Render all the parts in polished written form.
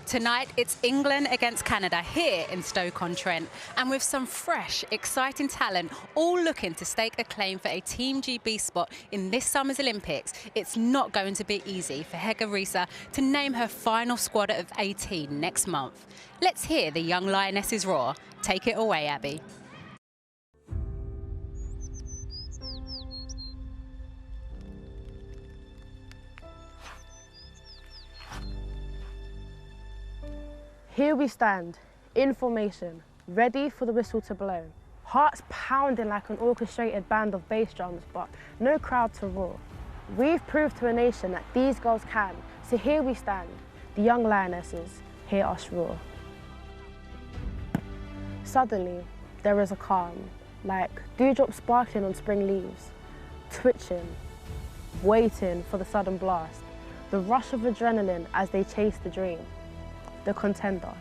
Tonight, it's England against Canada here in Stoke-on-Trent. And with some fresh, exciting talent, all looking to stake a claim for a Team GB spot in this summer's Olympics, it's not going to be easy for Hege Riise to name her final squad of 18 next month. Let's hear the young Lionesses roar. Take it away, Abby. Here we stand, in formation, ready for the whistle to blow. Hearts pounding like an orchestrated band of bass drums, but no crowd to roar. We've proved to a nation that these girls can, so here we stand, the young Lionesses, hear us roar. Suddenly, there is a calm, like dewdrops sparkling on spring leaves, twitching, waiting for the sudden blast, the rush of adrenaline as they chase the dream. The contender,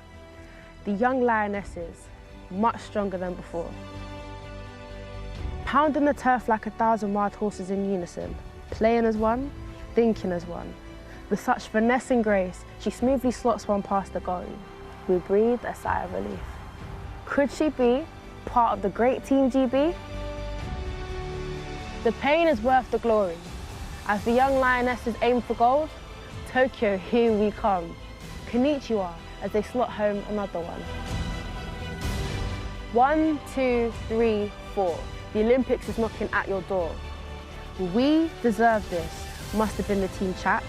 the young Lionesses, much stronger than before. Pounding the turf like 1,000 wild horses in unison, playing as one, thinking as one. With such finesse and grace, she smoothly slots one past the goal. We breathe a sigh of relief. Could she be part of the great Team GB? The pain is worth the glory. As the young Lionesses aim for gold, Tokyo, here we come. Konnichiwa, as they slot home another one. 1, 2, 3, 4. The Olympics is knocking at your door. We deserve this, must have been the team chat.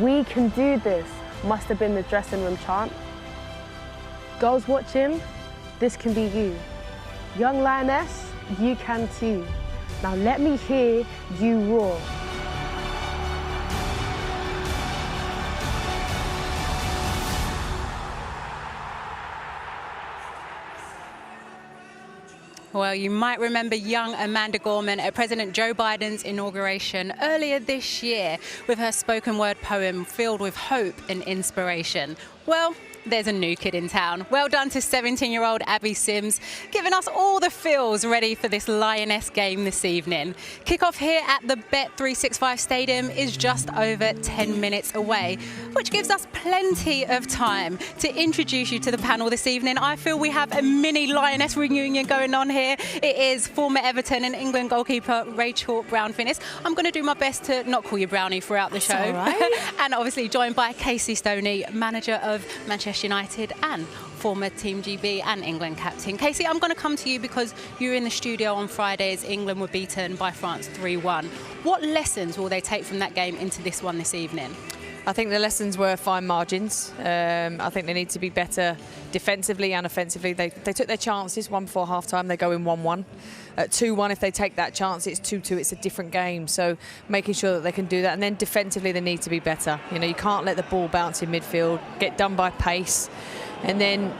We can do this, must have been the dressing room chant. Girls watching, this can be you. Young Lioness, you can too. Now let me hear you roar. Well, you might remember young Amanda Gorman at President Joe Biden's inauguration earlier this year with her spoken word poem filled with hope and inspiration. Well, there's a new kid in town. Well done to 17-year-old Abby Sims, giving us all the feels ready for this Lioness game this evening. Kick-off here at the Bet365 Stadium is just over 10 minutes away, which gives us plenty of time to introduce you to the panel this evening. I feel we have a mini Lioness reunion going on here. It is former Everton and England goalkeeper Rachel Brown-Finnis. I'm going to do my best to not call you Brownie throughout the show. All right. And obviously joined by Casey Stoney, manager of Manchester United and former Team GB and England captain. Casey, I'm going to come to you because you were in the studio on Friday as England were beaten by France 3-1. What lessons will they take from that game into this one this evening? I think the lessons were fine margins. I think they need to be better defensively and offensively. They took their chances, one before half-time, they go in 1-1. At 2-1, if they take that chance, it's 2-2, it's a different game. So making sure that they can do that. And then defensively, they need to be better. You know, you can't let the ball bounce in midfield, get done by pace. And then,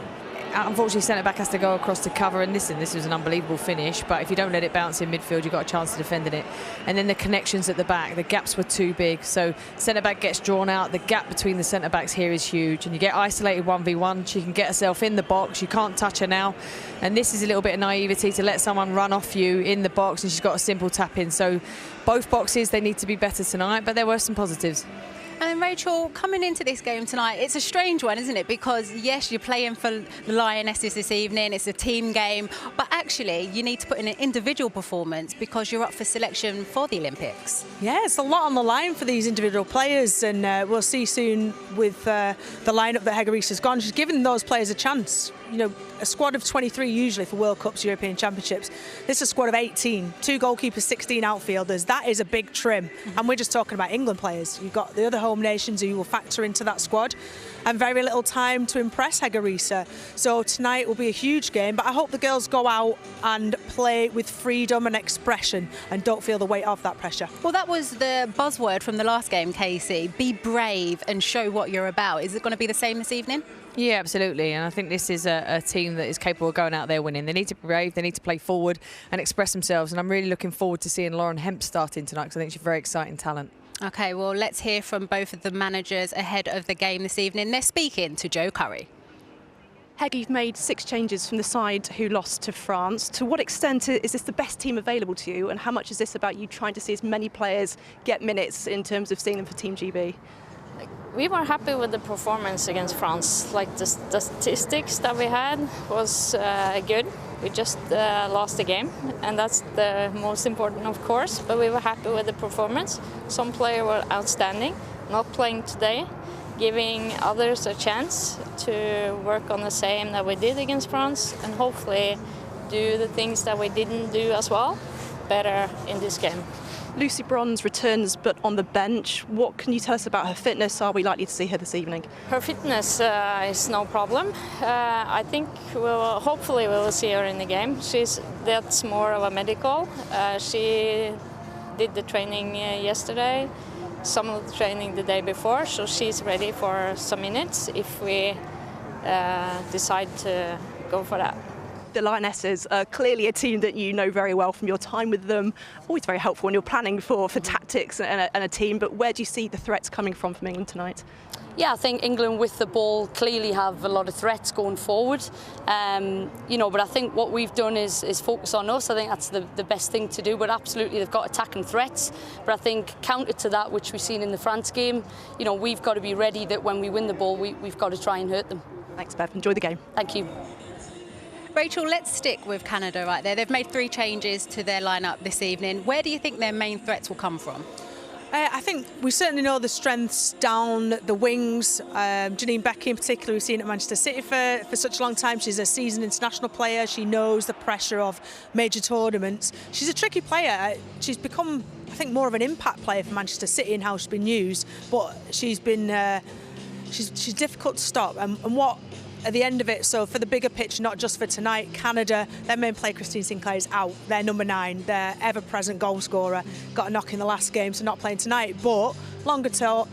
unfortunately, centre-back has to go across to cover. And listen, this was an unbelievable finish. But if you don't let it bounce in midfield, you've got a chance of defending it. And then the connections at the back, the gaps were too big. So centre-back gets drawn out. The gap between the centre-backs here is huge. And you get isolated 1v1. She can get herself in the box. You can't touch her now. And this is a little bit of naivety to let someone run off you in the box. And she's got a simple tap in. So both boxes, they need to be better tonight. But there were some positives. And then, Rachel, coming into this game tonight, it's a strange one, isn't it? Because, yes, you're playing for the Lionesses this evening. It's a team game. But actually, you need to put in an individual performance because you're up for selection for the Olympics. Yeah, it's a lot on the line for these individual players. And we'll see soon with the lineup that Hege Riise has gone. She's given those players a chance. You know, a squad of 23 usually for World Cups, European Championships. This is a squad of 18, 2 goalkeepers, 16 outfielders. That is a big trim. And we're just talking about England players. You've got the other home nations who will factor into that squad. And very little time to impress Hege Riise. So tonight will be a huge game, but I hope the girls go out and play with freedom and expression and don't feel the weight of that pressure. Well, that was the buzzword from the last game, Casey. Be brave and show what you're about. Is it going to be the same this evening? Yeah, absolutely. And I think this is a team that is capable of going out there winning. They need to be brave, they need to play forward and express themselves. And I'm really looking forward to seeing Lauren Hemp starting tonight because I think she's a very exciting talent. OK, well, let's hear from both of the managers ahead of the game this evening. They're speaking to Joe Curry. Hege, you've made 6 changes from the side who lost to France. To what extent is this the best team available to you? And how much is this about you trying to see as many players get minutes in terms of seeing them for Team GB? We were happy with the performance against France. Like the statistics that we had was good. We just lost the game, and that's the most important, of course. But we were happy with the performance. Some players were outstanding, not playing today, giving others a chance to work on the same that we did against France, and hopefully do the things that we didn't do as well better in this game. Lucy Bronze returns but on the bench. What can you tell us about her fitness? Are we likely to see her this evening? Her fitness is no problem. I think hopefully we will see her in the game. That's more of a medical. She did the training yesterday, some of the training the day before, so she's ready for some minutes if we decide to go for that. The Lionesses are clearly a team that you know very well from your time with them. Always very helpful when you're planning for tactics and a team. But where do you see the threats coming from England tonight? Yeah, I think England with the ball clearly have a lot of threats going forward. But I think what we've done is focus on us. I think that's the best thing to do. But absolutely, they've got attacking threats. But I think counter to that, which we've seen in the France game, we've got to be ready that when we win the ball, we've got to try and hurt them. Thanks, Bev. Enjoy the game. Thank you. Rachel, let's stick with Canada right there. They've made 3 changes to their lineup this evening. Where do you think their main threats will come from? I think we certainly know the strengths down the wings. Janine Beckie in particular, we've seen at Manchester City for such a long time. She's a seasoned international player. She knows the pressure of major tournaments. She's a tricky player. She's become, I think, more of an impact player for Manchester City in how she's been used. But she's been she's difficult to stop. And what at the end of it, so for the bigger picture, not just for tonight, Canada, their main player Christine Sinclair is out. Their number 9, their ever-present goal scorer, got a knock in the last game, so not playing tonight. But longer term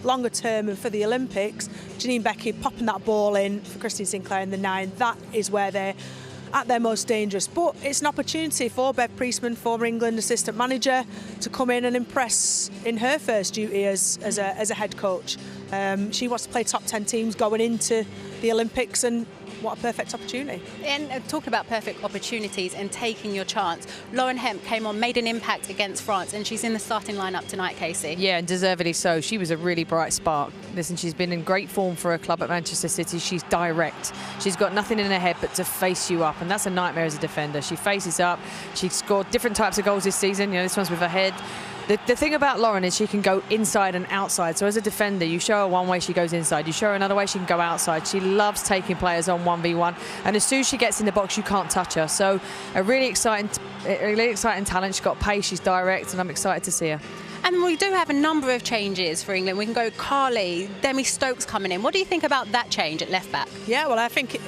and for the Olympics, Janine Beckie popping that ball in for Christine Sinclair in the 9, that is where they're at their most dangerous. But it's an opportunity for Bev Priestman, former England assistant manager, to come in and impress in her first duty as a head coach. She wants to play top 10 teams going into the Olympics, and what a perfect opportunity. And talking about perfect opportunities and taking your chance, Lauren Hemp came on, made an impact against France, and she's in the starting lineup tonight, Casey. Yeah, and deservedly so. She was a really bright spark. Listen, she's been in great form for her club at Manchester City. She's direct. She's got nothing in her head but to face you up, and that's a nightmare as a defender. She faces up. She's scored different types of goals this season. This one's with her head. The thing about Lauren is she can go inside and outside. So as a defender, you show her one way, she goes inside. You show her another way, she can go outside. She loves taking players on 1v1. And as soon as she gets in the box, you can't touch her. So a really exciting talent. She's got pace, she's direct, and I'm excited to see her. And we do have a number of changes for England. We can go Carly, Demi Stokes coming in. What do you think about that change at left back? Yeah, well, I think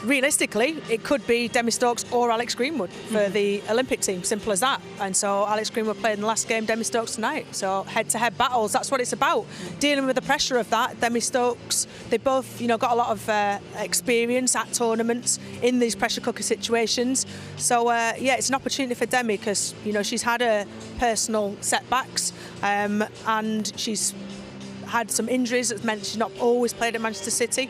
realistically, it could be Demi Stokes or Alex Greenwood for the Olympic team. Simple as that. And so Alex Greenwood played in the last game, Demi Stokes tonight. So head-to-head battles, that's what it's about. Dealing with the pressure of that. Demi Stokes, they both, got a lot of experience at tournaments in these pressure cooker situations. So it's an opportunity for Demi because she's had her personal setbacks and she's had some injuries that meant she's not always played at Manchester City.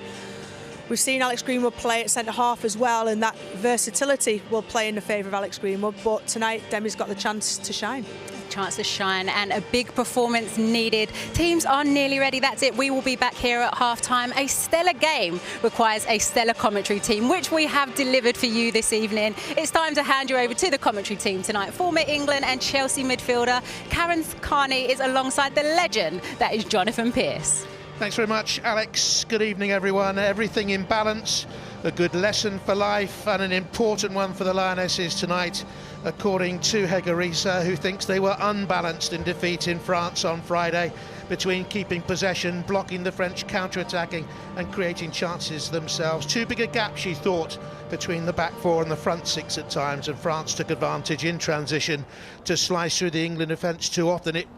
We've seen Alex Greenwood play at centre-half as well, and that versatility will play in the favour of Alex Greenwood. But tonight, Demi's got the chance to shine. Chance to shine, and a big performance needed. Teams are nearly ready. That's it. We will be back here at half-time. A stellar game requires a stellar commentary team, which we have delivered for you this evening. It's time to hand you over to the commentary team tonight. Former England and Chelsea midfielder Karen Carney is alongside the legend that is Jonathan Pearce. Thanks very much, Alex. Good evening, everyone. Everything in balance, a good lesson for life, and an important one for the Lionesses tonight, according to Hege Riise, who thinks they were unbalanced in defeat in France on Friday, between keeping possession, blocking the French counter-attacking and creating chances themselves. Too big a gap, she thought, between the back 4 and the front 6 at times, and France took advantage in transition to slice through the England defence too often. It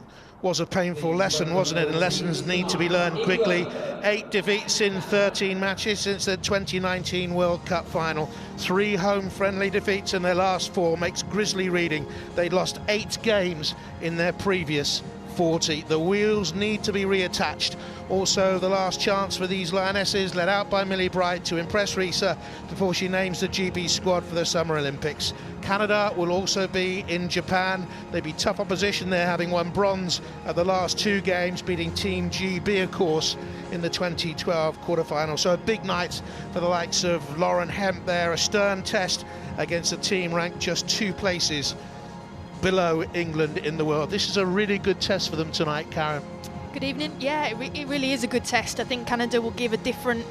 was a painful lesson, wasn't it? And lessons need to be learned quickly. 8 defeats in 13 matches since the 2019 World Cup final. 3 home friendly defeats in their last 4 makes grisly reading. They'd lost 8 games in their previous 40. The wheels need to be reattached. Also, the last chance for these Lionesses, led out by Millie Bright, to impress Risa before she names the GB squad for the Summer Olympics. Canada will also be in Japan. They'd be tough opposition there, having won bronze at the last 2 games, beating Team GB, of course, in the 2012 quarterfinal. So a big night for the likes of Lauren Hemp there, a stern test against a team ranked just 2 places below England in the world. This is a really good test for them tonight, Karen. Good evening. Yeah, it really is a good test. I think Canada will give a different,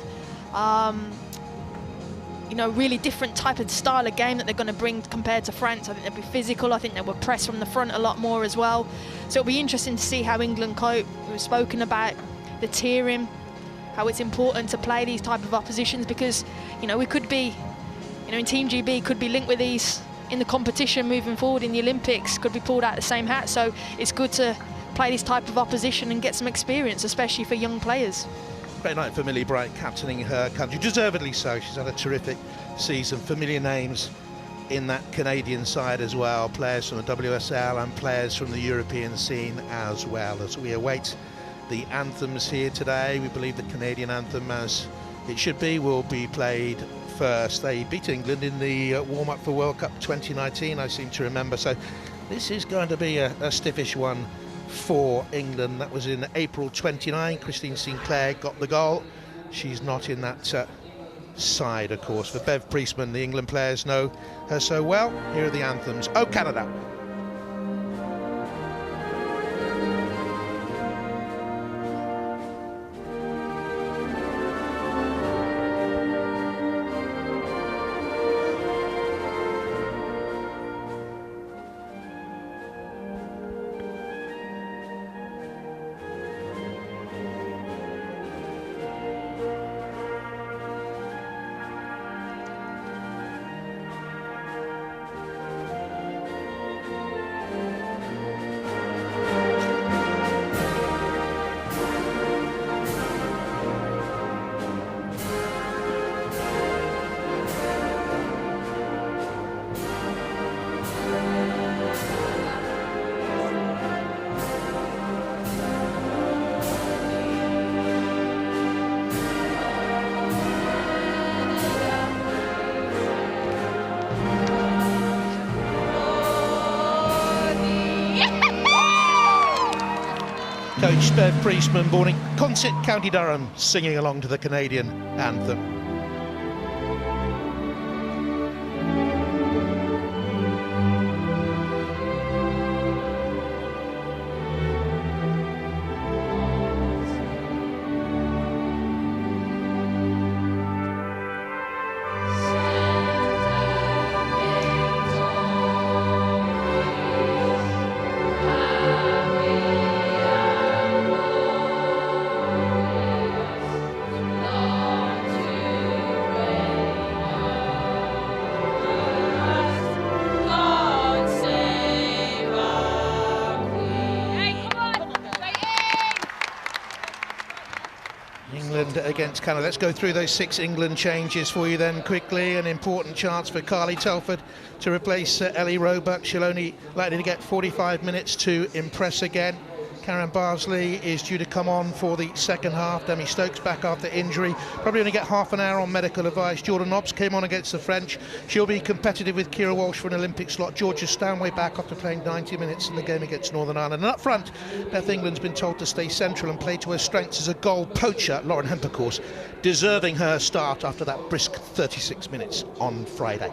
really different type of style of game that they're going to bring compared to France. I think they'll be physical. I think they will press from the front a lot more as well. So it'll be interesting to see how England cope. We've spoken about the tiering, how it's important to play these type of oppositions because, we could be, in Team GB could be linked with these in the competition moving forward in the Olympics, could be pulled out the same hat. So it's good to play this type of opposition and get some experience, especially for young players. Great night for Millie Bright, captaining her country, deservedly so. She's had a terrific season. Familiar names in that Canadian side as well, players from the WSL and players from the European scene as well. As we await the anthems here today, we believe the Canadian anthem, as it should be, will be played first. They beat England in the warm-up for World Cup 2019, I seem to remember, so this is going to be a stiffish one for England. That was in April 29. Christine Sinclair got the goal. She's not in that side, of course. For Bev Priestman, the England players know her so well. Here are the anthems. Oh, Canada. Coach Bev Priestman, born in Consett, County Durham, singing along to the Canadian anthem. Against Canada. Let's go through those 6 England changes for you then quickly. An important chance for Carly Telford to replace Ellie Roebuck. She'll only likely to get 45 minutes to impress again. Karen Barsley is due to come on for the second half. Demi Stokes back after injury. Probably only get half an hour on medical advice. Jordan Nobbs came on against the French. She'll be competitive with Kira Walsh for an Olympic slot. Georgia Stanway back after playing 90 minutes in the game against Northern Ireland. And up front, Beth England's been told to stay central and play to her strengths as a goal poacher. Lauren Hemp, of course, deserving her start after that brisk 36 minutes on Friday.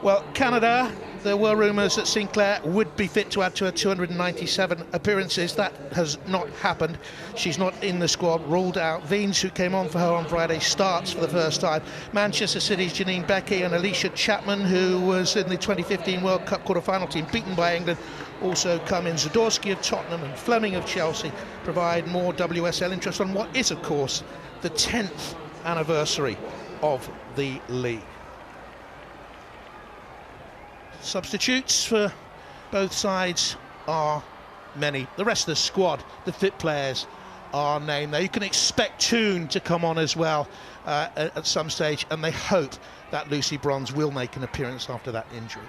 Well, Canada, there were rumours that Sinclair would be fit to add to her 297 appearances. That has not happened. She's not in the squad, ruled out. Veens, who came on for her on Friday, starts for the first time. Manchester City's Janine Becky and Alicia Chapman, who was in the 2015 World Cup quarter-final team, beaten by England, also come in. Zadorsky of Tottenham and Fleming of Chelsea provide more WSL interest on what is, of course, the 10th anniversary of the league. Substitutes for both sides are many. The rest of the squad, the fit players, are named there. You can expect Toon to come on as well at some stage, and they hope that Lucy Bronze will make an appearance after that injury.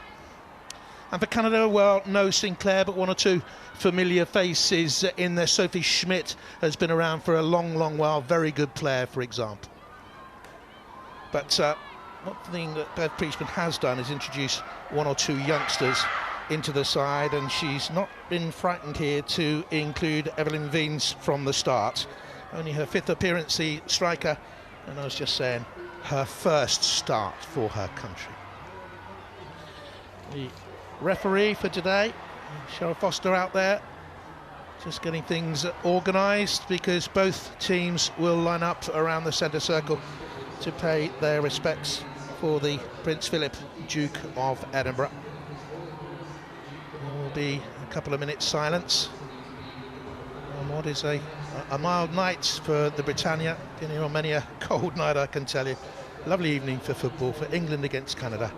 And for Canada, well, no Sinclair, but one or two familiar faces in there. Sophie Schmidt has been around for a long, long while. Very good player, for example. But one thing that Bev Priestman has done is introduce one or two youngsters into the side, and she's not been frightened here to include Evelyn Wiens from the start. Only her 5th appearance, the striker, and I was just saying, her first start for her country. The referee for today, Cheryl Foster, out there just getting things organised, because both teams will line up around the centre circle to pay their respects for the Prince Philip, Duke of Edinburgh. There will be a couple of minutes silence on what is a mild night for the Britannia. Been here on many a cold night, I can tell you. Lovely evening for football, for England against Canada,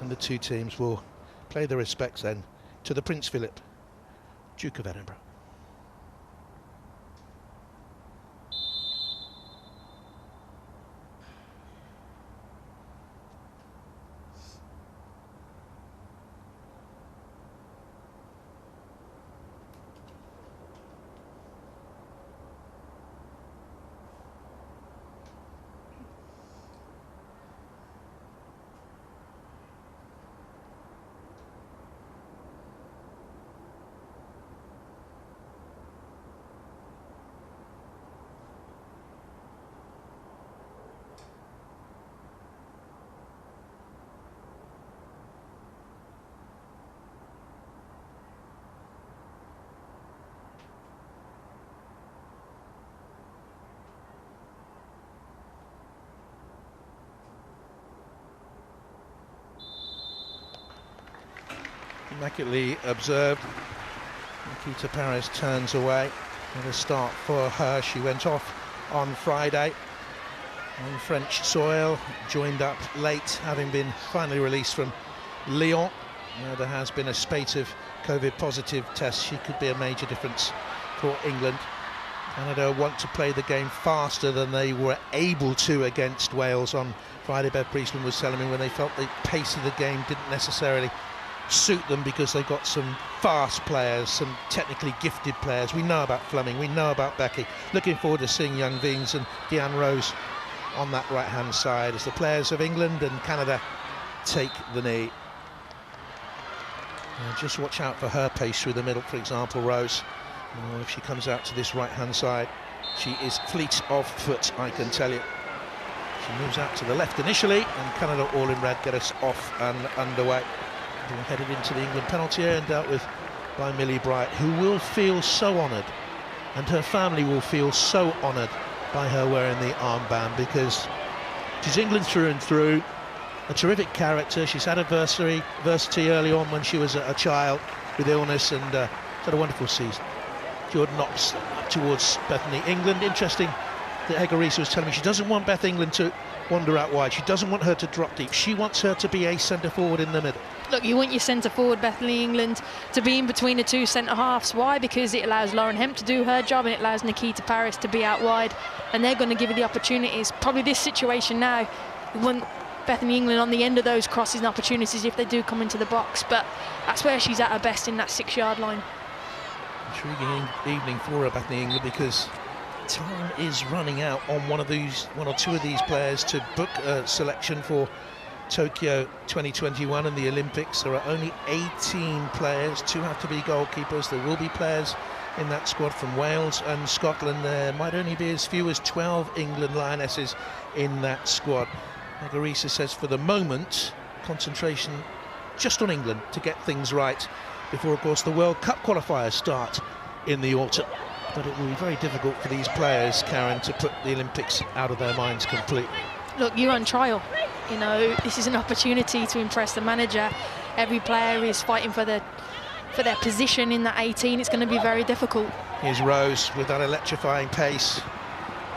and the two teams will play their respects then to the Prince Philip, Duke of Edinburgh. Immaculately observed. Nikita Paris turns away. What a start for her. She went off on Friday on French soil, joined up late, having been finally released from Lyon. There has been a spate of COVID positive tests. She could be a major difference for England. Canada want to play the game faster than they were able to against Wales on Friday. Bev Priestman was telling me when they felt the pace of the game didn't necessarily suit them, because they got some fast players, some technically gifted players. We know about Fleming, we know about Becky. Looking forward to seeing young Wiens and Deanne Rose on that right hand side as the players of England and Canada take the knee. Just watch out for her pace through the middle, for example, Rose. If she comes out to this right hand side, she is fleet of foot, I can tell you. She moves out to the left initially, and Canada all in red get us off and underway. We're headed into the England penalty area and dealt with by Millie Bright, who will feel so honoured, and her family will feel so honoured by her wearing the armband, because she's England through and through, a terrific character. She's had adversity early on when she was a child with illness, and had a wonderful season. Jordan Knox up towards Bethany England. Interesting that Hege Riise was telling me she doesn't want Beth England to wander out wide. She doesn't want her to drop deep. She wants her to be a centre forward in the middle. Look, you want your centre forward, Bethany England, to be in between the two centre halves. Why? Because it allows Lauren Hemp to do her job, and it allows Nikita Paris to be out wide, and they're going to give you the opportunities. Probably this situation now, we want Bethany England on the end of those crosses and opportunities if they do come into the box, but that's where she's at her best, in that 6-yard line. Intriguing evening for her, Bethany England, because time is running out on one or two of these players to book a selection for Tokyo 2021 and the Olympics. There are only 18 players, 2 have to be goalkeepers. There will be players in that squad from Wales and Scotland. There might only be as few as 12 England Lionesses in that squad. Hege Riise says for the moment, concentration just on England to get things right before, of course, the World Cup qualifiers start in the autumn. But it will be very difficult for these players, Karen, to put the Olympics out of their minds completely. Look, you're on trial. You know, this is an opportunity to impress the manager. Every player is fighting for their position in that 18. It's going to be very difficult. Here's Rose with that electrifying pace.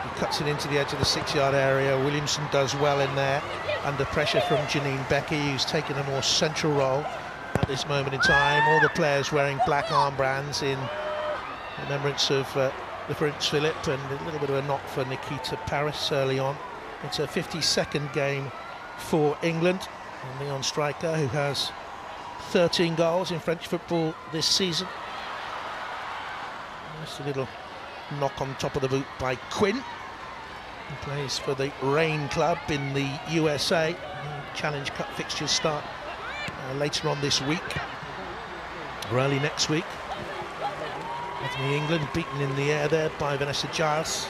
He cuts it into the edge of the 6-yard area. Williamson does well in there, under pressure from Janine Becky, who's taken a more central role at this moment in time. All the players wearing black armbands in remembrance of the Prince Philip, and a little bit of a knock for Nikita Paris early on. It's a 52nd game for England. And Leon Striker, who has 13 goals in French football this season. Just a little knock on top of the boot by Quinn, who plays for the Rain Club in the USA. Challenge Cup fixtures start later on this week, or early next week. Bethany England beaten in the air there by Vanessa Giles.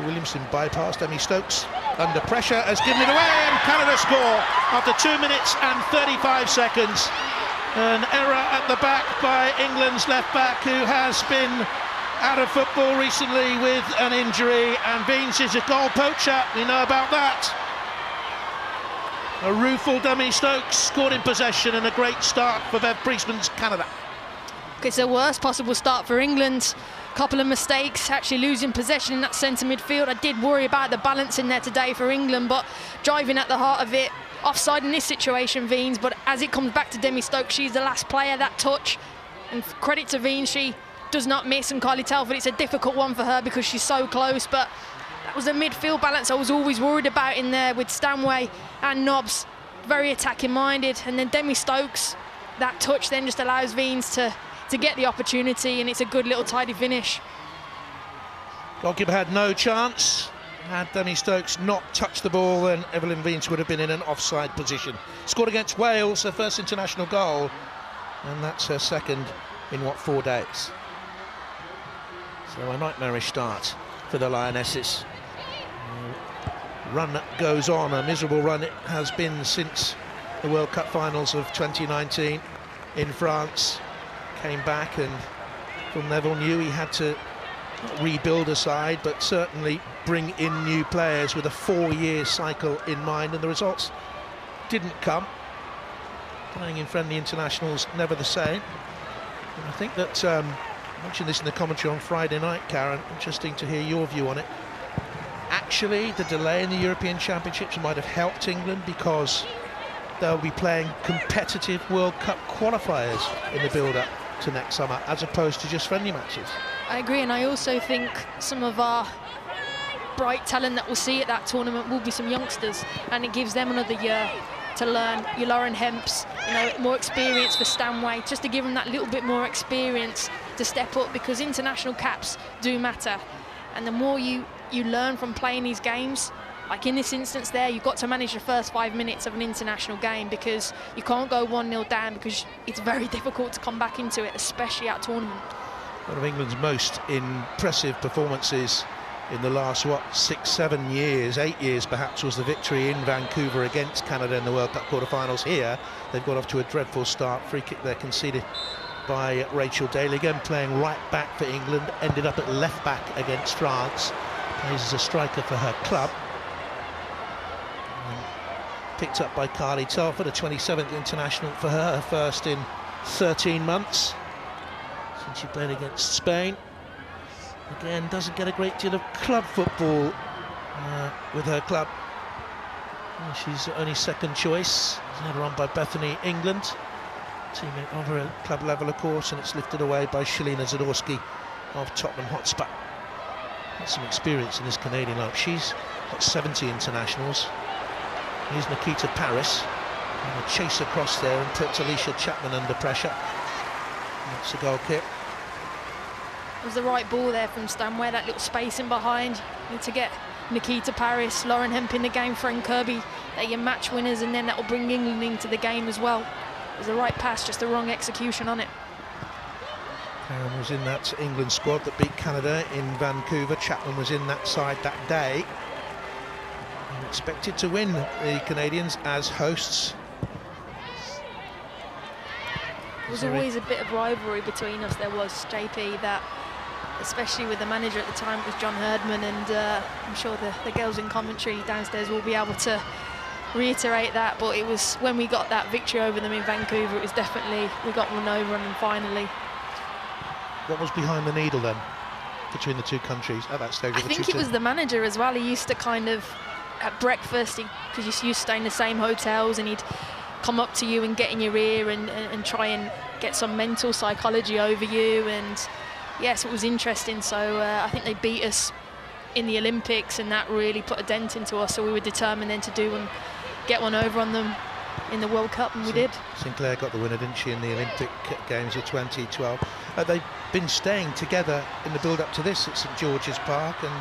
Williamson bypassed Demi Stokes under pressure, has given it away, and Canada score after 2 minutes and 35 seconds. An error at the back by England's left back, who has been out of football recently with an injury, and Veens is a goal poacher, we know about that. A rueful Demi Stokes scored in possession, and a great start for Bev Priestman's Canada. It's the worst possible start for England. Couple of mistakes, actually losing possession in that centre midfield. I did worry about the balance in there today for England, but driving at the heart of it. Offside in this situation, Veens, but as it comes back to Demi Stokes, she's the last player, that touch. And credit to Veens, she does not miss, and Kylie Telford, it's a difficult one for her because she's so close, but that was a midfield balance I was always worried about in there with Stanway and Nobbs, very attacking minded. And then Demi Stokes, that touch then just allows Veens to get the opportunity, and it's a good little tidy finish. Goalkeeper had no chance. Had Demi Stokes not touched the ball, then Evelyn Veens would have been in an offside position. Scored against Wales, her first international goal, and that's her second in, 4 days. So a nightmarish start for the Lionesses. Run goes on, a miserable run it has been since the World Cup finals of 2019 in France. Came back, and Phil Neville knew he had to rebuild a side, but certainly bring in new players with a 4-year cycle in mind, and the results didn't come. Playing in friendly internationals, never the same. And I think that, I mentioned this in the commentary on Friday night, Karen, interesting to hear your view on it. Actually, the delay in the European Championships might have helped England, because they'll be playing competitive World Cup qualifiers in the build-up to next summer, as opposed to just friendly matches. I agree, and I also think some of our bright talent that we'll see at that tournament will be some youngsters, and it gives them another year to learn. Your Lauren Hemps, more experience for Stanway, just to give them that little bit more experience to step up, because international caps do matter, and the more you learn from playing these games, like in this instance there, you've got to manage the first 5 minutes of an international game, because you can't go 1-0 down, because it's very difficult to come back into it, especially at tournament. One of England's most impressive performances in the last, 6-7 years, 8 years perhaps, was the victory in Vancouver against Canada in the World Cup quarter-finals. Here, they've got off to a dreadful start. Free kick there conceded by Rachel Daly, again playing right back for England, ended up at left back against France. Plays as a striker for her club. Picked up by Kylie Telford, a 27th international for her first in 13 months since she played against Spain. Again, doesn't get a great deal of club football with her club. She's only second choice. Headed on by Bethany England, teammate of her at club level, of course, and it's lifted away by Shalina Zadorsky of Tottenham Hotspur. Got some experience in this Canadian lineup. She's got 70 internationals. Here's Nikita Paris, and a chase across there and puts Alicia Chapman under pressure. That's a goal kick. It was the right ball there from Stanway, that little space in behind. You need to get Nikita Paris, Lauren Hemp in the game, Fran Kirby. They're your match winners, and then that will bring England into the game as well. It was the right pass, just the wrong execution on it. Karen was in that England squad that beat Canada in Vancouver. Chapman was in that side that day. And expected to win, the Canadians as hosts. There was always a bit of rivalry between us, there was, JP, that especially with the manager at the time, it was John Herdman, and I'm sure the girls in commentary downstairs will be able to reiterate that, but it was when we got that victory over them in Vancouver, it was definitely, we got one over on them finally. What was behind the needle then, between the two countries at that stage? I think it was the manager as well. He used to kind of, at breakfast, because you used to stay in the same hotels, and he'd come up to you and get in your ear and try and get some mental psychology over you, and yes, it was interesting. So I think they beat us in the Olympics, and that really put a dent into us, so we were determined then to do and get one over on them in the World Cup, and we did. Sinclair got the winner, didn't she, in the Olympic Games of 2012. They've been staying together in the build-up to this at St George's Park, and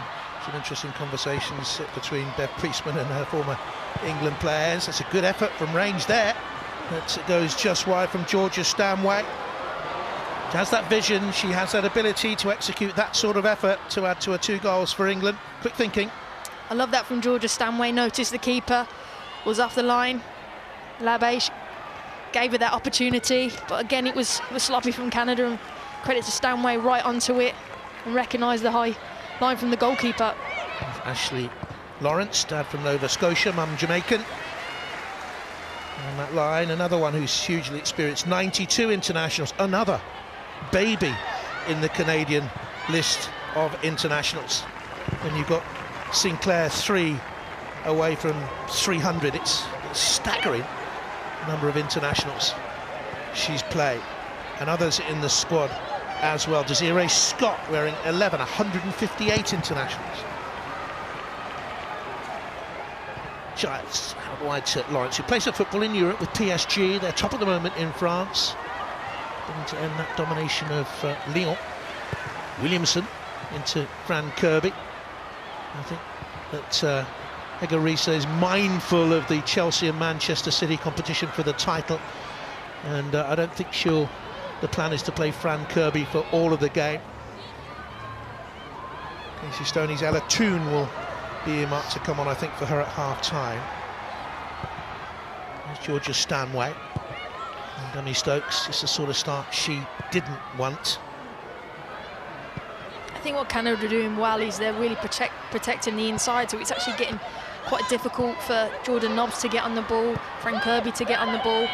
some interesting conversations between Bev Priestman and her former England players. That's a good effort from range there. That goes just wide from Georgia Stanway. She has that vision, she has that ability to execute that sort of effort to add to her 2 goals for England. Quick thinking. I love that from Georgia Stanway. Noticed the keeper was off the line. Labbe gave her that opportunity, but again it was sloppy from Canada, and credit to Stanway, right onto it and recognised the high line from the goalkeeper. Ashley Lawrence, dad from Nova Scotia, mum Jamaican. On that line, another one who's hugely experienced, 92 internationals, another baby in the Canadian list of internationals. When you've got Sinclair 3 away from 300, it's staggering number of internationals she's played, and others in the squad as well. Desiree Scott wearing 11, 158 internationals. Giants out wide to Lawrence, who plays her football in Europe with PSG. They're top at the moment in France, looking to end that domination of Lyon. Williamson into Fran Kirby. I think that Egarisa is mindful of the Chelsea and Manchester City competition for the title, and I don't think the plan is to play Fran Kirby for all of the game. Casey Stoney's Ella Toon will be earmarked to come on, I think, for her at half-time. There's Georgia Stanway. And Demi Stokes, just the sort of start she didn't want. I think what Canada are doing well is they're really protecting the inside, so it's actually getting quite difficult for Jordan Nobbs to get on the ball, Fran Kirby to get on the ball.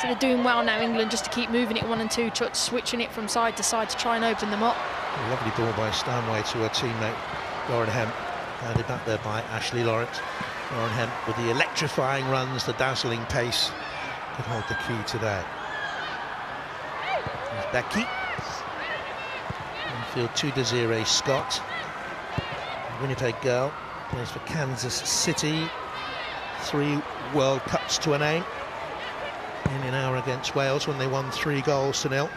So they're doing well now, England, just to keep moving it 1 and 2, switching it from side to side to try and open them up. A lovely ball by Stanway to her teammate Lauren Hemp. Handed back there by Ashley Lawrence. Lauren Hemp with the electrifying runs, the dazzling pace, could hold the key today. There's Becky. Infield to Desiree Scott. Winnipeg girl, plays for Kansas City. 3 World Cups to her name. In an hour against Wales when they won 3-0.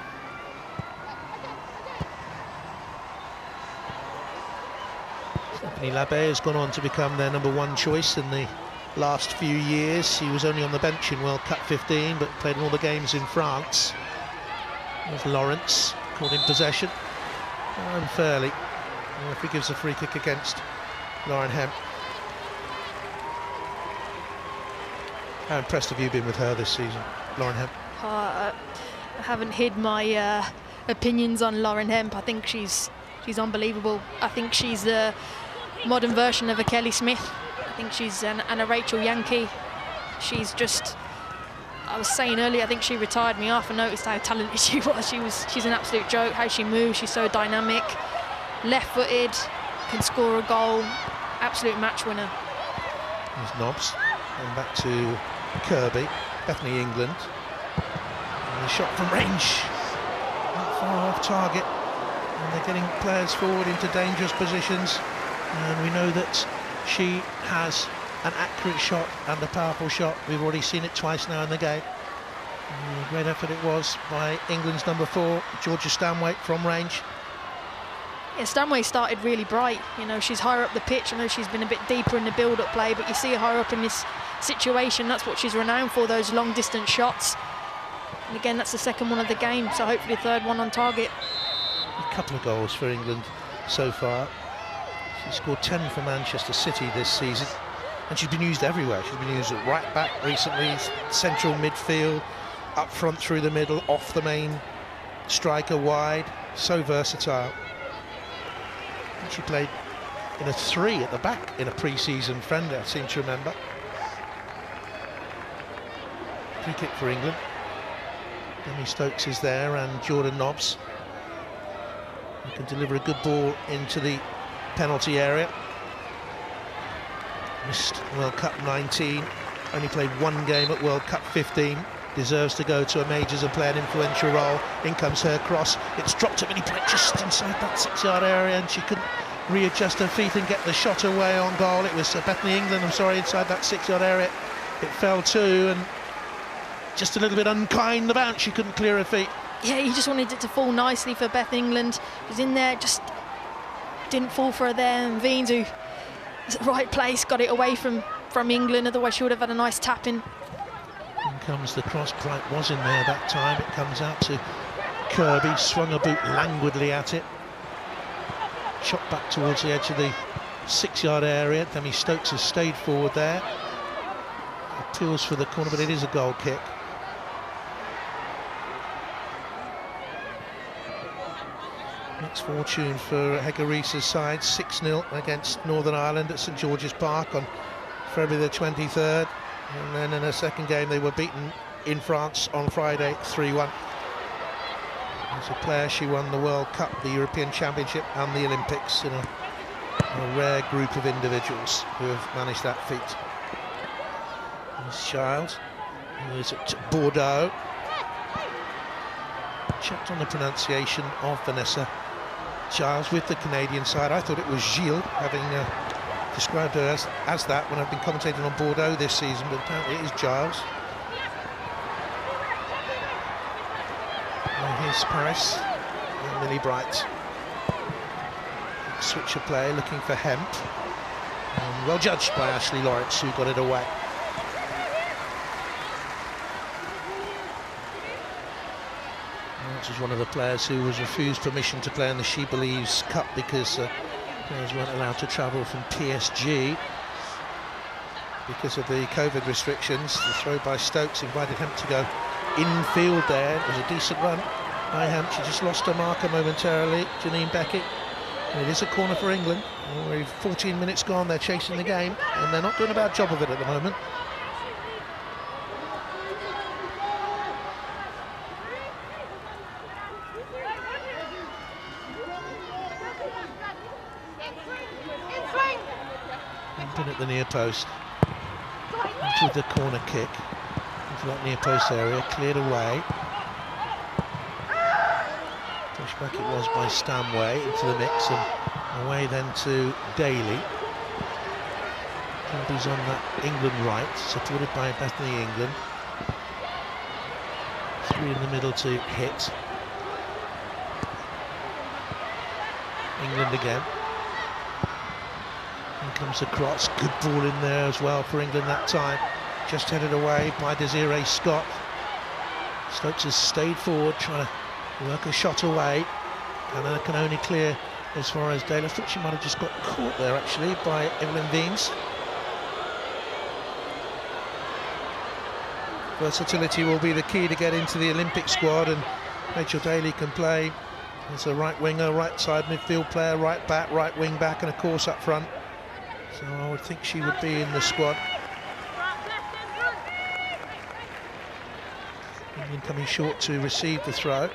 Stephanie Labbe has gone on to become their #1 choice in the last few years. She was only on the bench in World Cup 15, but played in all the games in France. There's Lawrence, caught in possession unfairly. The referee gives a free kick against Lauren Hemp. How impressed have you been with her this season, Lauren Hemp? I haven't hid my opinions on Lauren Hemp. I think she's unbelievable. I think she's the modern version of a Kelly Smith. I think she's an a Rachel Yankee. She's just, I was saying earlier, I think she retired me off. I noticed how talented she was. She's an absolute joke. How she moves, she's so dynamic, left-footed, can score a goal, absolute match winner. There's Nobbs, and back to Kirby, Bethany England. And a shot from range, not far off target, and they're getting players forward into dangerous positions. And we know that she has an accurate shot and a powerful shot. We've already seen it twice now in the game. And a great effort it was by England's #4, Georgia Stanway, from range. Yeah, Stanway started really bright. You know, she's higher up the pitch. I know she's been a bit deeper in the build-up play, but you see her higher up in this situation. That's what she's renowned for, those long-distance shots. And again, that's the second one of the game, so hopefully the third one on target. A couple of goals for England so far. She scored 10 for Manchester City this season, and she's been used everywhere. She's been used at right back recently, central midfield, up front through the middle, off the main striker, wide. So versatile. And she played in a 3 at the back in a pre-season friendly, I seem to remember. Free kick for England. Demi Stokes is there, and Jordan Nobbs, who can deliver a good ball into the penalty area. Missed World Cup 19, only played 1 game at World Cup 15. Deserves to go to a majors and play an influential role. In comes her cross. It's dropped a mini play just inside that 6-yard area, and she couldn't readjust her feet and get the shot away on goal. It was Bethany England, inside that 6-yard area. It fell too, and just a little bit unkind, the bounce, she couldn't clear her feet. Yeah, he just wanted it to fall nicely for Beth England. She was in there, just didn't fall for her there, and Wiens, who was at the right place, got it away from England, otherwise she would have had a nice tap in. In comes the cross, Bright was in there that time, it comes out to Kirby, swung a boot languidly at it. Shot back towards the edge of the 6-yard area. Demi Stokes has stayed forward there. Appeals for the corner, but it is a goal kick. Next fortune for Hegerisa's side, 6-0 against Northern Ireland at St George's Park on February the 23rd. And then in a second game they were beaten in France on Friday 3-1. As a player she won the World Cup, the European Championship and the Olympics in a rare group of individuals who have managed that feat. This child who is at Bordeaux. Checked on the pronunciation of Vanessa Giles with the Canadian side. I thought it was Gilles, having described her as that when I've been commentating on Bordeaux this season, but apparently it is Giles. And here's Paris and Millie Bright. Switch of play, looking for Hemp. And well judged by Ashley Lawrence, who got it away. Lawrence was one of the players who was refused permission to play in the She Believes Cup because players weren't allowed to travel from PSG because of the COVID restrictions. The throw by Stokes invited Hemp to go infield there. It was a decent run by Hemp. She just lost her marker momentarily, Janine Beckett. And it is a corner for England. Already 14 minutes gone, they're chasing the game, and they're not doing a bad job of it at the moment. Been at the near post. Into the corner kick. Into that near post area, cleared away. Pushback it was by Stanway into the mix and away then to Daly. Kirby's on that England right, supported by Bethany England. 3 in the middle to hit. England again. In comes the cross, good ball in there as well for England that time. Just headed away by Desiree Scott. Stokes has stayed forward, trying to work a shot away, and can only clear as far as Dale. I thought she might have just got caught there actually by Evelyn Wiens. Versatility will be the key to get into the Olympic squad, and Rachel Daly can play as a right winger, right side midfield player, right back, right wing back, and of course up front. So I would think she would be in the squad. England coming short to receive the throw.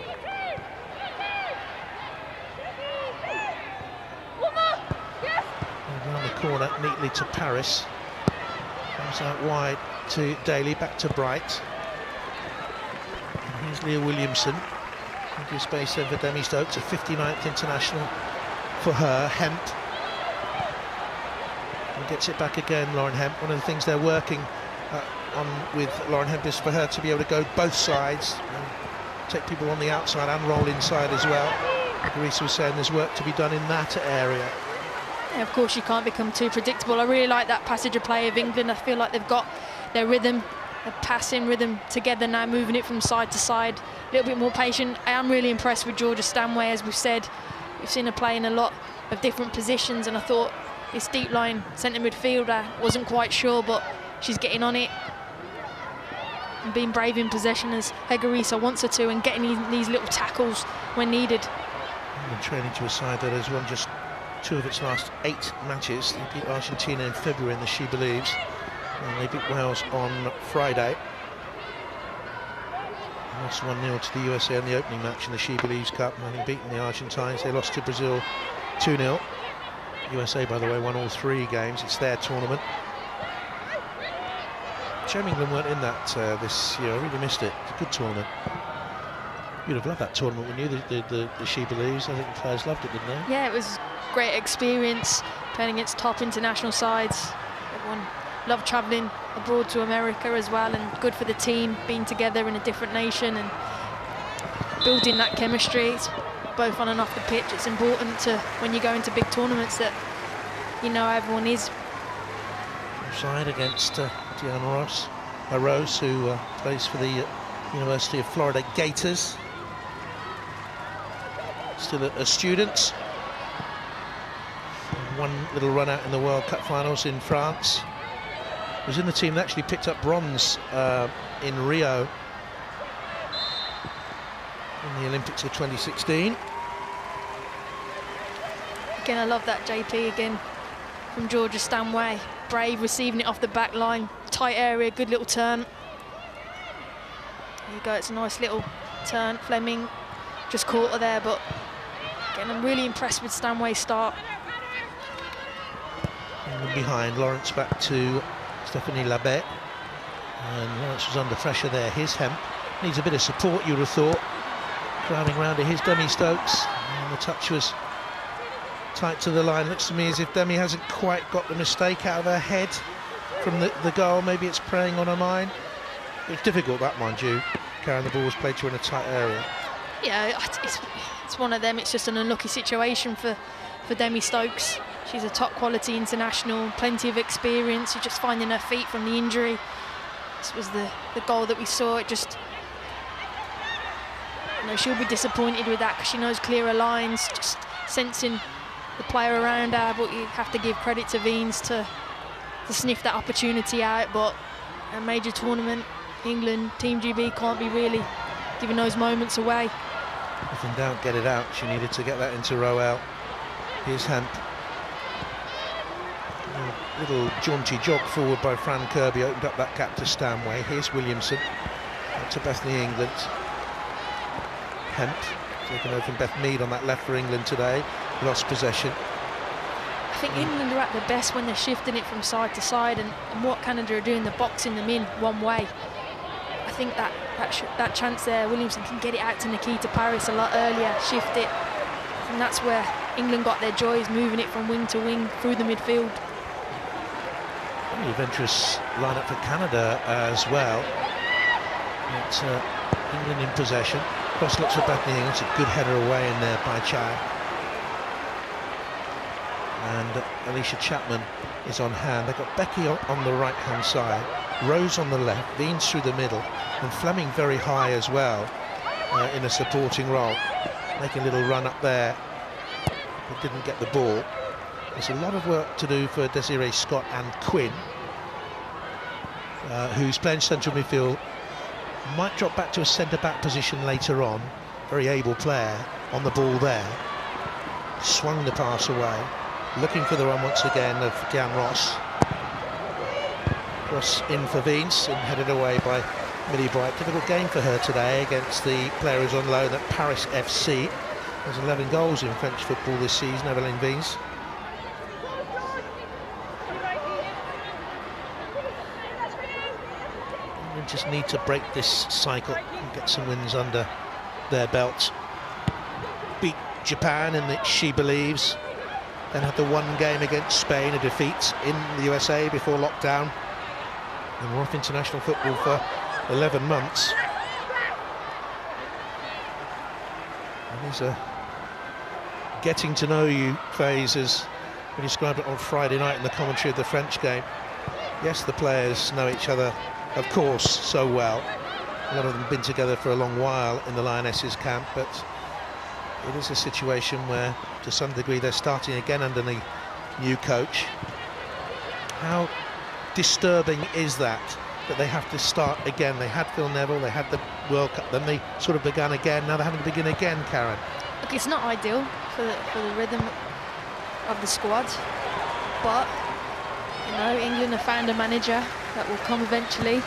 And around the corner neatly to Paris. Comes out wide to Daly, back to Bright. And here's Leah Williamson. Plenty of space there for Demi Stokes, a 59th international for her. Hemp. And gets it back again, Lauren Hemp. One of the things they're working on with Lauren Hemp is for her to be able to go both sides and take people on the outside and roll inside as well. Hegerisa was saying there's work to be done in that area. Yeah, of course you can't become too predictable. I really like that passage of play of England. I feel like they've got their rhythm, their passing rhythm together now, moving it from side to side, a little bit more patient. I am really impressed with Georgia Stanway, as we've said. We've seen her play in a lot of different positions, and I thought this deep line centre midfielder, wasn't quite sure, but she's getting on it and being brave in possession as Hegerisa wants her to, and getting these little tackles when needed. And training to a side that has won just 2 of its last 8 matches. They beat Argentina in February in the She Believes, and they beat Wales on Friday. They lost 1-0 to the USA in the opening match in the She Believes Cup, having beaten the Argentines. They lost to Brazil 2-0. USA, by the way, won all 3 games. It's their tournament. Shame England weren't in that this year. I really missed it. It's a good tournament. You'd have loved that tournament, wouldn't you? The She Believes. I think the players loved it, didn't they? Yeah, it was a great experience playing against top international sides. Everyone love travelling abroad to America as well, and good for the team, being together in a different nation and building that chemistry. It's both on and off the pitch. It's important to, when you go into big tournaments, that you know everyone is. Side against Diana Rose, who plays for the University of Florida Gators. Still a student. One little run out in the World Cup finals in France. Was in the team that actually picked up bronze in Rio in the Olympics of 2016. Again, I love that JP again from Georgia Stanway. Brave, receiving it off the back line. Tight area, good little turn. There you go, it's a nice little turn. Fleming just caught her there, but again, I'm really impressed with Stanway's start. And behind, Lawrence back to Stephanie Labette. And Lawrence was under pressure there. Here's Hemp. Needs a bit of support, you would have thought. Crowding round to his Demi Stokes. And the touch was tight to the line. Looks to me as if Demi hasn't quite got the mistake out of her head from the goal. Maybe it's preying on her mind. It's difficult, that, mind you. Karen, the ball was played to her in a tight area. Yeah, it's one of them. It's just an unlucky situation for Demi Stokes. She's a top quality international, plenty of experience. She's just finding her feet from the injury. This was the goal that we saw. It just, you know, she'll be disappointed with that because she knows clearer lines, just sensing the player around her. But you have to give credit to Veens to sniff that opportunity out. But a major tournament, England, Team GB can't be really giving those moments away. If in doubt, get it out. She needed to get that into Roel. Here's Hemp. Little jaunty jog forward by Fran Kirby opened up that gap to Stanway. Here's Williamson. Back to Bethany England. Hemp taken over from Beth Mead on that left for England today. Lost possession. I think England are at their best when they're shifting it from side to side, and what Canada are doing, they're boxing them in one way. I think that chance there, Williamson can get it out to Nikita Paris a lot earlier, shift it, and that's where England got their joys, moving it from wing to wing through the midfield. Very adventurous lineup for Canada as well. It's England in possession. Cross looks for Bethany England. It's a good header away in there by Chai. And Alicia Chapman is on hand. They've got Becky on the right-hand side, Rose on the left, Veens through the middle, and Fleming very high as well in a supporting role. Making a little run up there, but didn't get the ball. There's a lot of work to do for Desiree Scott and Quinn, who's playing central midfield. Might drop back to a centre-back position later on. Very able player on the ball there. Swung the pass away. Looking for the run once again of Diane Ross. Cross in for Veens and headed away by Millie Bright. Difficult game for her today against the player who's on loan at Paris FC. There's 11 goals in French football this season, Evelyn Veens. We just need to break this cycle and get some wins under their belt. Beat Japan in that she believes. Then had the one game against Spain, a defeat in the USA before lockdown. And we're off international football for 11 months. And there's a getting to know you phase, as we described it on Friday night in the commentary of the French game. Yes, the players know each other, of course, so well. A lot of them have been together for a long while in the Lionesses camp, but it is a situation where, to some degree, they're starting again under the new coach. How disturbing is that they have to start again? They had Phil Neville, they had the World Cup, then they sort of began again, now they're having to begin again, Karen. Look, it's not ideal for the rhythm of the squad, but, you know, England have found a manager that will come eventually.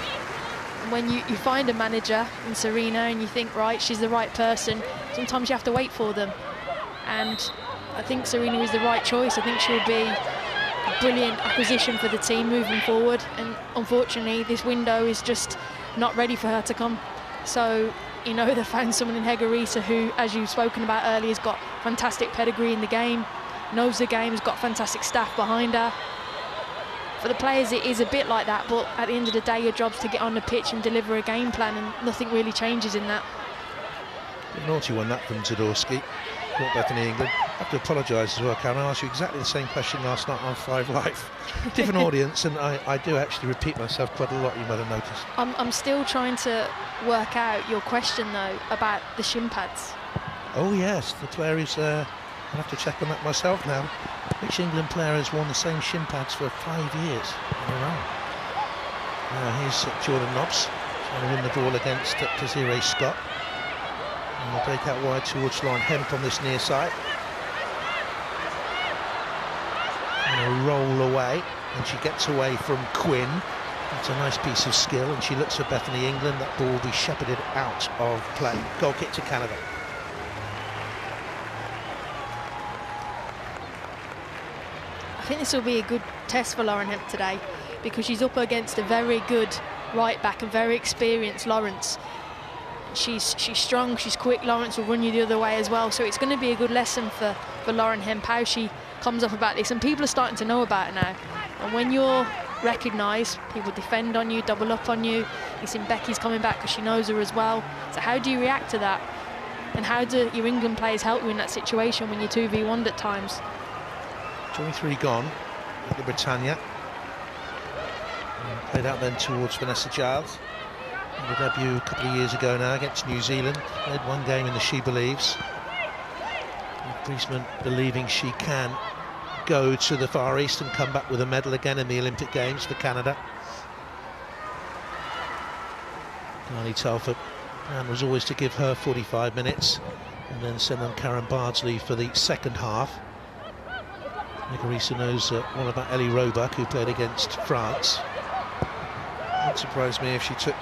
And when you find a manager in Serena and you think, right, she's the right person, sometimes you have to wait for them. And I think Serena is the right choice. I think she'll be a brilliant acquisition for the team moving forward. And unfortunately, this window is just not ready for her to come. So, you know, they found someone in Hegarisa who, as you've spoken about earlier, has got fantastic pedigree in the game, knows the game, has got fantastic staff behind her. for the players it is a bit like that, but at the end of the day your job's to get on the pitch and deliver a game plan, and nothing really changes in that. A naughty one that from Zadorsky. Caught Bethany England. I have to apologise as well, Karen. I asked you exactly the same question last night on 5 Live. Different audience, and I do actually repeat myself quite a lot, you might have noticed. I'm still trying to work out your question though about the shin pads. Oh yes, the player is, I'll have to check on that myself now. Which England player has worn the same shin pads for 5 years in a row? Now here's Jordan Nobbs trying to win the ball against Desiree Scott. And they'll break out wide towards Lauren Hemp on this near side. And a roll away, and she gets away from Quinn. That's a nice piece of skill, and she looks for Bethany England. That ball will be shepherded out of play. Goal kick to Canada. I think this will be a good test for Lauren Hemp today, because she's up against a very good right back and very experienced Lawrence. She's strong, she's quick. Lawrence will run you the other way as well, so it's going to be a good lesson for Lauren Hemp how she comes up about this, and people are starting to know about it now. And when you're recognised, people defend on you, double up on you. You've seen Becky's coming back because she knows her as well. So how do you react to that? And how do your England players help you in that situation when you're 2v1'd at times? 23 gone at the Britannia. Played out then towards Vanessa Giles. The debut a couple of years ago now against New Zealand. Played 1 game in the She Believes. Priestman believing she can go to the Far East and come back with a medal again in the Olympic Games for Canada. Carly Telford plan was always to give her 45 minutes and then send on Karen Bardsley for the second half. Nicarisa knows all about Ellie Roebuck, who played against France. It wouldn't surprise me if she took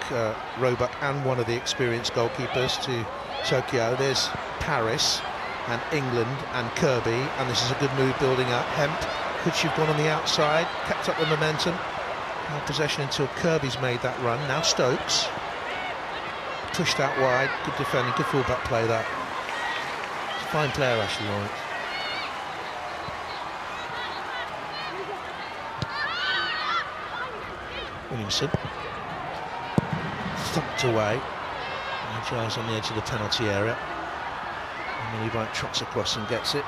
Roebuck and one of the experienced goalkeepers to Tokyo. There's Paris and England and Kirby, and this is a good move building up. Hemp, could she have gone on the outside, kept up the momentum? Now possession until Kirby's made that run. Now Stokes, pushed out wide, good defending, good full-back play that. It's a fine player, Ashley Lawrence. Williamson, thumped away, and Giles on the edge of the penalty area. Millie Bright trots across and gets it.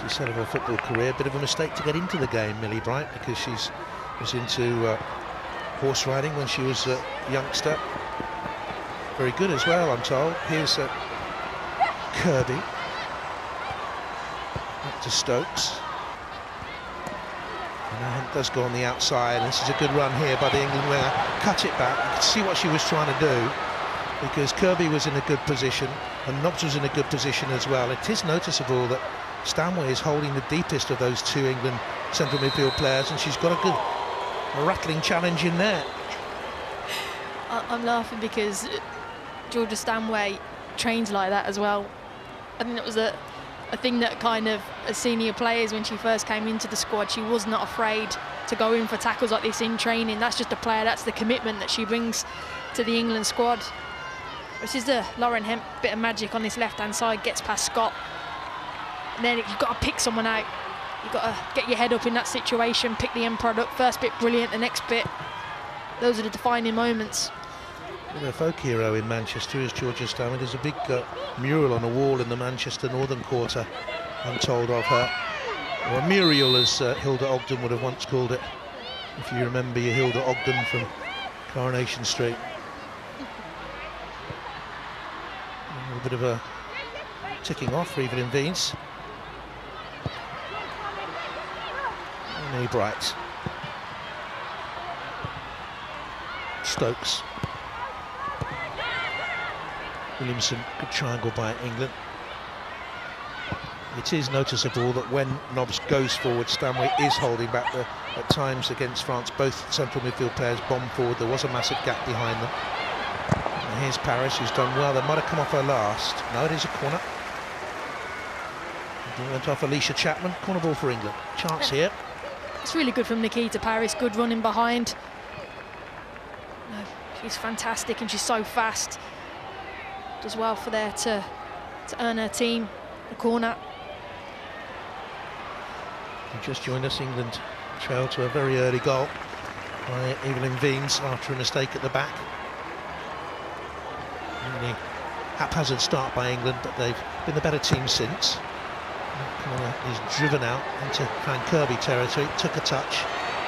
She said of her football career, a bit of a mistake to get into the game, Millie Bright, because she was into horse riding when she was a youngster. Very good as well, I'm told. Here's Kirby. Up to Stokes. And now Hemp does go on the outside, and this is a good run here by the England winger. Cut it back. You can see what she was trying to do, because Kirby was in a good position and Nobbs was in a good position as well. It is noticeable that Stanway is holding the deepest of those 2 England central midfield players, and she's got a rattling challenge in there. I'm laughing because Georgia Stanway trains like that as well. I think it was a thing that kind of, as senior players, when she first came into the squad, she was not afraid to go in for tackles like this in training. That's just a player, that's the commitment that she brings to the England squad. This is the Lauren Hemp bit of magic on this left-hand side, gets past Scott. And then you've got to pick someone out. You've got to get your head up in that situation, pick the end product. First bit brilliant, the next bit, those are the defining moments. A folk hero in Manchester is Georgia Stanway. There's a big mural on a wall in the Manchester Northern Quarter, I'm told, of her. Or a murial, as Hilda Ogden would have once called it, if you remember your Hilda Ogden from Coronation Street. A bit of a ticking off for Evelyn Veens. Millie Bright. Stokes. Williamson, good triangle by England. It is noticeable that when Nobbs goes forward, Stanway is holding back. At times against France, both central midfield players bomb forward. There was a massive gap behind them. And here's Paris, who's done well. They might have come off her last. No, it is a corner. It went off Alicia Chapman. Corner ball for England. Chance here. It's really good from Nikita Paris. Good running behind. No, she's fantastic and she's so fast. Does well for there to earn her team the corner. If you just joined us, England trailed to a very early goal by Evelyn Veens after a mistake at the back. Really haphazard start by England, but they've been the better team since. Connor is driven out into Frank Kirby territory, took a touch.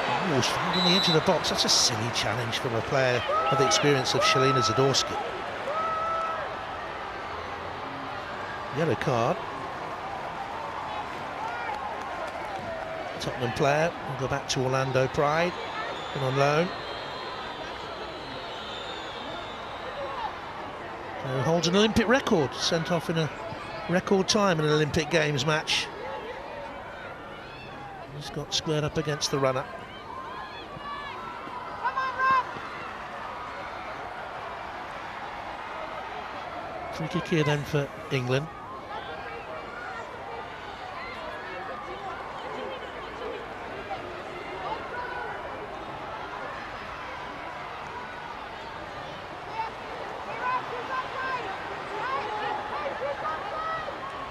Oh, was found on the edge of the box. That's a silly challenge from a player of the experience of Shelina Zadorsky. Yellow card. Tottenham player will go back to Orlando Pride, and on loan. Who holds an Olympic record, sent off in a record time in an Olympic Games match. He's got squared up against the runner. Free kick here then for England.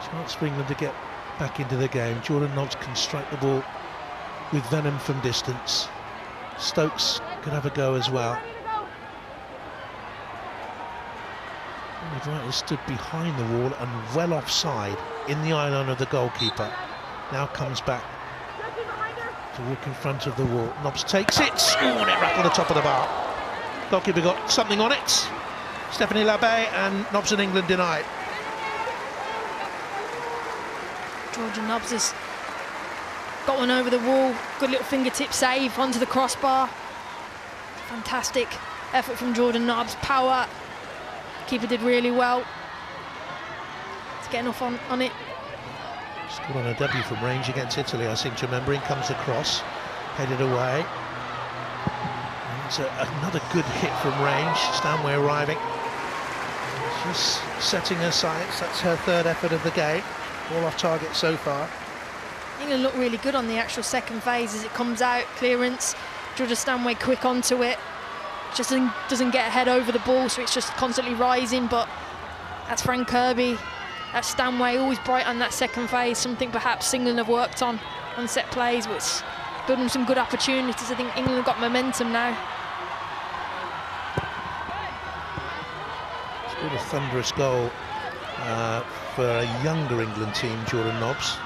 Chance for England to get back into the game. Jordan Nobbs can strike the ball with venom from distance. Stokes could have a go as well. He'd rightly stood behind the wall and well offside in the eye line of the goalkeeper. Now comes back to walk in front of the wall. Nobbs takes it. Ooh, and it rattled the top of the bar. Goalkeeper got something on it. Stephanie Labbe, and Nobbs and England denied. Georgia Nobbs has got one over the wall. Good little fingertip save onto the crossbar. Fantastic effort from Jordan Nobbs. Power. Keeper did really well. It's getting off on it. Scored on a debut from range against Italy, I seem to remember. In comes the cross, headed away. It's another good hit from range. Stanway arriving. She's setting her sights. That's her third effort of the game. All off target so far. England look really good on the actual second phase as it comes out. Clearance. Georgia Stanway quick onto it. Just doesn't get ahead over the ball, so it's just constantly rising. But that's Frank Kirby. That's Stanway, always bright on that second phase. Something perhaps England have worked on set plays, which building some good opportunities. I think England have got momentum now. Scored a thunderous goal for a younger England team, Jordan Nobbs.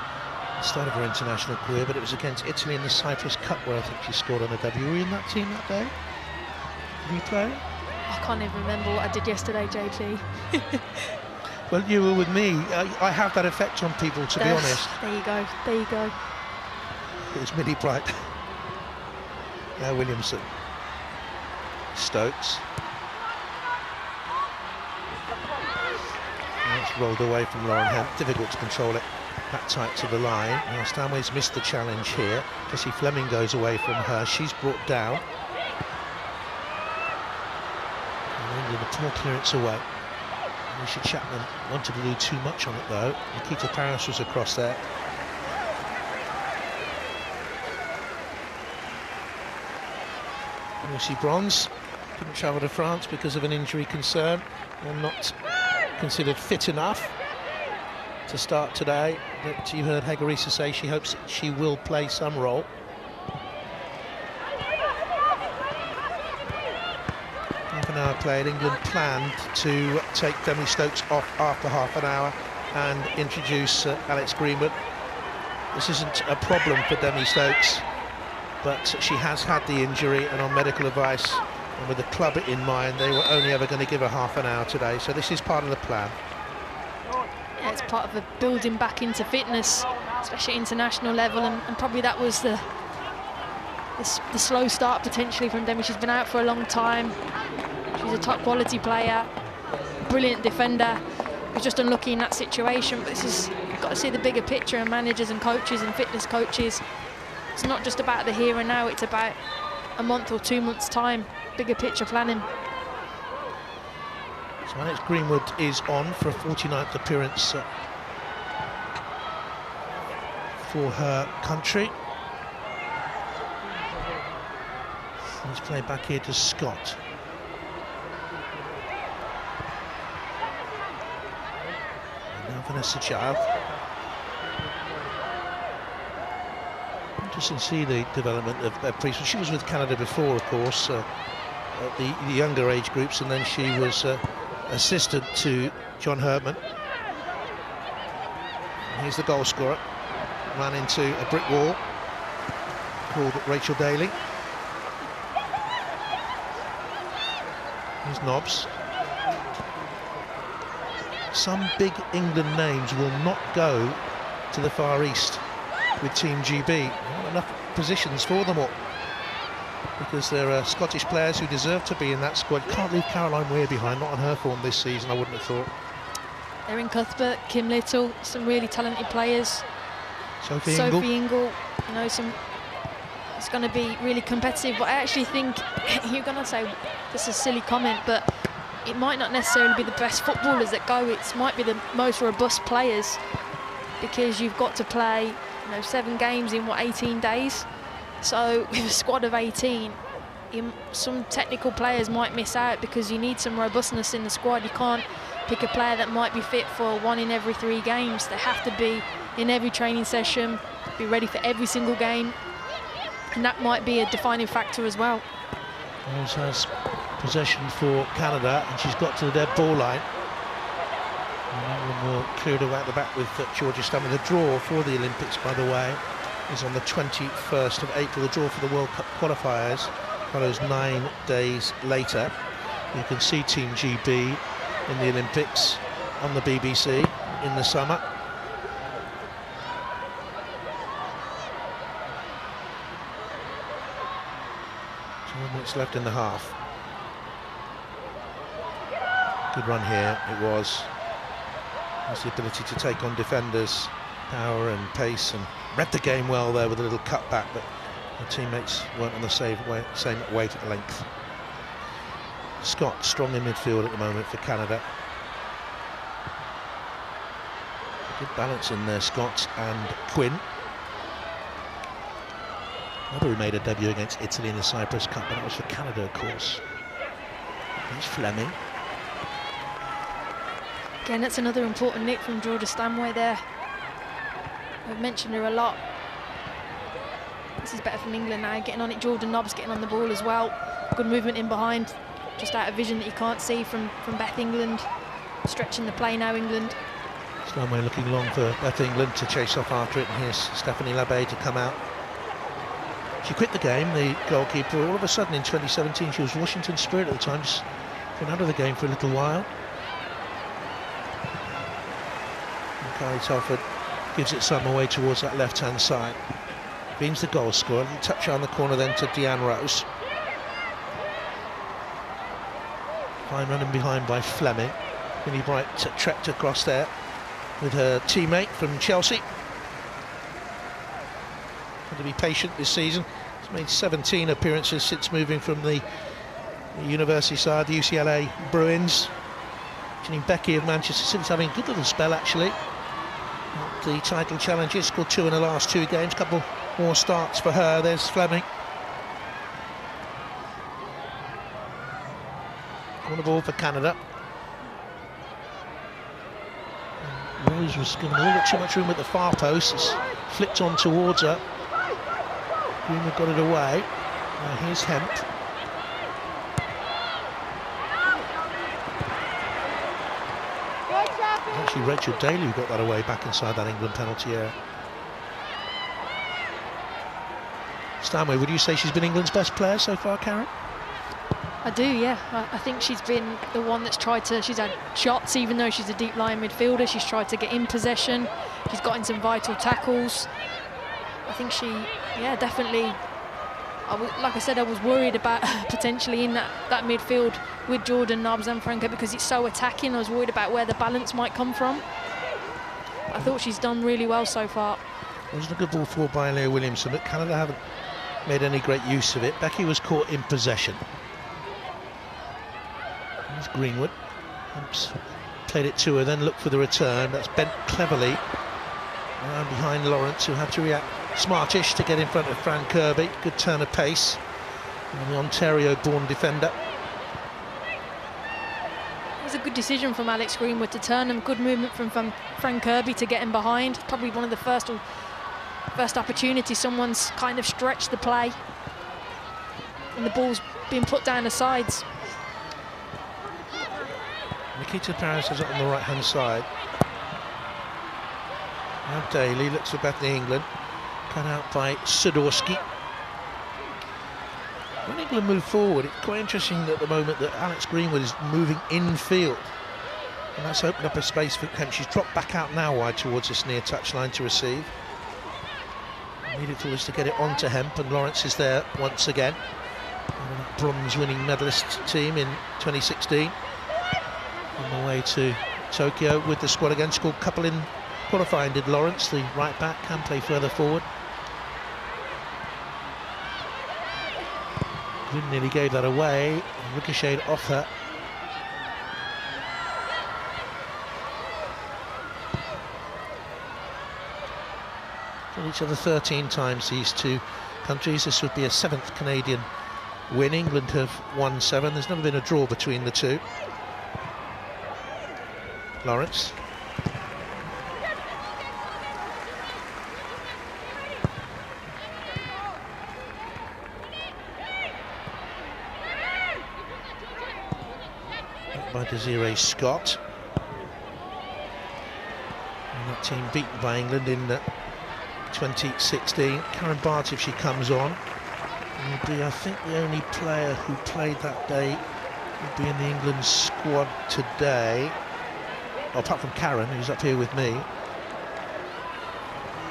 Start of her international career, but it was against Italy in the Cyprus Cup where I think she scored on a debut. Were you in that team that day? Did you play? I can't even remember what I did yesterday, JT. Well, you were with me. I have that effect on people, to be honest. There you go, there you go. It was Millie Bright. Now Williamson. Stokes. That's rolled away from Lauren Hemp. Difficult to control it that tight to the line. Now Stanway's missed the challenge here. Jessie Fleming goes away from her. She's brought down. And a poor clearance away. Alicia Chapman wanted to do too much on it though. Nikita Paris was across there. Lucy Bronze couldn't travel to France because of an injury concern and not considered fit enough to start today. But you heard Hegorisa say she hopes she will play some role. Half an hour played. England planned to take Demi Stokes off after half an hour and introduce Alex Greenwood. This isn't a problem for Demi Stokes, but she has had the injury, and on medical advice and with the club in mind, they were only ever going to give her half an hour today, so this is part of the plan. Yeah, it's part of the building back into fitness, especially at international level, and probably that was the slow start potentially from Demi. She's been out for a long time. She's a top quality player, brilliant defender. Who's just unlucky in that situation, but you've got to see the bigger picture, and managers and coaches and fitness coaches. It's not just about the here and now, it's about a month or 2 months' time, bigger picture planning. So Alex Greenwood is on for a 49th appearance for her country. Let's play back here to Scott. And now Vanessa Child. Interesting to see the development of Priest. She was with Canada before, of course, at the younger age groups, and then she was assistant to John Herdman. And here's the goal scorer. Ran into a brick wall called Rachel Daly. Here's Nobbs. Some big England names will not go to the Far East with Team GB. Not enough positions for them all, because there are Scottish players who deserve to be in that squad. Can't leave Caroline Weir behind, not on her form this season, I wouldn't have thought. Erin Cuthbert, Kim Little, some really talented players. Sophie Ingle, you know, it's going to be really competitive, but I actually think you're going to say this is a silly comment, but it might not necessarily be the best footballers that go. It might be the most robust players, because you've got to play, you know, 7 games in 18 days. So with a squad of 18, some technical players might miss out because you need some robustness in the squad. You can't pick a player that might be fit for 1 in every 3 games. They have to be in every training session, be ready for every single game, and that might be a defining factor as well. Wales has possession for Canada, and she's got to the dead ball line. And that one will clear it away at the back with Georgia Stanway. The draw for the Olympics, by the way, is on the 21st of April. The draw for the World Cup qualifiers follows 9 days later. You can see Team GB in the Olympics on the BBC in the summer. 12 minutes left in the half. Good run here, it was. Has the ability to take on defenders, power and pace, and read the game well there with a little cutback, but her teammates weren't on the same weight at length. Scott strong in midfield at the moment for Canada. Good balance in there, Scott and Quinn. Another who made a debut against Italy in the Cyprus Cup, but that was for Canada, of course. There's Fleming. Again, that's another important nick from Georgia Stanway there. I've mentioned her a lot. This is better from England now, getting on it. Jordan Nobbs getting on the ball as well. Good movement in behind, just out of vision that you can't see from Beth England. Stretching the play now, England. Stanway looking long for Beth England to chase off after it, and here's Stephanie Labbe to come out. She quit the game, the goalkeeper. All of a sudden in 2017, she was Washington Spirit at the time, just been out of the game for a little while. And Kylie Telford gives it some away towards that left-hand side. Beans the goal scorer. A little touch on the corner then to Deanne Rose. Fine running behind by Fleming. Winnie Bright trekked across there with her teammate from Chelsea. Had to be patient this season. She's made 17 appearances since moving from the university side, the UCLA Bruins. Janine Becky of Manchester City's having a good little spell actually. The title challenges, scored 2 in the last 2 games, couple more starts for her. There's Fleming. Corner ball for Canada. Rose was given a little bit too much room at the far post. It's flicked on towards her. Greenwood got it away. Now here's Hemp. Actually Rachel Daly who got that away back inside that England penalty area. Stanway, would you say she's been England's best player so far, Karen? I do, yeah. I think she's been the one that's tried to, she's had shots even though she's a deep lying midfielder. She's tried to get in possession. She's got in some vital tackles. I think she, yeah, definitely, like I said, I was worried about potentially in that midfield with Jordan Nobbs and Franco because it's so attacking. I was worried about where the balance might come from. I thought she's done really well so far. It wasn't a good ball forward by Leah Williamson, but Canada haven't made any great use of it. Becky was caught in possession. There's Greenwood. Oops. Played it to her, then looked for the return. That's bent cleverly around behind Lawrence, who had to react smartish to get in front of Fran Kirby. Good turn of pace. And the Ontario-born defender. It was a good decision from Alex Greenwood to turn him. Good movement from Fran Kirby to get him behind. Probably one of the first First opportunity, someone's kind of stretched the play. And the ball's been put down the sides. Nikita Parris is on the right-hand side. Now Daly looks for Bethany England. Cut out by Sadorski. When England move forward, it's quite interesting at the moment that Alex Greenwood is moving infield. And that's opened up a space for Kemp. She's dropped back out now wide towards this near touchline to receive. Needed to get it onto Hemp, and Lawrence is there once again. And that bronze-winning medalist team in 2016. On the way to Tokyo with the squad again. Scored a couple in qualifying, did Lawrence, the right back, can play further forward. Gwynn nearly gave that away, ricocheted off her. Played each other 13 times, these two countries. This would be a 7th Canadian win. England have won 7. There's never been a draw between the two. Lawrence. By Desiree Scott. And that team beaten by England in 2016. Karen Barty, if she comes on, will be, I think, the only player who played that day will be in the England squad today. Well, apart from Karen, who's up here with me.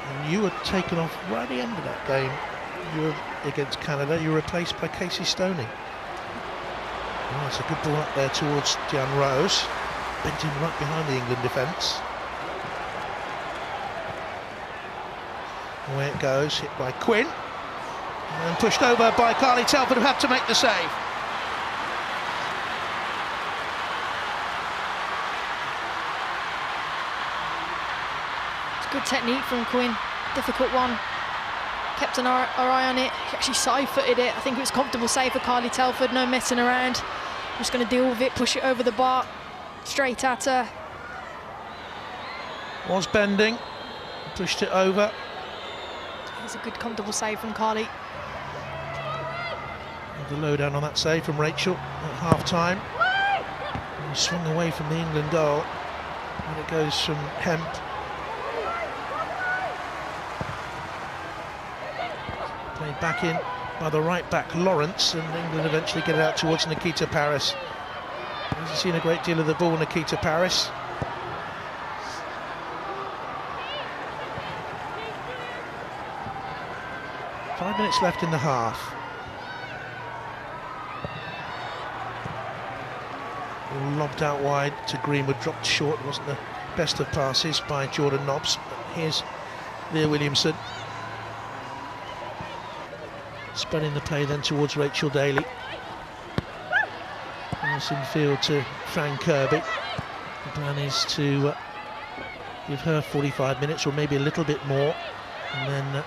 And you were taken off right at the end of that game. You were against Canada. You were replaced by Casey Stoney. Oh, it's a good ball up there towards Diane Rose. Bent in right behind the England defence. Away it goes, hit by Quinn. And pushed over by Carly Telford, who had to make the save. It's good technique from Quinn. Difficult one. Kept an eye on it. She actually side-footed it. I think it was a comfortable save for Carly Telford. No messing around. Just going to deal with it, push it over the bar, straight at her. Was bending, pushed it over. It's a good, comfortable save from Carly. The lowdown on that save from Rachel at half-time. Swung away from the England goal. And it goes from Hemp. Played back in by the right back Lawrence, and England eventually get it out towards Nikita Parris. Hasn't seen a great deal of the ball, Nikita Parris. Five minutes left in the half. Lobbed out wide to Greenwood, dropped short. Wasn't the best of passes by Jordan Nobbs. But here's Leah Williamson. Spreading the play then towards Rachel Daly. Pass in field to Fran Kirby. The plan is to give her 45 minutes or maybe a little bit more. And then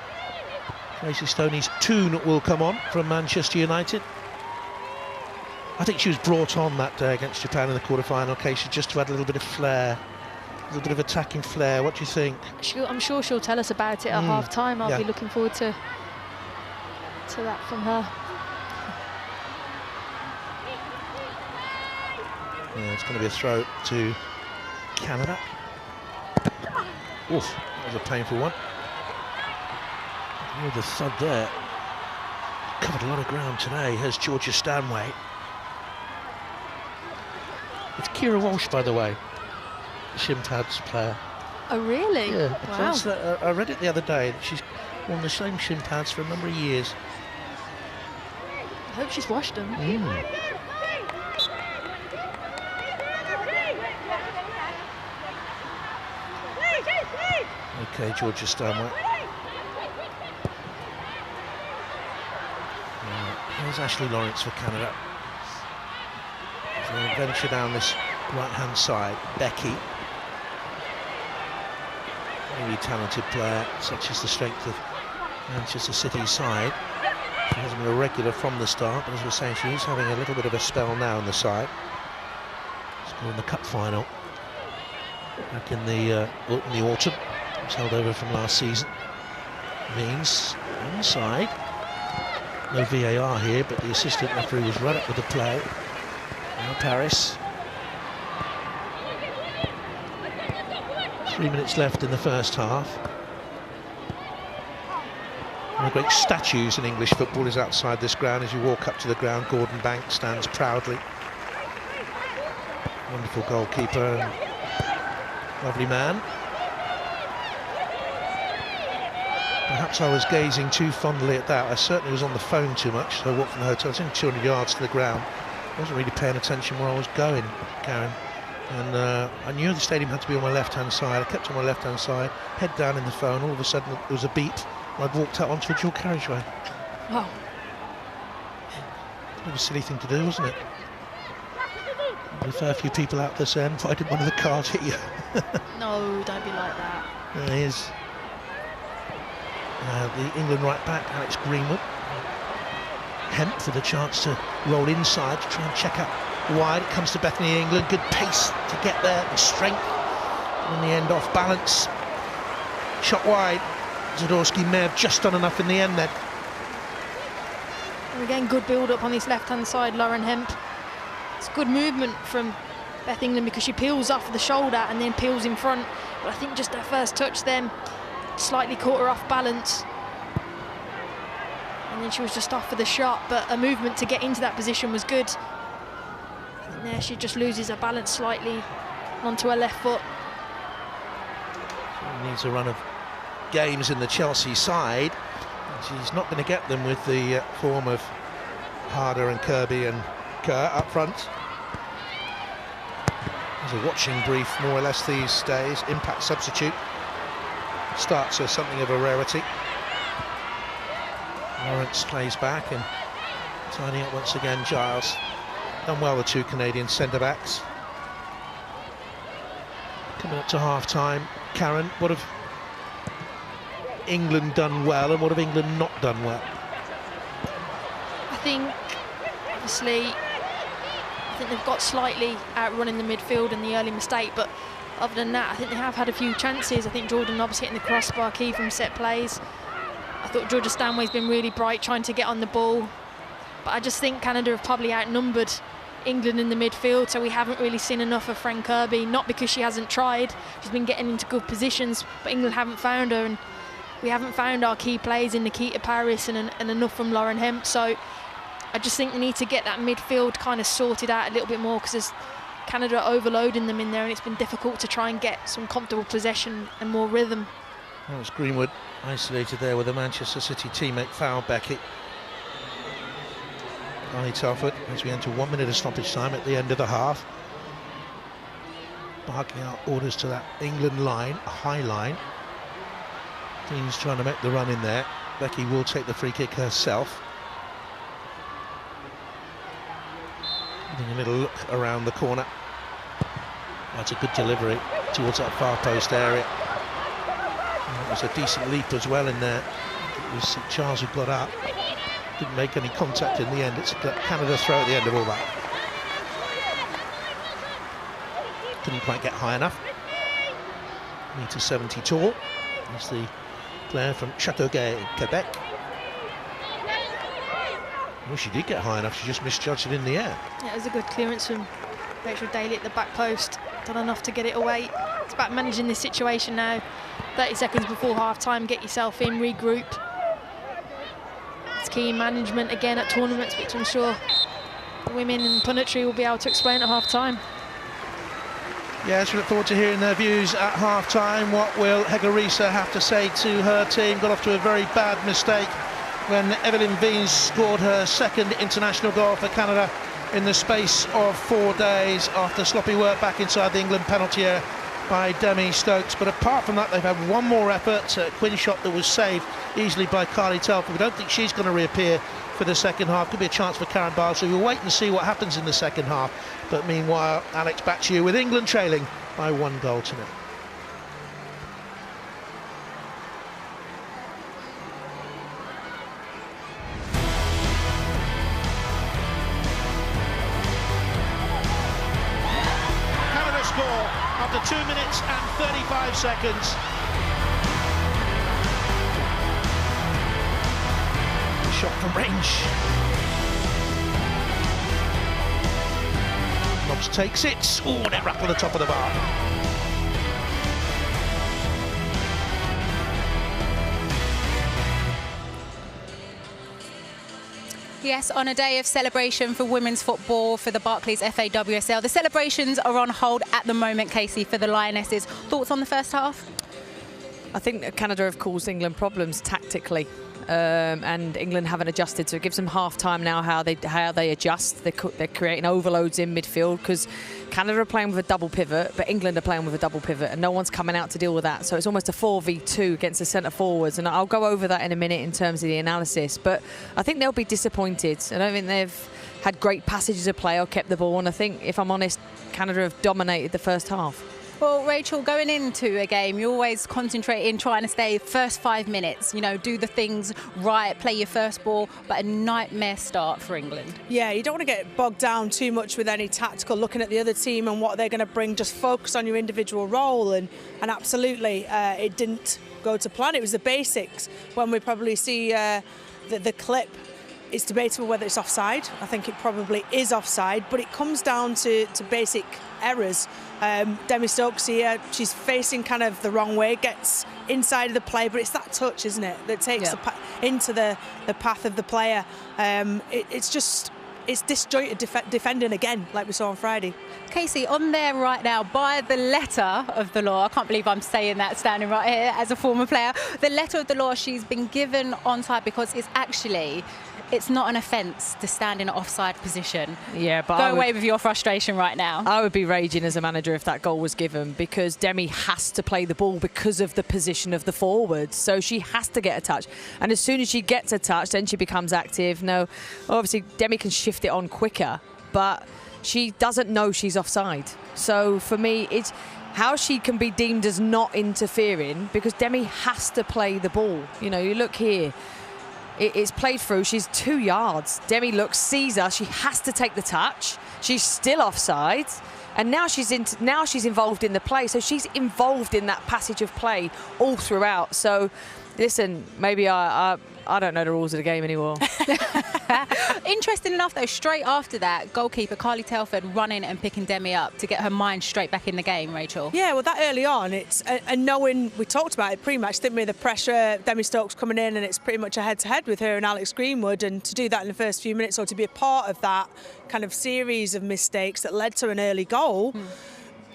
Casey Stoney's tune will come on from Manchester United. I think she was brought on that day against Japan in the quarter-final, Casey, just to add a little bit of flair, a little bit of attacking flair. What do you think? I'm sure she'll tell us about it at half-time. I'll be looking forward to that from her. Yeah, it's going to be a throw to Canada. Oof, that was a painful one. Oh, the thud there. Covered a lot of ground today. Here's Georgia Stanway. It's Kira Walsh, by the way, shin pads player. Oh, really? Yeah. Wow. I read it the other day. She's worn the same shin pads for a number of years. I hope she's washed them. Okay, Georgia Stanway. Here's Ashley Lawrence for Canada. So they venture down this right-hand side. Becky. Really talented player, such as the strength of Manchester City's side. She hasn't been a regular from the start, but as we're saying, she is having a little bit of a spell now on the side. Scored in the cup final back in the autumn. It was held over from last season. Means inside. No VAR here, but the assistant referee was right up with the play. Now Paris. 3 minutes left in the first half. One of the great statues in English football is outside this ground. As you walk up to the ground, Gordon Banks stands proudly. Wonderful goalkeeper and lovely man. Perhaps I was gazing too fondly at that. I certainly was on the phone too much, so I walked from the hotel. I was only 200 yards to the ground. I wasn't really paying attention where I was going, Karen. And I knew the stadium had to be on my left-hand side. I kept on my left-hand side, head down in the phone. All of a sudden, there was a beep. I'd walked out onto a dual carriageway. Wow. It was a silly thing to do, wasn't it? There were a fair few people out this end. Why did one of the cars hit you? No, don't be like that. There he is. The England right back, Alex Greenwood. Hemp for the chance to roll inside to try and check out wide. It comes to Bethany England. Good pace to get there and strength. And in the end, off balance. Shot wide. Zadorsky may have just done enough in the end then. And again, good build-up on this left-hand side, Lauren Hemp. It's good movement from Beth England because she peels off the shoulder and then peels in front. But I think just her first touch then slightly caught her off balance. And then she was just off for the shot, but her movement to get into that position was good. And there she just loses her balance slightly onto her left foot. She needs a run of games in the Chelsea side. She's not going to get them with the form of Harder and Kirby and Kerr up front. There's a watching brief more or less these days. Impact substitute starts as something of a rarity. Lawrence plays back and tidying up once again. Giles done well, the two Canadian centre-backs. Coming up to half-time, Karen, what have England done well and what have England not done well? I think, obviously, they've got slightly outrunning the midfield and the early mistake, but other than that, I think they have had a few chances. I think Jordan obviously hitting the crossbar, key from set plays. I thought Georgia Stanway's been really bright trying to get on the ball, but I just think Canada have probably outnumbered England in the midfield, so we haven't really seen enough of Fran Kirby, not because she hasn't tried. She's been getting into good positions, but England haven't found her, and we haven't found our key plays in Nikita Paris and enough from Lauren Hemp. So I just think they need to get that midfield kind of sorted out a little bit more, because Canada are overloading them in there and it's been difficult to try and get some comfortable possession and more rhythm. That was Greenwood isolated there with a Manchester City teammate foul Beckett. Carly Telford as we enter 1 minute of stoppage time at the end of the half. Barking out orders to that England line, a high line. Dean's trying to make the run in there. Becky will take the free kick herself. Having a little look around the corner. That's a good delivery towards that far post area. And it was a decent leap as well in there. It was St. Charles who got up. Didn't make any contact in the end. It's a Canada throw at the end of all that. Couldn't quite get high enough. 1.70 tall. That's the player from Châteauguay in Quebec. Well, she did get high enough, she just misjudged it in the air. Yeah, it was a good clearance from Rachel Daly at the back post. Done enough to get it away. It's about managing this situation now. 30 seconds before half-time, get yourself in, regroup. It's key management again at tournaments, which I'm sure the women in punditry will be able to explain at half-time. Yes, we look forward to hearing their views at half-time. What will Hegarisa have to say to her team? Got off to a very bad mistake when Evelyn Veens scored her second international goal for Canada in the space of 4 days after sloppy work back inside the England penalty area by Demi Stokes. But apart from that, they've had one more effort, a Quinn shot that was saved easily by Carly Telford. We don't think she's going to reappear for the second half. Could be a chance for Karen Barlow, so we'll wait and see what happens in the second half. But meanwhile, Alex, back to you with England trailing by 1 goal to 0. Canada score after 2 minutes and 35 seconds. shot from range. Nobbs takes it. Oh, net rattle at the top of the bar. Yes, on a day of celebration for women's football for the Barclays FA WSL. The celebrations are on hold at the moment, Casey, for the Lionesses. Thoughts on the first half? I think that Canada have caused England problems tactically, and England haven't adjusted. So it gives them half time now how they adjust. They're creating overloads in midfield because Canada are playing with a double pivot, but England are playing with a double pivot, and no one's coming out to deal with that. So it's almost a 4v2 against the centre forwards, and I'll go over that in a minute in terms of the analysis. But I think they'll be disappointed. I don't think they've had great passages of play or kept the ball, and I think, if I'm honest, Canada have dominated the first half. Well, Rachel, going into a game, you always concentrate in trying to stay first 5 minutes, you know, do the things right, play your first ball, but a nightmare start for England. Yeah, you don't want to get bogged down too much with any tactical, looking at the other team and what they're going to bring. Just focus on your individual role, and absolutely, it didn't go to plan. It was the basics. When we probably see the clip, it's debatable whether it's offside. I think it probably is offside, but it comes down to basic errors. Demi Stokes here, she's facing kind of the wrong way, gets inside of the play, but it's that touch, isn't it, that takes into the path of the player. It's disjointed defending again, like we saw on Friday. Casey, on there right now, by the letter of the law, I can't believe I'm saying that standing right here as a former player, the letter of the law, she's been given onside because it's not an offence to stand in an offside position. Yeah, but go away with your frustration right now. I would be raging as a manager if that goal was given, because Demi has to play the ball because of the position of the forwards. So she has to get a touch. And as soon as she gets a touch, then she becomes active. No, obviously Demi can shift it on quicker, but she doesn't know she's offside. So for me, it's how she can be deemed as not interfering, because Demi has to play the ball. You know, you look here. It's played through. She's 2 yards. Demi looks, sees her. She has to take the touch. She's still offside, and now she's involved in the play. So she's involved in that passage of play all throughout. So, listen, maybe I don't know the rules of the game anymore. Interesting enough, though, straight after that, goalkeeper Carly Telford running and picking Demi up to get her mind straight back in the game, Rachel. Yeah, well, that early on, it's and knowing, we talked about it pre-match, didn't we, the pressure, Demi Stokes coming in, and it's pretty much a head-to-head with her and Alex Greenwood, and to do that in the first few minutes, or to be a part of that kind of series of mistakes that led to an early goal,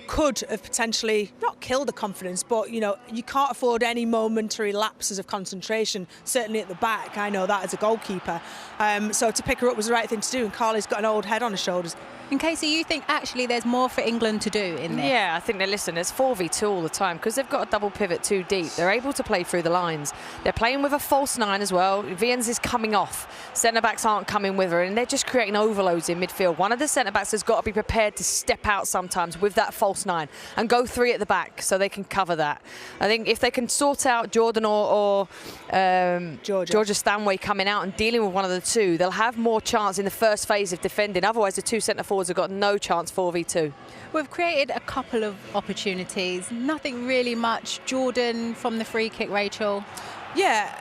could have potentially not killed the confidence, but you know, you can't afford any momentary lapses of concentration, certainly at the back. I know that as a goalkeeper. So to pick her up was the right thing to do, and Carly's got an old head on her shoulders. And Casey, you think actually there's more for England to do in there? Yeah, I think there's 4v2 all the time because they've got a double pivot too deep. They're able to play through the lines. They're playing with a false nine as well. Viens is coming off. Centre-backs aren't coming with her, and they're just creating overloads in midfield. One of the centre-backs has got to be prepared to step out sometimes with that false nine and go three at the back so they can cover that. I think if they can sort out Jordan or Georgia Stanway coming out and dealing with one of the two, they'll have more chance in the first phase of defending. Otherwise, the two centre-forwards have got no chance 4v2. We've created a couple of opportunities, nothing really much. Jordan from the free kick, Rachel. Yeah,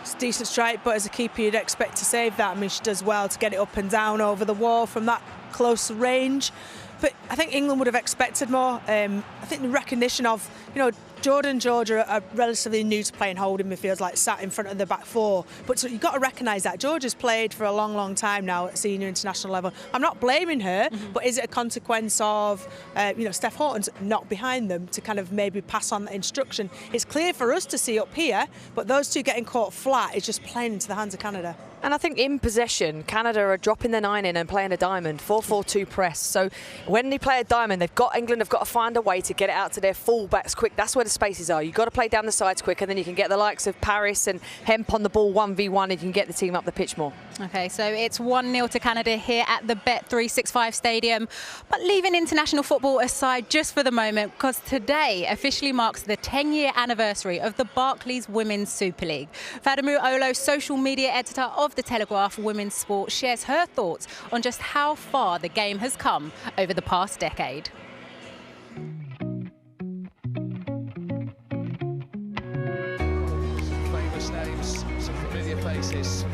it's a decent strike, but as a keeper you'd expect to save that. I mean, she does well to get it up and down over the wall from that close range. But I think England would have expected more. I think the recognition of, you know, Jordan and Georgia are relatively new to playing holding midfields, like sat in front of the back four. But so you've got to recognise that. Georgia's played for a long, long time now at senior international level. I'm not blaming her, but is it a consequence of, you know, Steph Houghton's not behind them to kind of maybe pass on that instruction? It's clear for us to see up here, but those two getting caught flat is just playing into the hands of Canada. And I think in possession, Canada are dropping the 9 in and playing a diamond, 4-4-2 press. So when they play a diamond, England have got to find a way to get it out to their full-backs quick. That's where the spaces are. You've got to play down the sides quick, and then you can get the likes of Paris and Hemp on the ball 1v1, and you can get the team up the pitch more. Okay, so it's 1-0 to Canada here at the Bet365 Stadium. But leaving international football aside just for the moment, because today officially marks the 10-year anniversary of the Barclays Women's Super League. Fadamu Olo, social media editor of The Telegraph Women's Sport, shares her thoughts on just how far the game has come over the past decade. Famous names, some familiar faces.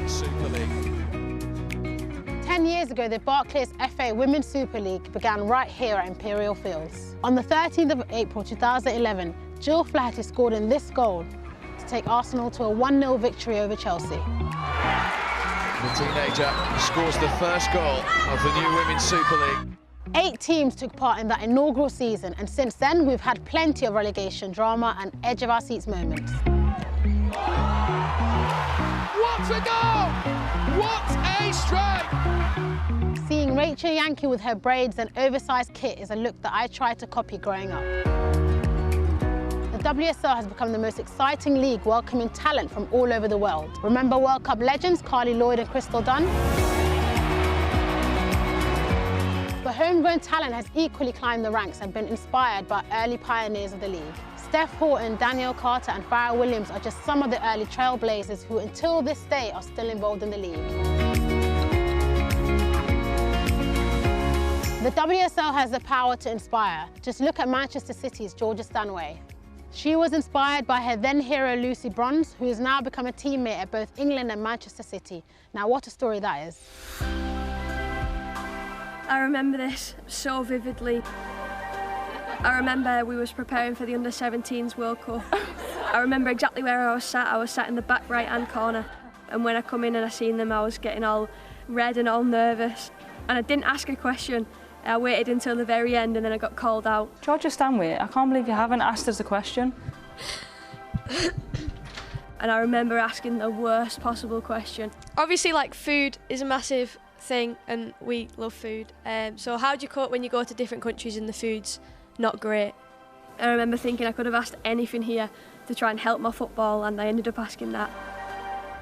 Super League. 10 years ago, the Barclays FA Women's Super League began right here at Imperial Fields. On the 13th of April 2011, Jill Flaherty scored in this goal to take Arsenal to a 1-0 victory over Chelsea. The teenager scores the first goal of the new Women's Super League. 8 teams took part in that inaugural season, and since then we've had plenty of relegation drama and edge of our seats moments. What a goal! What a strike! Seeing Rachel Yankee with her braids and oversized kit is a look that I tried to copy growing up. The WSL has become the most exciting league, welcoming talent from all over the world. Remember World Cup legends Carly Lloyd and Crystal Dunn? But homegrown talent has equally climbed the ranks and been inspired by early pioneers of the league. Steph Horton, Danielle Carter and Farrah Williams are just some of the early trailblazers who until this day are still involved in the league. The WSL has the power to inspire. Just look at Manchester City's Georgia Stanway. She was inspired by her then hero Lucy Bronze, who has now become a teammate at both England and Manchester City. Now what a story that is. I remember this so vividly. I remember we was preparing for the Under-17s World Cup. I remember exactly where I was sat. I was sat in the back right-hand corner. And when I come in and I seen them, I was getting all red and all nervous. And I didn't ask a question. I waited until the very end and then I got called out. Georgia Stanway, I can't believe you haven't asked us the question. And I remember asking the worst possible question. Obviously, like, food is a massive thing and we love food. So how do you cope when you go to different countries and the food's not great? I remember thinking I could have asked anything here to try and help my football, and I ended up asking that.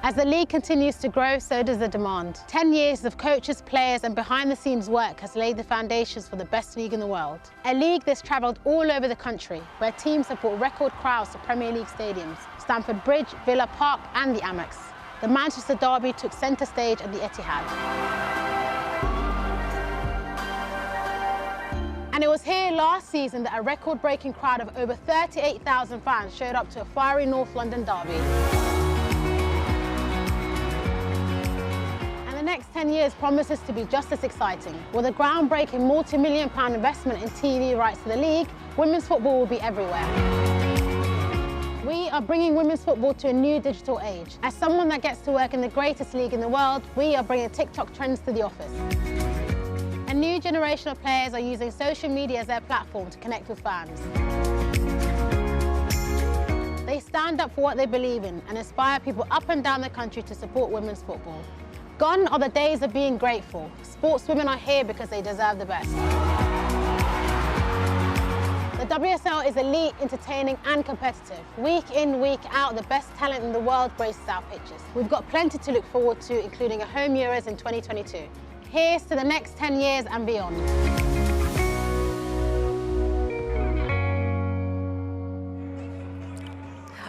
As the league continues to grow, so does the demand. 10 years of coaches, players and behind-the-scenes work has laid the foundations for the best league in the world. A league that's travelled all over the country, where teams have brought record crowds to Premier League stadiums, Stamford Bridge, Villa Park and the Amex. The Manchester Derby took centre stage at the Etihad. And it was here last season that a record-breaking crowd of over 38,000 fans showed up to a fiery North London derby. And the next 10 years promises to be just as exciting. With a groundbreaking multi-million-pound investment in TV rights to the league, women's football will be everywhere. We are bringing women's football to a new digital age. As someone that gets to work in the greatest league in the world, we are bringing TikTok trends to the office. A new generation of players are using social media as their platform to connect with fans. They stand up for what they believe in and inspire people up and down the country to support women's football. Gone are the days of being grateful. Sportswomen are here because they deserve the best. The WSL is elite, entertaining and competitive. Week in, week out, the best talent in the world graces our pitches. We've got plenty to look forward to, including a home Euros in 2022. Here's to the next 10 years and beyond.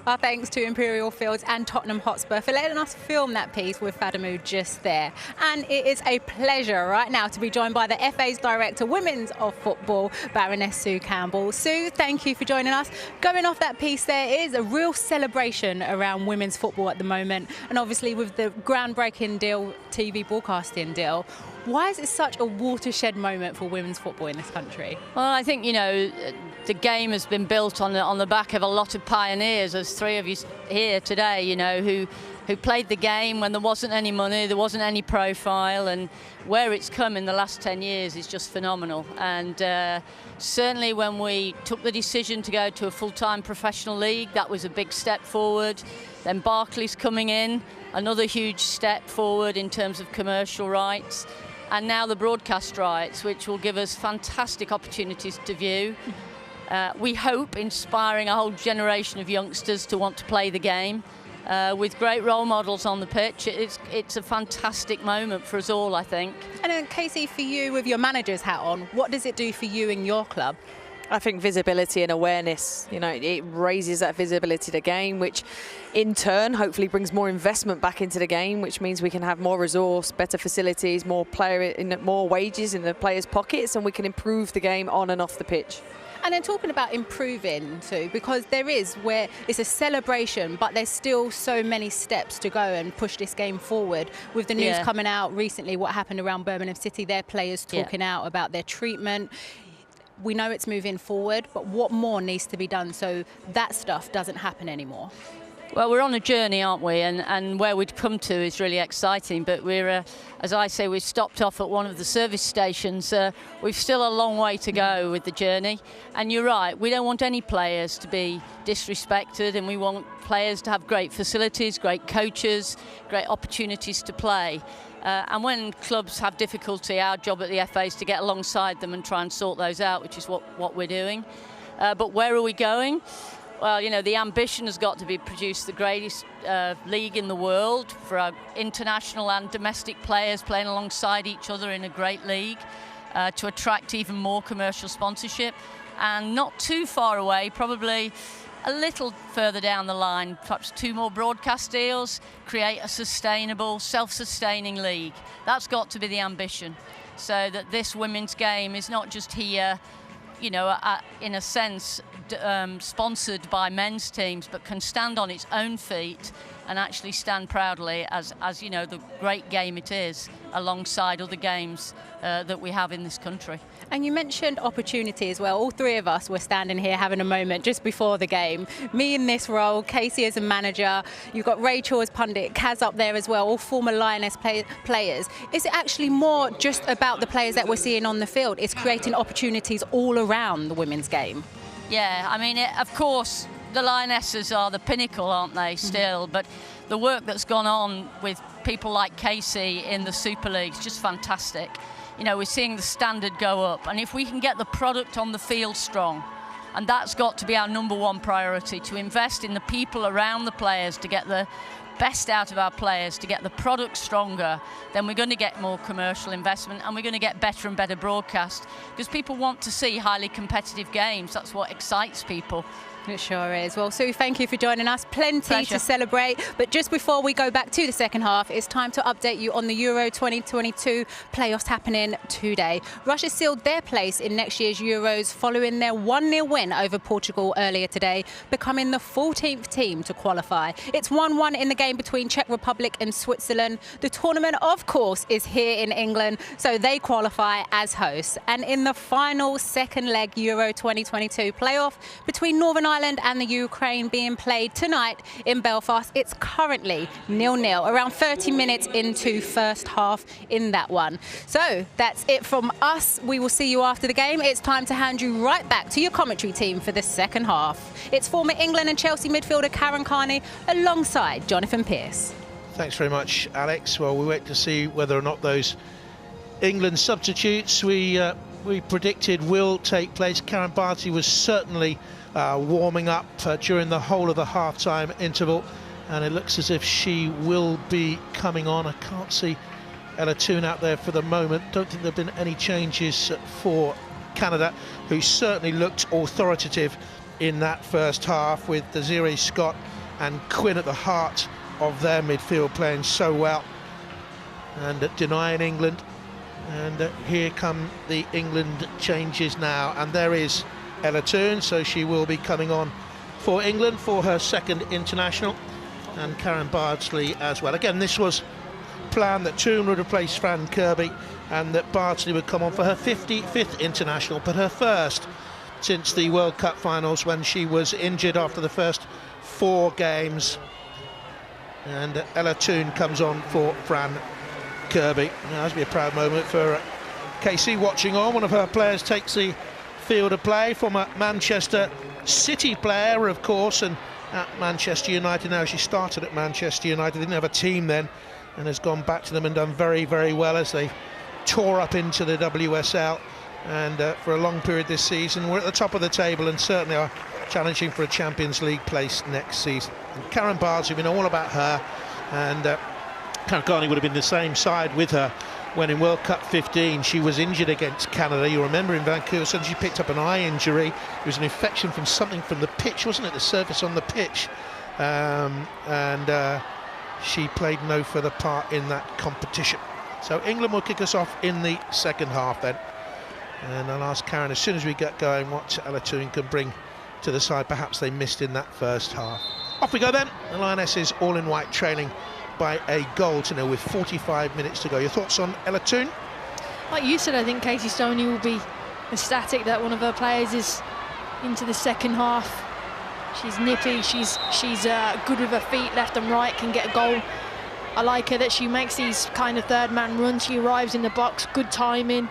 Our thanks to Imperial Fields and Tottenham Hotspur for letting us film that piece with Fadamu just there. And it is a pleasure right now to be joined by the FA's Director Women's of Football, Baroness Sue Campbell. Sue, thank you for joining us. Going off that piece, there is a real celebration around women's football at the moment. And obviously with the groundbreaking deal, TV broadcasting deal, why is it such a watershed moment for women's football in this country? Well, I think, you know, the game has been built on the back of a lot of pioneers. There's three of you here today, you know, who played the game when there wasn't any money, there wasn't any profile, and where it's come in the last 10 years is just phenomenal. And certainly when we took the decision to go to a full-time professional league, that was a big step forward. Then Barclays coming in, another huge step forward in terms of commercial rights. And now the broadcast rights, which will give us fantastic opportunities to view. We hope inspiring a whole generation of youngsters to want to play the game. With great role models on the pitch, it's a fantastic moment for us all, I think. And then, Casey, for you, with your manager's hat on, what does it do for you and your club? I think visibility and awareness, you know, it raises that visibility to the game, which in turn hopefully brings more investment back into the game, which means we can have more resource, better facilities, more wages in the players' pockets, and we can improve the game on and off the pitch. And then talking about improving too, because there is where it's a celebration, but there's still so many steps to go and push this game forward. With the news coming out recently, what happened around Birmingham City, their players talking out about their treatment. We know it's moving forward, but what more needs to be done so that stuff doesn't happen anymore? Well, we're on a journey, aren't we? And where we'd come to is really exciting. But we're, as I say, we've stopped off at one of the service stations. We've still a long way to go with the journey. And you're right, we don't want any players to be disrespected, and we want players to have great facilities, great coaches, great opportunities to play. And when clubs have difficulty, our job at the FA is to get alongside them and try and sort those out, which is what we're doing. But where are we going? Well, you know, the ambition has got to be produce the greatest league in the world for our international and domestic players playing alongside each other in a great league, to attract even more commercial sponsorship. And not too far away, probably a little further down the line, perhaps 2 more broadcast deals, create a sustainable, self-sustaining league. That's got to be the ambition, so that this women's game is not just here, you know, in a sense, sponsored by men's teams, but can stand on its own feet and actually stand proudly as you know, the great game it is, alongside other games that we have in this country. And you mentioned opportunity as well. All 3 of us were standing here having a moment just before the game. Me in this role, Casey as a manager, you've got Rachel as pundit, Kaz up there as well, all former Lioness players. Is it actually more just about the players that we're seeing on the field? It's creating opportunities all around the women's game. Yeah, I mean, of course, the Lionesses are the pinnacle, aren't they, still? But the work that's gone on with people like Casey in the Super League is just fantastic. You know, we're seeing the standard go up. And if we can get the product on the field strong, and that's got to be our #1 priority, to invest in the people around the players, to get the best out of our players, to get the product stronger, then we're going to get more commercial investment, and we're going to get better and better broadcast, because people want to see highly competitive games. That's what excites people. It sure is. Well, Sue, thank you for joining us. Plenty Pleasure. to celebrate. But just before we go back to the second half, it's time to update you on the Euro 2022 playoffs happening today. Russia sealed their place in next year's Euros following their 1-0 win over Portugal earlier today, becoming the 14th team to qualify. It's 1-1 in the game between Czech Republic and Switzerland. The tournament, of course, is here in England, so they qualify as hosts. And in the final second leg Euro 2022 playoff between Northern Ireland and the Ukraine being played tonight in Belfast, it's currently 0-0, around 30 minutes into first half in that one. So that's it from us. We will see you after the game. It's time to hand you right back to your commentary team for the second half. It's former England and Chelsea midfielder Karen Carney alongside Jonathan Pearce. Thanks very much, Alex. Well, we wait to see whether or not those England substitutes we predicted will take place. Karen Barty was certainly warming up during the whole of the half-time interval, and it looks as if she will be coming on. I can't see Ella Toone out there for the moment. Don't think there have been any changes for Canada, who certainly looked authoritative in that first half, with Desiree Scott and Quinn at the heart of their midfield, playing so well and denying England. And here come the England changes now, and there is Ella Toone, so she will be coming on for England for her second international, and Karen Bardsley as well. Again, this was planned that Toone would replace Fran Kirby and that Bardsley would come on for her 55th international, but her first since the World Cup finals, when she was injured after the first 4 games. And Ella Toone comes on for Fran Kirby. Now, that'll be a proud moment for Casey watching on. One of her players takes the field of play, from a Manchester City player, of course, and at Manchester United now. She started at Manchester United, didn't have a team then, and has gone back to them and done very, very well as they tore up into the WSL. And for a long period this season, we're at the top of the table and certainly are challenging for a Champions League place next season. And Karen Bardsley, we know all about her, and Karen Carney would have been the same side with her when in World Cup 15 she was injured against Canada. You remember in Vancouver, so she picked up an eye injury. It was an infection from something from the pitch, wasn't it? The surface on the pitch. And she played no further part in that competition. So England will kick us off in the second half then. And I'll ask Karen as soon as we get going what Ella Toon can bring to the side. Perhaps they missed in that first half. Off we go then. The Lionesses all in white, trailing by a goal to 0 with 45 minutes to go. Your thoughts on Ella Toon? Like you said, I think Casey Stoney will be ecstatic that one of her players is into the second half. She's nippy, she's good with her feet, left and right, can get a goal. I like her that she makes these kind of third man runs. She arrives in the box, good timing,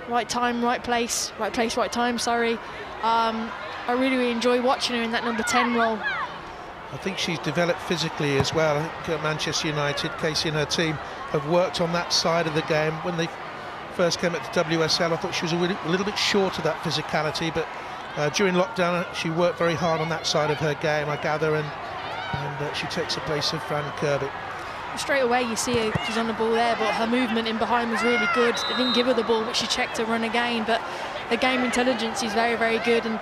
right time, right place, right time, sorry. I really enjoy watching her in that number 10 role. I think she's developed physically as well. I think Manchester United, Casey and her team have worked on that side of the game. When they first came up to WSL, I thought she was a little bit short of that physicality, but during lockdown she worked very hard on that side of her game, I gather, and she takes the place of Fran Kirby. Straight away you see her, she's on the ball there, but her movement in behind was really good. They didn't give her the ball, but she checked her run again. But the game intelligence is very, very good, and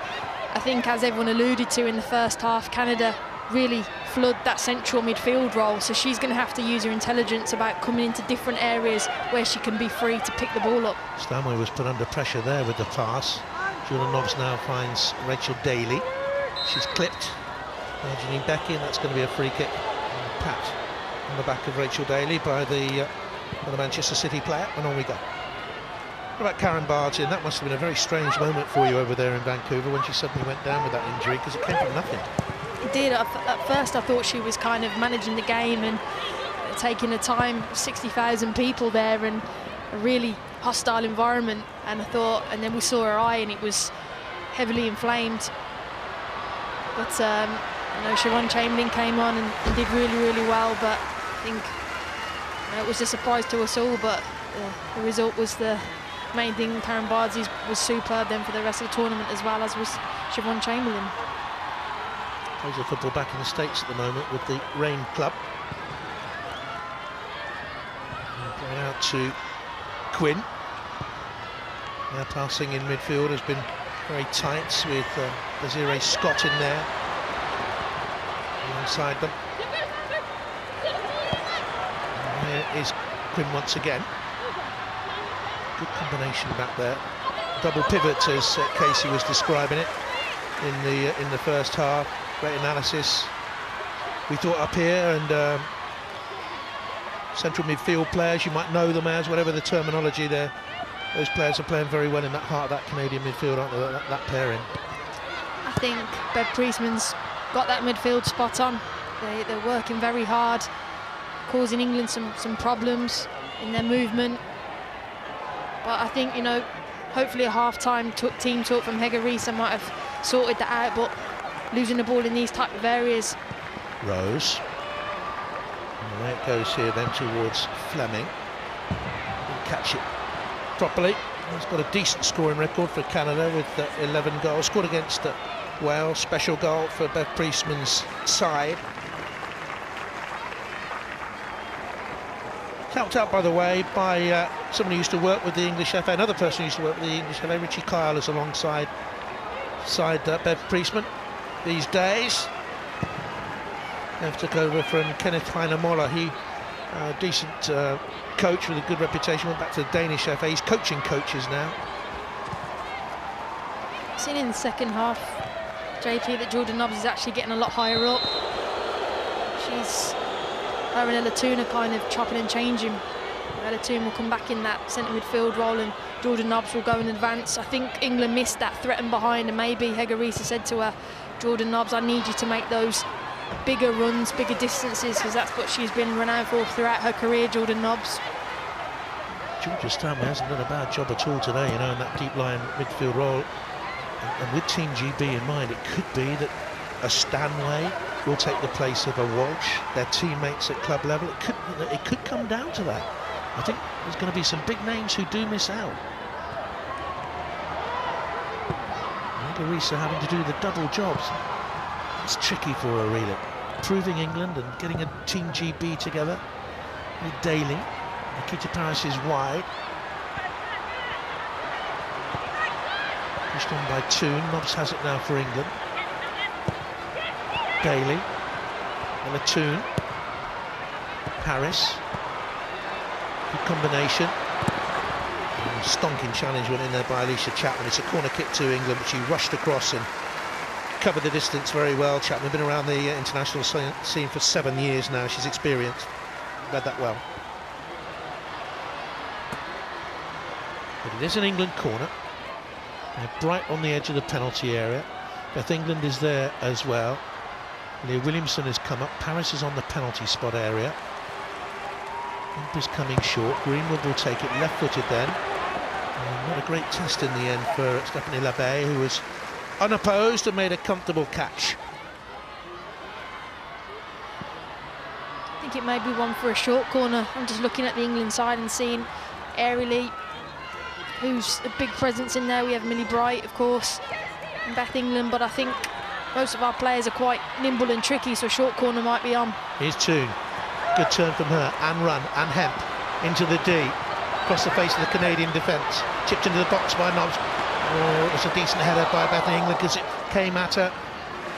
I think, as everyone alluded to in the first half, Canada really flood that central midfield role, so she's going to have to use her intelligence about coming into different areas where she can be free to pick the ball up. Stanway was put under pressure there with the pass. Jordan Nobbs now finds Rachel Daly. She's clipped by Janine Becky, and that's going to be a free kick. Pat on the back of Rachel Daly by the Manchester City player, and on we go. What about Karen Barton? That must have been a very strange moment for you over there in Vancouver when she suddenly went down with that injury, because it came from nothing. It did. At first I thought she was kind of managing the game and taking her time. 60,000 people there and a really hostile environment, and I thought, and then we saw her eye and it was heavily inflamed. But Siobhan Chamberlain came on and did really, really well, but I think it was a surprise to us all, but the result was the main thing. Karen Bardsley was superb then for the rest of the tournament, as well as was Siobhan Chamberlain. Plays the football back in the States at the moment with the Reign Club. Going out to Quinn. Their passing in midfield has been very tight with Desiree Scott in there alongside them. And here is Quinn once again. Good combination back there. Double pivot, as Casey was describing it in the first half. Great analysis. We thought up here, and central midfield players, you might know them as, whatever the terminology there, those players are playing very well in that heart of that Canadian midfield, aren't they, that pairing? I think Bev Priestman's got that midfield spot on. They're working very hard, causing England some problems in their movement. But I think, hopefully a half-time team talk from Hege Riise might have sorted that out, but losing the ball in these type of areas. Rose. And away it goes here then towards Fleming. Didn't catch it properly. He's got a decent scoring record for Canada with 11 goals. Scored against Wales. Special goal for Bev Priestman's side. Helped out, by the way, by someone who used to work with the English FA, another person who used to work with the English FA, Richie Kyle, is alongside Bev Priestman these days. Bev took over from Kenneth Heine-Moller. He, decent coach with a good reputation, went back to the Danish FA. He's coaching coaches now. Seen in the second half, JP, that Jordan Nobbs is actually getting a lot higher up. Her and Ella Toon are kind of chopping and changing. Ella Toon will come back in that centre midfield role and Jordan Nobbs will go in advance. I think England missed that threat and behind, and maybe Hege Riise said to her, Jordan Nobbs, I need you to make those bigger runs, bigger distances, because that's what she's been renowned for throughout her career, Jordan Nobbs. Georgia Stanway hasn't done a bad job at all today, in that deep line midfield role. And with Team GB in mind, it could be that a Stanway will take the place of a Walsh, their teammates at club level. It could come down to that. I think there's going to be some big names who do miss out. Hege Riise having to do the double jobs. It's tricky for her, really. Proving England and getting a Team GB together with Daly. Nikita Parris is wide. Pushed on by Toon. Nobbs has it now for England. Daly. And a Toon. Parris. Good combination. And stonking challenge went in there by Alicia Chapman. It's a corner kick to England, but she rushed across and covered the distance very well. Chapman been around the international scene for 7 years now. She's experienced, read that well. But it is an England corner. They're right on the edge of the penalty area. Beth England is there as well. Leah Williamson has come up. Paris is on the penalty spot area. Is coming short. Greenwood will take it left-footed then. Not a great test in the end for Stephanie Labbe, who was unopposed and made a comfortable catch. I think it may be one for a short corner. I'm just looking at the England side and seeing Airey, who's a big presence in there. We have Millie Bright, of course, and Beth England, but I think most of our players are quite nimble and tricky, so a short corner might be on. Here's Toon. Good turn from her, and run, and Hemp into the D, across the face of the Canadian defence, chipped into the box by Nobbs. Oh, it was a decent header by Bethany England because it came at her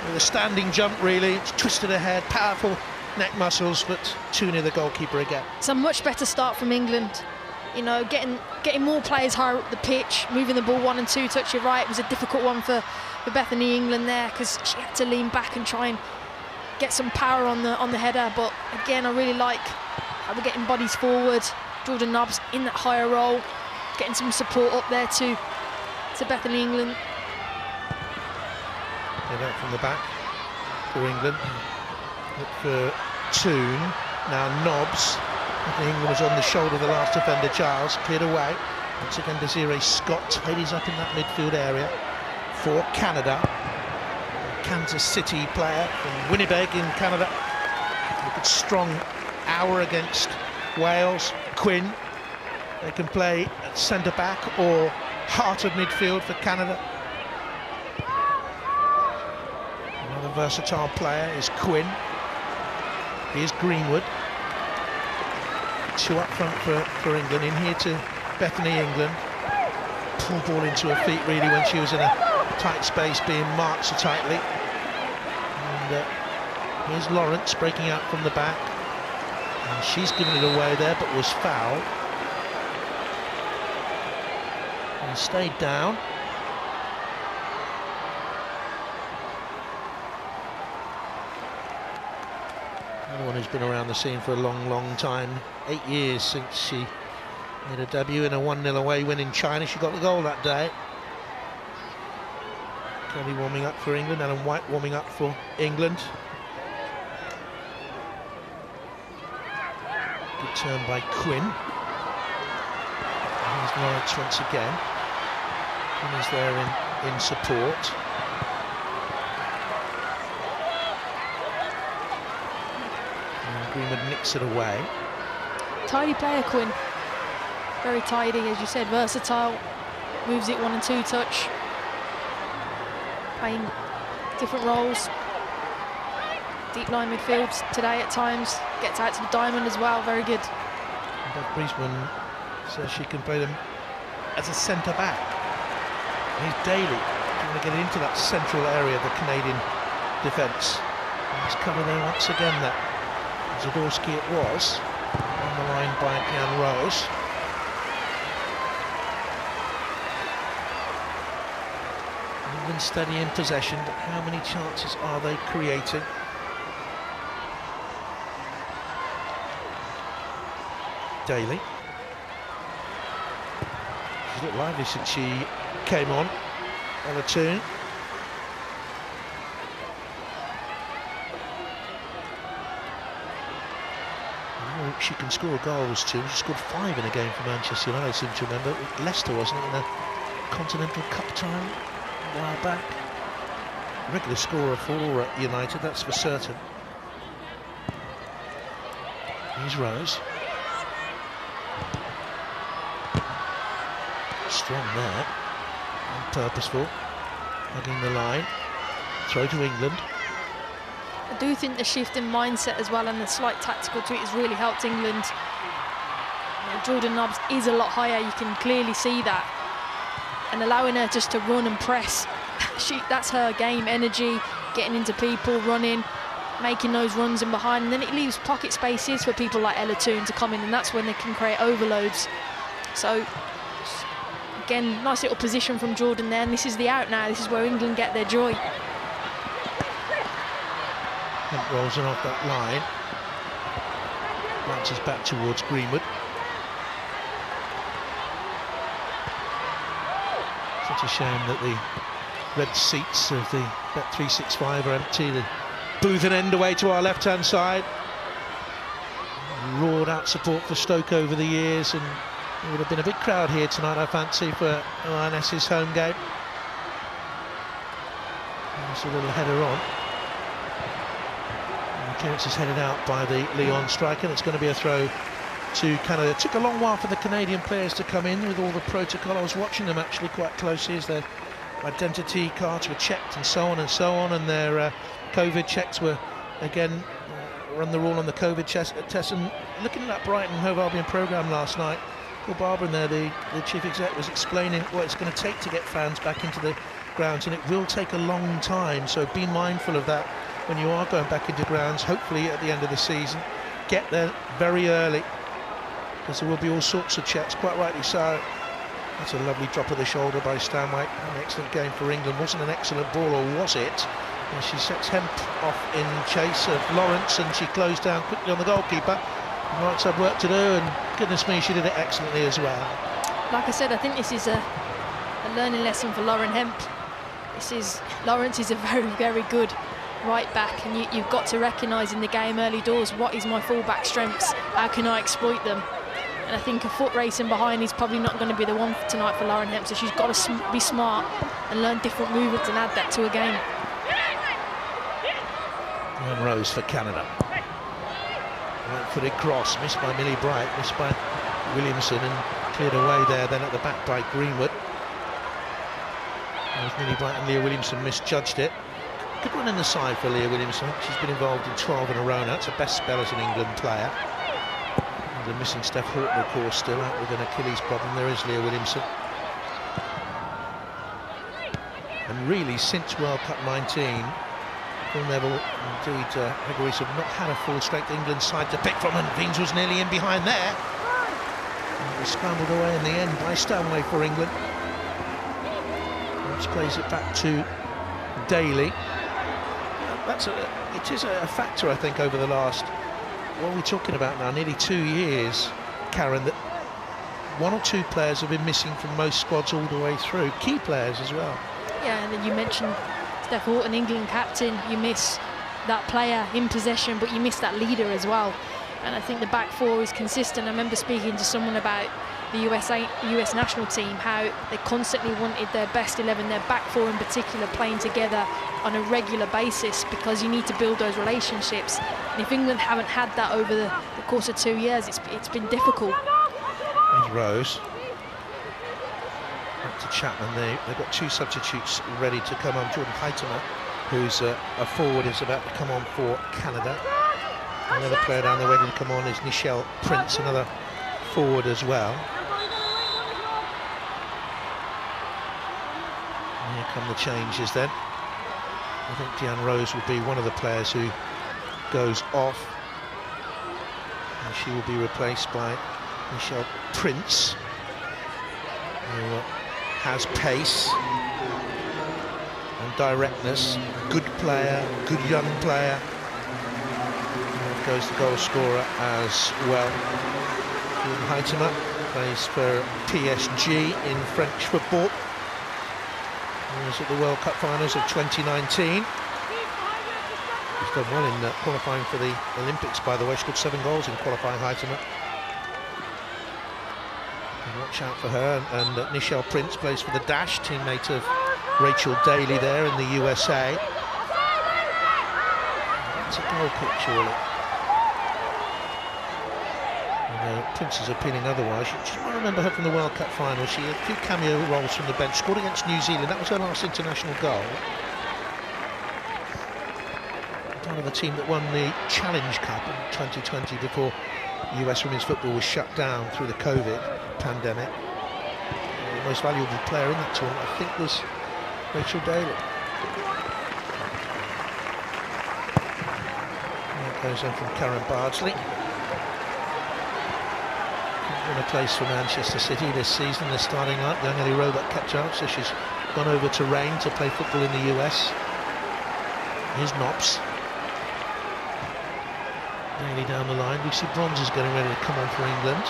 with a standing jump really. It's twisted her head, powerful neck muscles, but too near the goalkeeper again. It's a much better start from England. You know, getting more players higher up the pitch, moving the ball 1 and 2 touch. You're right, it was a difficult one for Bethany England there because she had to lean back and try and get some power on the header. But again, I really like how we're getting bodies forward. Jordan Nobbs in that higher role, getting some support up there to Bethany England. Get out from the back for England. Look for Toon. Now Nobbs. Bethany England was on the shoulder of the last defender, Giles. Cleared away. Once again, Desiree Scott tidies up in that midfield area for Canada. Kansas City player from Winnipeg in Canada. A good strong hour against Wales. Quinn. They can play at centre back or heart of midfield for Canada. Another versatile player is Quinn. Here's Greenwood. 2 up front for England. In here to Bethany England. Pull ball into her feet really when she was in a tight space, being marked so tightly. And here's Lawrence breaking out from the back. And she's given it away there, but was fouled. And stayed down. Another one who's been around the scene for a long, long time. 8 years since she made her debut in a 1-0 away win in China. She got the goal that day. Kelly warming up for England, Ellen White warming up for England. Good turn by Quinn. And here's Lawrence once again. Quinn is there in support. And Greenwood nicks it away. Tidy player, Quinn. Very tidy, as you said, versatile. Moves it 1 and 2 touch. Playing different roles. Deep line midfields today at times. Gets out to the diamond as well, very good. Beth Priestman says she can play them as a centre back. He's Daly trying to get into that central area of the Canadian defence. He's covered there once again, that Zadorsky it was, on the line by Jan Rose. England steady in possession, but how many chances are they creating? Daly. She's looked lively since she came on a tune. She can score goals too. She scored 5 in a game for Manchester United, I seem to remember. Leicester, wasn't it, in a Continental Cup time a while back. Regular scorer for United, that's for certain. Here's Rose. Strong there, and purposeful, hugging the line. Throw to England. I do think the shift in mindset as well and the slight tactical tweak has really helped England. Jordan Nobbs is a lot higher, you can clearly see that. And allowing her just to run and press, that's her game, energy, getting into people, running, making those runs in behind, and then it leaves pocket spaces for people like Ella Toon to come in, and that's when they can create overloads. So Again, nice little position from Jordan there, and this is the out now. This is where England get their joy. Hemp rolls in off that line. Bounces back towards Greenwood. Such a shame that the red seats of the Bet365 are empty. The booth and end away to our left-hand side. Roared out support for Stoke over the years, and it would have been a big crowd here tonight, I fancy, for Lionesses' home game. There's a little header on. And the clearance is headed out by the Lyon striker, and it's going to be a throw to Canada. It took a long while for the Canadian players to come in with all the protocol. I was watching them actually quite closely as their identity cards were checked and so on, and their COVID checks were again run the rule on the COVID test. And looking at that Brighton Hove Albion programme last night, Paul Barber there, the chief exec, was explaining what it's going to take to get fans back into the grounds, and it will take a long time, so be mindful of that when you are going back into grounds, hopefully at the end of the season. Get there very early, because there will be all sorts of checks, quite rightly so. That's a lovely drop of the shoulder by Stanway. An excellent game for England. Wasn't an excellent ball, or was it? And she sets Hemp off in chase of Lawrence, and she closed down quickly on the goalkeeper. Lawrence had work to do, and goodness me, she did it excellently as well. Like I said, I think this is a learning lesson for Lauren Hemp. Lawrence is a very, very good right back, and you've got to recognise in the game early doors, what is my full-back strengths? How can I exploit them? And I think a foot racing behind is probably not going to be the one for tonight for Lauren Hemp, so she's got to be smart and learn different movements and add that to a game. And Rose for Canada. Right-footed cross, missed by Millie Bright, missed by Williamson, and cleared away there then at the back by Greenwood. As Millie Bright and Leah Williamson misjudged it. Good run in the side for Leah Williamson. She's been involved in 12 in a row now. It's her best spell as an England player. And the missing Steph Horton, of course, still out with an Achilles problem. There is Leah Williamson. And really, since World Cup 19, Phil Neville, indeed, Hegerice have not had a full-strength England side to pick from, and Veens was nearly in behind there. And it was scrambled away in the end by Stanway for England. Which plays it back to Daly. It is a factor, I think, over the last, what are we talking about now, nearly 2 years, Karen, that one or two players have been missing from most squads all the way through, key players as well. Yeah, and then you mentioned Steph Horton, England captain. You miss that player in possession, but you miss that leader as well. And I think the back four is consistent. I remember speaking to someone about the US national team, how they constantly wanted their best 11, their back four in particular, playing together on a regular basis, because you need to build those relationships. And if England haven't had that over the course of 2 years, it's been difficult. There's Rose. Back to Chapman. They've got two substitutes ready to come on. Jordan Heitemer, who's a forward, is about to come on for Canada. Another player down the way to come on is Nichelle Prince, another forward as well. And here come the changes then. I think Deanne Rose will be one of the players who goes off, and she will be replaced by Nichelle Prince, who has pace and directness, good player, good young player. And goes the goal scorer as well. Jordan Heitemer plays for PSG in French football. He was at the World Cup finals of 2019. He's done well in qualifying for the Olympics, by the way. She scored 7 goals in qualifying, Heitemer. Watch out for her. And Nichelle Prince plays for the Dash, teammate of Rachel Daly there in the USA. That's a goal kick, surely. And Prince is appealing otherwise. I remember her from the World Cup final. She had a few cameo roles from the bench, scored against New Zealand. That was her last international goal. Part of the team that won the Challenge Cup in 2020 before US women's football was shut down through the COVID pandemic. The most valuable player in that tournament, I think, was Rachel Daly. And it goes in from Karen Bardsley. won a place for Manchester City this season, the starting line. Young Ellie Roebuck kept out, so she's gone over to Reign to play football in the US. Here's Knops. Nearly down the line. Lucy Bronze is getting ready to come on for England.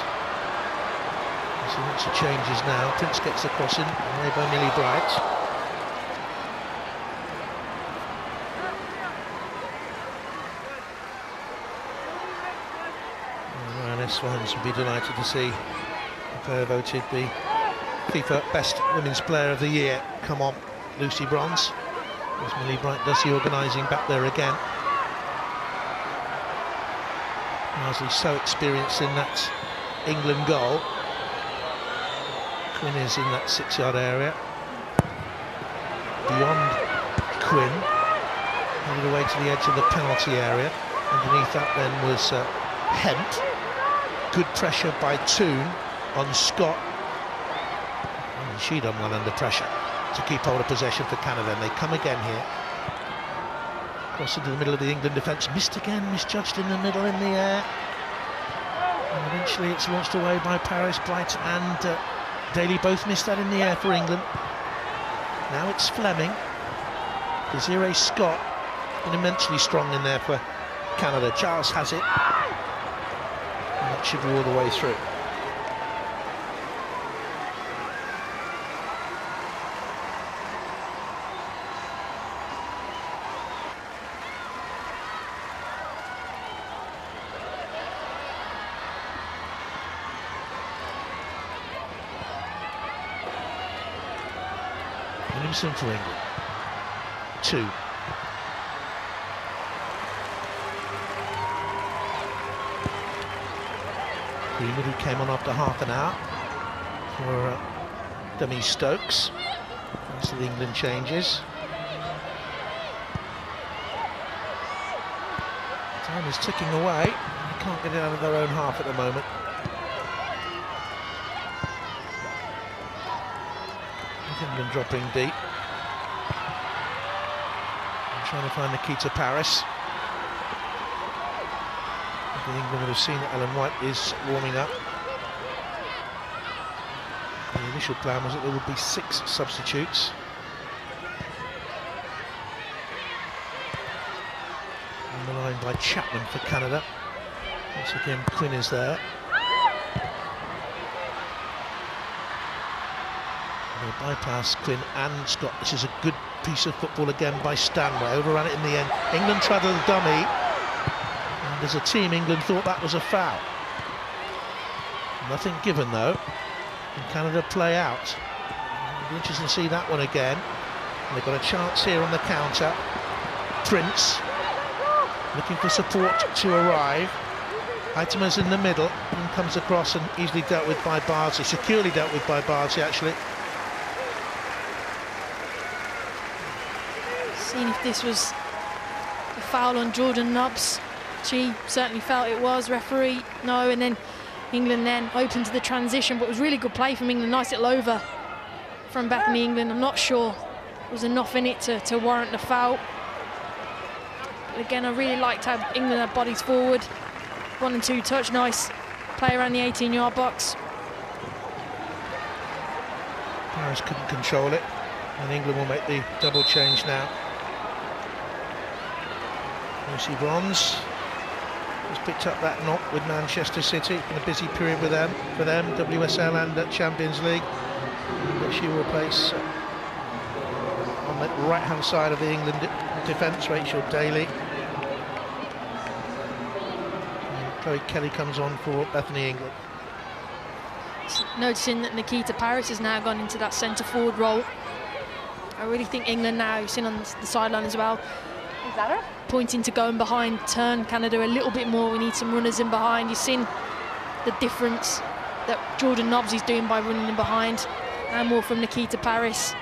So lots of changes now. Prince gets the cross in, away by Millie Bright. Swans would be delighted to see the player voted the FIFA Best Women's Player of the Year. Come on, Lucy Bronze. As Millie Bright does the organising back there again. Marsley's so experienced in that England goal. Quinn is in that 6-yard area. Beyond Quinn, headed away to the edge of the penalty area. Underneath that then was Hent. Good pressure by Toon on Scott. And she done well under pressure to keep hold of possession for Canada. And they come again here. Cross into the middle of the England defence. Missed again, misjudged in the middle in the air. And eventually it's launched away by Paris. Bright and Daly both missed that in the air for England. Now it's Fleming. Desiree Scott been immensely strong in there for Canada. Charles has it. And that should be all the way through. Williamson for England. 2. Greenwood, who came on after half an hour for Demi Stokes. Most of the England changes. Time is ticking away. They can't get it out of their own half at the moment. England dropping deep. And trying to find Nikita Parris. England would have seen that Ellen White is warming up. The initial plan was that there would be 6 substitutes. On the line by Chapman for Canada. Once again, Quinn is there. They bypass Quinn and Scott. This is a good piece of football again by Stanway. Overran it in the end. England tried a dummy. And as a team, England thought that was a foul. Nothing given though. And Canada play out. It'll be interesting to see that one again. And they've got a chance here on the counter. Prince looking for support to arrive. Heitema's in the middle and comes across and easily dealt with by Bardsley. Securely dealt with by Bardsley actually. Seeing if this was a foul on Jordan Nobbs. She certainly felt it was. Referee, no. And then England then open to the transition, but it was really good play from England. Nice little over from Bethany England. I'm not sure there was enough in it to warrant the foul. But again, I really liked how England had bodies forward. 1 and 2 touch, nice play around the 18-yard box. Paris couldn't control it, and England will make the double change now. Lucy Bronze has picked up that knock with Manchester City. It's been a busy period with them, WSL and Champions League. But she will place on the right-hand side of the England defence, Rachel Daly. And Chloe Kelly comes on for Bethany England. Noticing that Nikita Parris has now gone into that centre-forward role. I really think England now, you've seen on the sideline as well, is that her? Pointing to going behind, turn Canada a little bit more. We need some runners in behind. You've seen the difference that Jordan Nobbs is doing by running in behind, and more from Nikita Parris.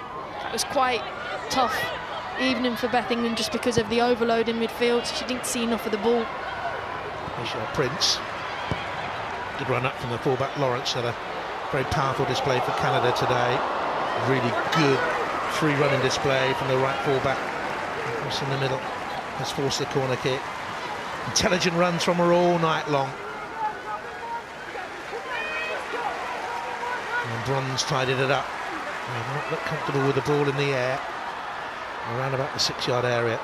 That was quite tough evening for Beth England just because of the overload in midfield. She didn't see enough of the ball. Michelle Prince. Good run up from the fullback. Lawrence had a very powerful display for Canada today. Really good free running display from the right fullback. Across in the middle. Has forced the corner kick. Intelligent runs from her all night long. Bronze tidied it up. Not looked comfortable with the ball in the air around about the 6-yard area.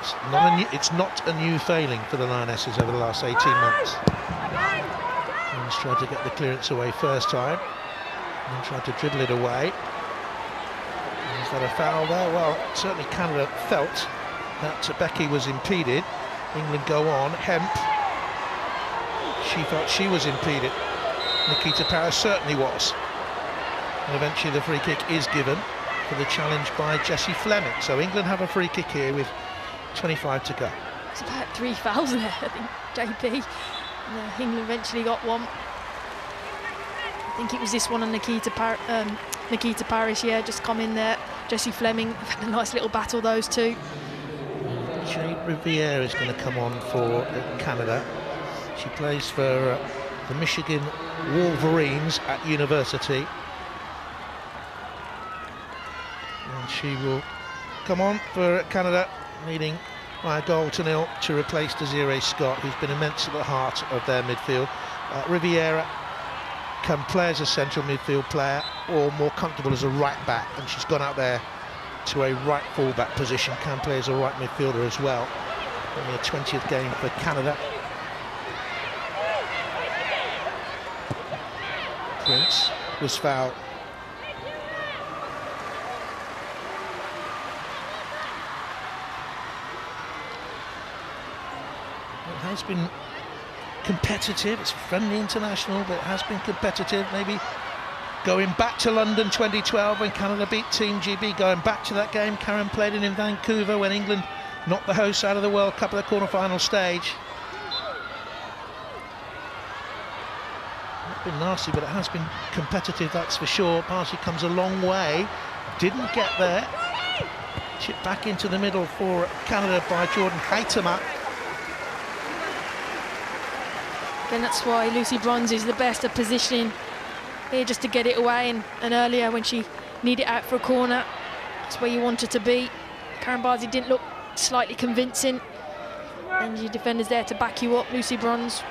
It's not a new failing for the Lionesses over the last 18 months. Bronze tried to get the clearance away first time and then tried to dribble it away. Is that a foul there? Well, certainly Canada felt that Becky was impeded. England go on. Hemp, she felt she was impeded. Nikita Parris certainly was. And eventually the free kick is given for the challenge by Jessie Fleming. So England have a free kick here with 25 to go. It's about 3 fouls there, I think, JP. England eventually got one. I think it was this one on Nikita Parris, yeah, just come in there. Jessie Fleming, had a nice little battle, those two. Jade Riviere is going to come on for Canada. She plays for the Michigan Wolverines at university. And she will come on for Canada, leading by a 1-0 to replace Desiree Scott, who's been immense at the heart of their midfield. Riviera can play as a central midfield player or more comfortable as a right back, and she's gone out there to a right full-back position, can play as a right midfielder as well. Only a 20th game for Canada. Prince was fouled. It has been competitive, it's friendly international, but it has been competitive. Maybe going back to London 2012 when Canada beat Team GB, going back to that game Karen played in Vancouver when England knocked the hosts out of the World Cup at the quarter-final stage. Not been nasty, but it has been competitive, that's for sure. Parsley comes a long way, didn't get there. Chip back into the middle for Canada by Jordan Haytema. Again, that's why Lucy Bronze is the best at positioning here, just to get it away, and earlier when she needed it out for a corner, that's where you want her to be. Karen Bardsey didn't look slightly convincing, and your defender's there to back you up. Lucy Bronze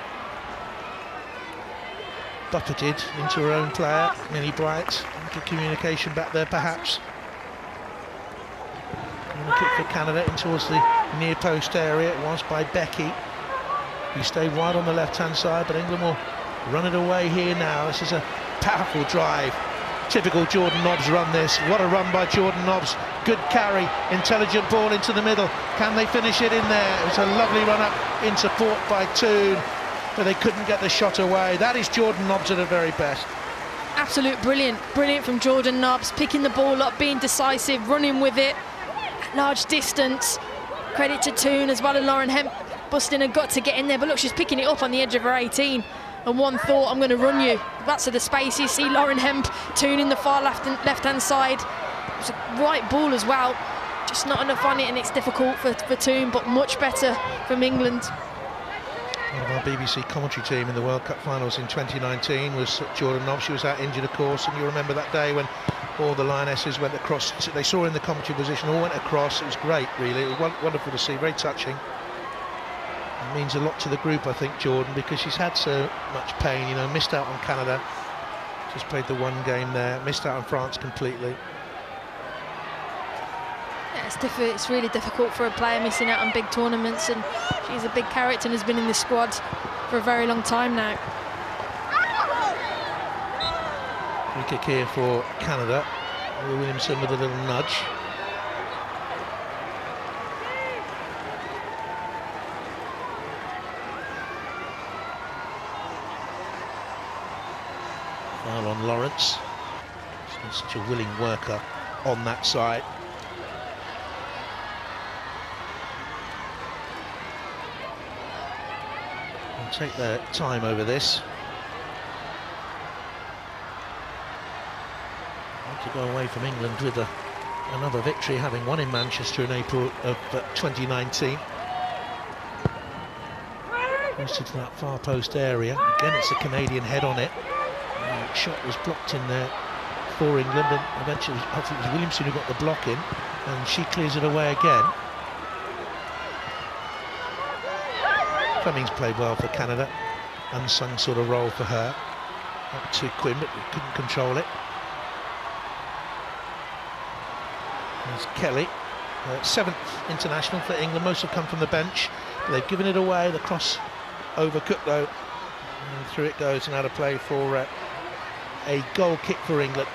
buffeted into her own player, Millie Bright. Good communication back there, perhaps. And a kick for Canada in towards the near post area. It was by Becky. He stayed wide on the left-hand side, but England will run it away here now. This is a powerful drive. Typical Jordan Nobbs run this. What a run by Jordan Nobbs. Good carry, intelligent ball into the middle. Can they finish it in there? It was a lovely run up in support by Toon, but they couldn't get the shot away. That is Jordan Nobbs at her very best. Absolute brilliant from Jordan Nobbs, picking the ball up, being decisive, running with it at large distance. Credit to Toon as well, and Lauren Hemp busting her gut to get in there, but look, she's picking it up on the edge of her 18, and one thought, I'm going to run you. That's to the space. You see Lauren Hemp, Toon in the far left-hand side. It's a right ball as well, just not enough on it, and it's difficult for Toon, but much better from England. One of our BBC commentary team in the World Cup finals in 2019 was Jordan Nobbs. She was out injured, of course, and you remember that day when all the Lionesses went across. They saw her in the commentary position, all went across. It was great, really. It was wonderful to see, very touching. It means a lot to the group, I think, Jordan, because she's had so much pain, you know, missed out on Canada, just played the one game there, missed out on France completely. Yeah, it's really difficult for a player missing out on big tournaments, and she's a big character and has been in the squad for a very long time now. Free kick here for Canada. Williamson with a little nudge. Foul on Lawrence. She's been such a willing worker on that side. They'll take their time over this. To go away from England with another victory, having won in Manchester in April of 2019. Posted to that far post area. Again, it's a Canadian head on it. The shot was blocked in there for England, and eventually I think it was Williamson who got the block in, and she clears it away again. Fleming's played well for Canada. Unsung sort of role for her. Up to Quinn, but couldn't control it. There's Kelly, 7th international for England. Most have come from the bench, but they've given it away. The cross overcooked though, and through it goes, and out of play for a goal kick for England.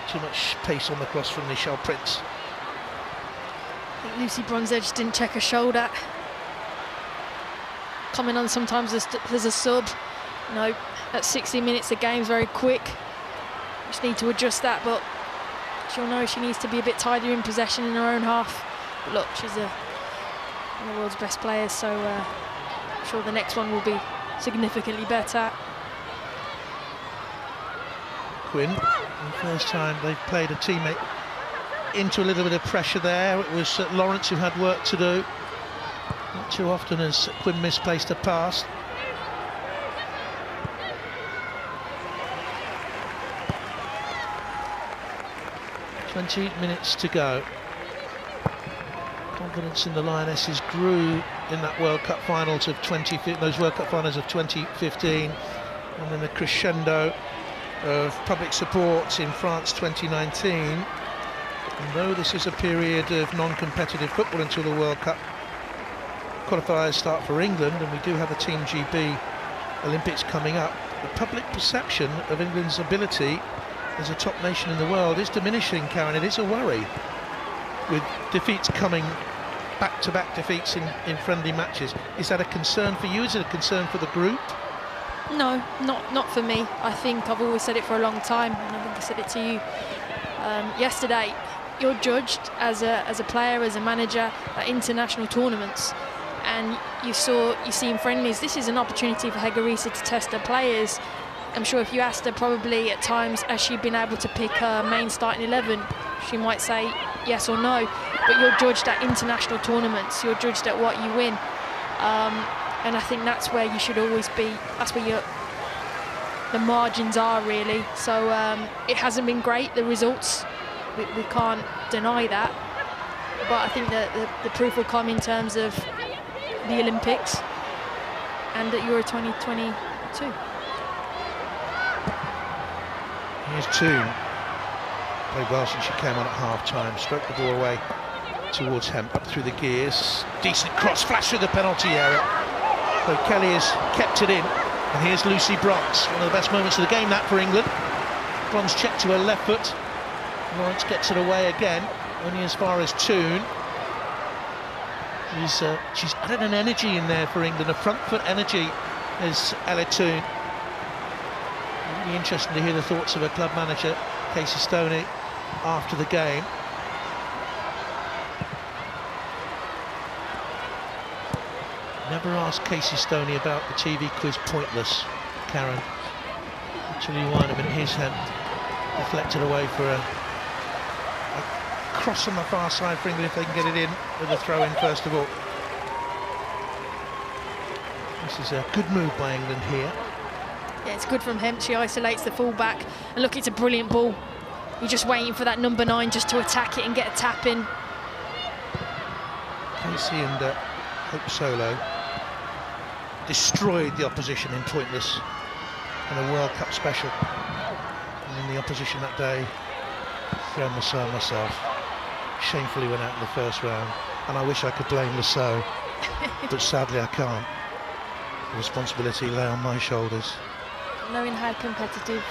Too much pace on the cross from Nichelle Prince. I think Lucy Bronze just didn't check her shoulder. Coming on sometimes as a sub. No, at 60 minutes the game's very quick. Just need to adjust that, but she'll know she needs to be a bit tidier in possession in her own half. But look, she's one of the world's best players, so I'm sure the next one will be significantly better. Quinn, the first time they've played a teammate into a little bit of pressure there. It was Lawrence who had work to do. Not too often has Quinn misplaced a pass. "20 minutes to go." Confidence in the Lionesses grew in that World Cup finals of those World Cup finals of 2015, and then the crescendo of public support in France 2019. And though this is a period of non-competitive football until the World Cup qualifiers start for England, and we do have a Team GB Olympics coming up, the public perception of England's ability as a top nation in the world is diminishing, Karen. It is a worry, with defeats coming, back-to-back defeats in friendly matches. Is that a concern for you? Is it a concern for the group? No, not for me. I think I've always said it for a long time, and I think I said it to you yesterday. You're judged as a player, as a manager, at international tournaments, and you see in friendlies, this is an opportunity for Hegorisa to test her players. I'm sure if you asked her, probably at times, has she been able to pick her main starting 11, she might say yes or no. But you're judged at international tournaments, you're judged at what you win. And I think that's where you should always be. That's where the margins are, really. So it hasn't been great, the results. We can't deny that. But I think that the proof will come in terms of the Olympics and at Euro 2022. Here's Toon. Played well since she came on at half-time. Stroked the ball away towards Hemp, up through the gears. Decent cross, flash through the penalty area. So Kelly has kept it in. And here's Lucy Bronze. One of the best moments of the game, that, for England. Bronze checked to her left foot. Lawrence gets it away again, only as far as Toon. She's added an energy in there for England, a front foot energy, is Ella Toon. Really interesting to hear the thoughts of her club manager, Casey Stoney, after the game. Never asked Casey Stoney about the TV quiz Pointless, Karen. I'll tell you why in a minute. Here's Hemp, deflected away for a cross on the far side for England if they can get it in with a throw in first of all. This is a good move by England here. Yeah, it's good from Hemp. She isolates the full-back. And look, it's a brilliant ball. You're just waiting for that number 9 just to attack it and get a tap in. Casey and Hope Solo destroyed the opposition in Pointless in a World Cup special. And in the opposition that day, Fran Lasso myself shamefully went out in the first round, and I wish I could blame Lasso, but sadly I can't. The responsibility lay on my shoulders. Knowing how competitive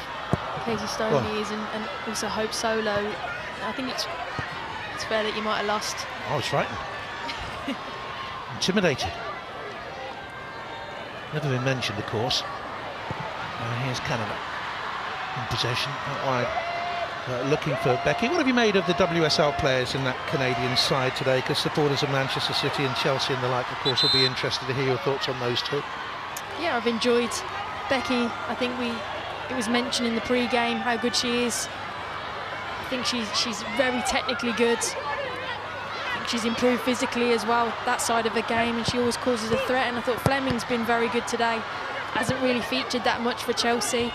Casey Stoney is, and also Hope Solo, I think it's fair that you might have lost. I was frightened. Intimidated. Never been mentioned, of course. Here's Canada in possession. Looking for Becky. What have you made of the WSL players in that Canadian side today? Because supporters of Manchester City and Chelsea and the like, of course, will be interested to hear your thoughts on those two. Yeah, I've enjoyed Becky. I think it was mentioned in the pre-game how good she is. I think she's very technically good. I think she's improved physically as well, that side of the game, and she always causes a threat. And I thought Fleming's been very good today. Hasn't really featured that much for Chelsea.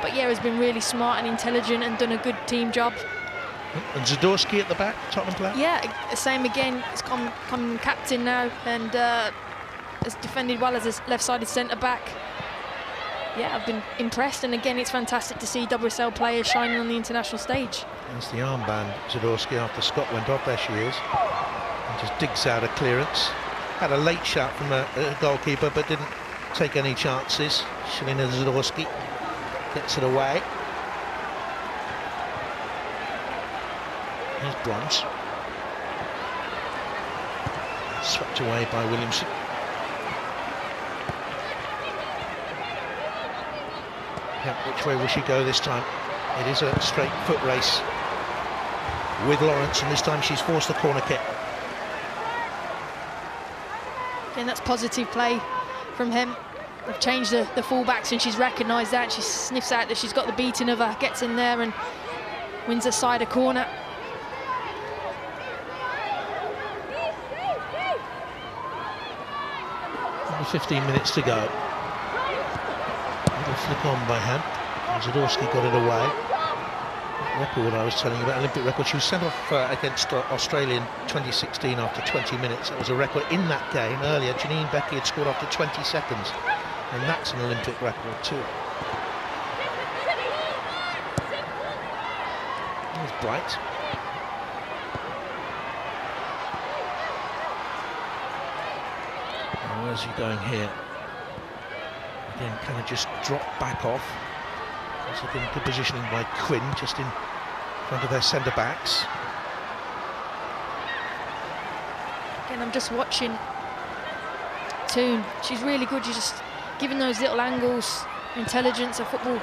But yeah, has been really smart and intelligent and done a good team job. And Zadorsky at the back, Tottenham player? Yeah, same again. He's come captain now and has defended well as a left-sided centre-back. yeah, I've been impressed. And again, it's fantastic to see WSL players shining on the international stage. There's the armband, Zadorsky, after Scott went off. There she is. And just digs out a clearance. Had a late shot from a goalkeeper, but didn't take any chances. Shalina Zadorsky gets it away. Here's Bronze. Swept away by Williamson. Yeah, which way will she go this time? It is a straight foot race with Lawrence, and this time she's forced the corner kick. Again, that's positive play from him. They've changed the fullbacks, and she's recognised that. She sniffs out that she's got the beating of her, gets in there and wins the side of corner. Only 15 minutes to go. Little flick on by hand. Zadorsky got it away. Record I was telling you about, Olympic record. She was sent off against Australia in 2016 after 20 minutes. That was a record in that game. Earlier, Janine Becky had scored after 20 seconds. And that's an Olympic record too. There's Bright. Oh, where's he going here? Again, kind of just drop back off. Also been good positioning by Quinn, just in front of their centre backs. Again, I'm just watching Toon. She's really good. She's just giving those little angles. Intelligence, her football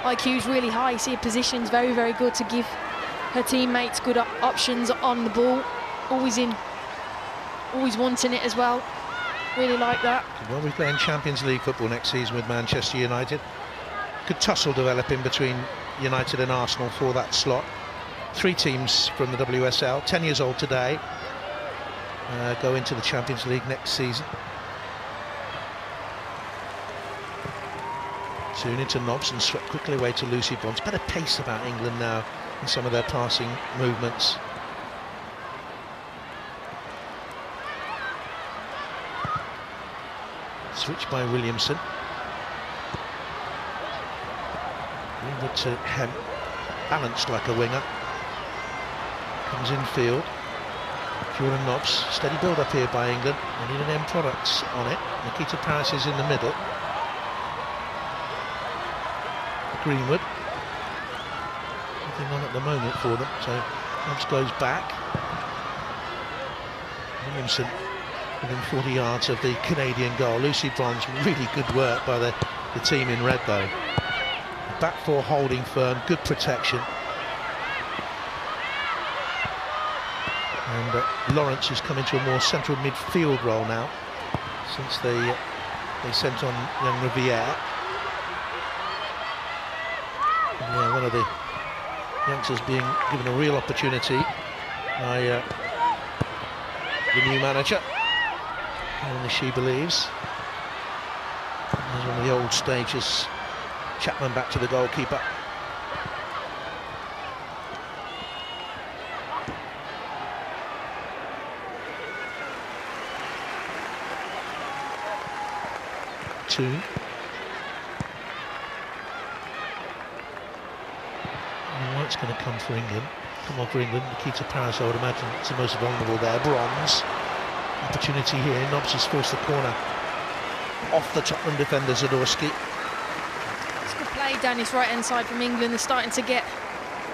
IQ is really high. You see her position's very, very good to give her teammates good options on the ball. Always wanting it as well. Really like that. Well, we're playing Champions League football next season with Manchester United. Good tussle developing between United and Arsenal for that slot. 3 teams from the WSL, 10 years old today, go into the Champions League next season. Soon into Nobbs and swept quickly away to Lucy Bronze. Better pace about England now in some of their passing movements. Switch by Williamson. Over to Hemp, balanced like a winger. Comes infield. Jordan Nobbs, steady build up here by England. They need an end product on it. Nikita Parris is in the middle. Greenwood. Nothing on at the moment for them, so Nobbs goes back. Williamson within 40 yards of the Canadian goal. Lucy Bronze, really good work by the team in red though. Back 4 holding firm, good protection. And Lawrence has come into a more central midfield role now since they sent on young Riviere. And, yeah, one of the youngsters being given a real opportunity by the new manager. Only she believes. There's one of the old stages. Chapman back to the goalkeeper. Toon. What's going to come for England? Come on for England. Nikita Parris, I would imagine, it's the most vulnerable there. Bronze. Opportunity here. Nobbs has forced the corner off the Tottenham defender, Zadorsky. Play down this right hand side from England. They're starting to get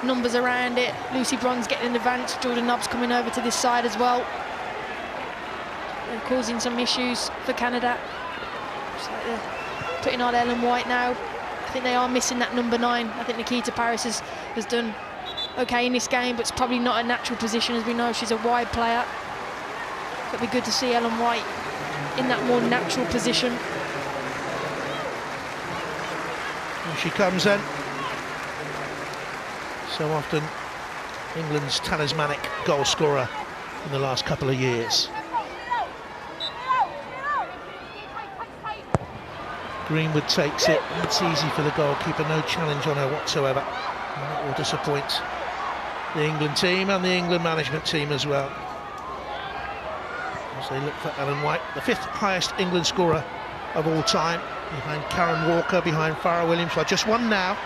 numbers around it. Lucy Bronze getting in advance. Jordan Nobbs coming over to this side as well. They're causing some issues for Canada. Just like they're putting on Ellen White now. I think they are missing that number 9. I think Nikita Parris has done okay in this game, but it's probably not a natural position. As we know, she's a wide player. It'd be good to see Ellen White in that more natural position. Here she comes then. So often England's talismanic goal scorer in the last couple of years. Greenwood takes it. It's easy for the goalkeeper, no challenge on her whatsoever. And that will disappoint the England team and the England management team as well, as they look for Ellen White, the 5th highest England scorer of all time. behind Karen Walker, behind Farrah Williams. Well, just one now.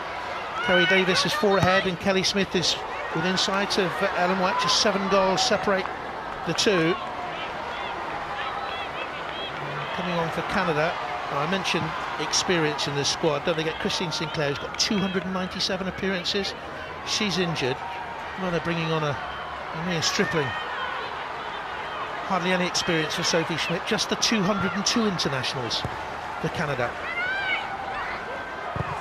Kerry Davis is 4 ahead, and Kelly Smith is within sight of Ellen White. Just 7 goals separate the two. Coming on for Canada, I mentioned experience in this squad. Don't forget Christine Sinclair, who's got 297 appearances. She's injured. Well, they're bringing on a mere stripling. Hardly any experience for Sophie Schmidt, just the 202 internationals for Canada.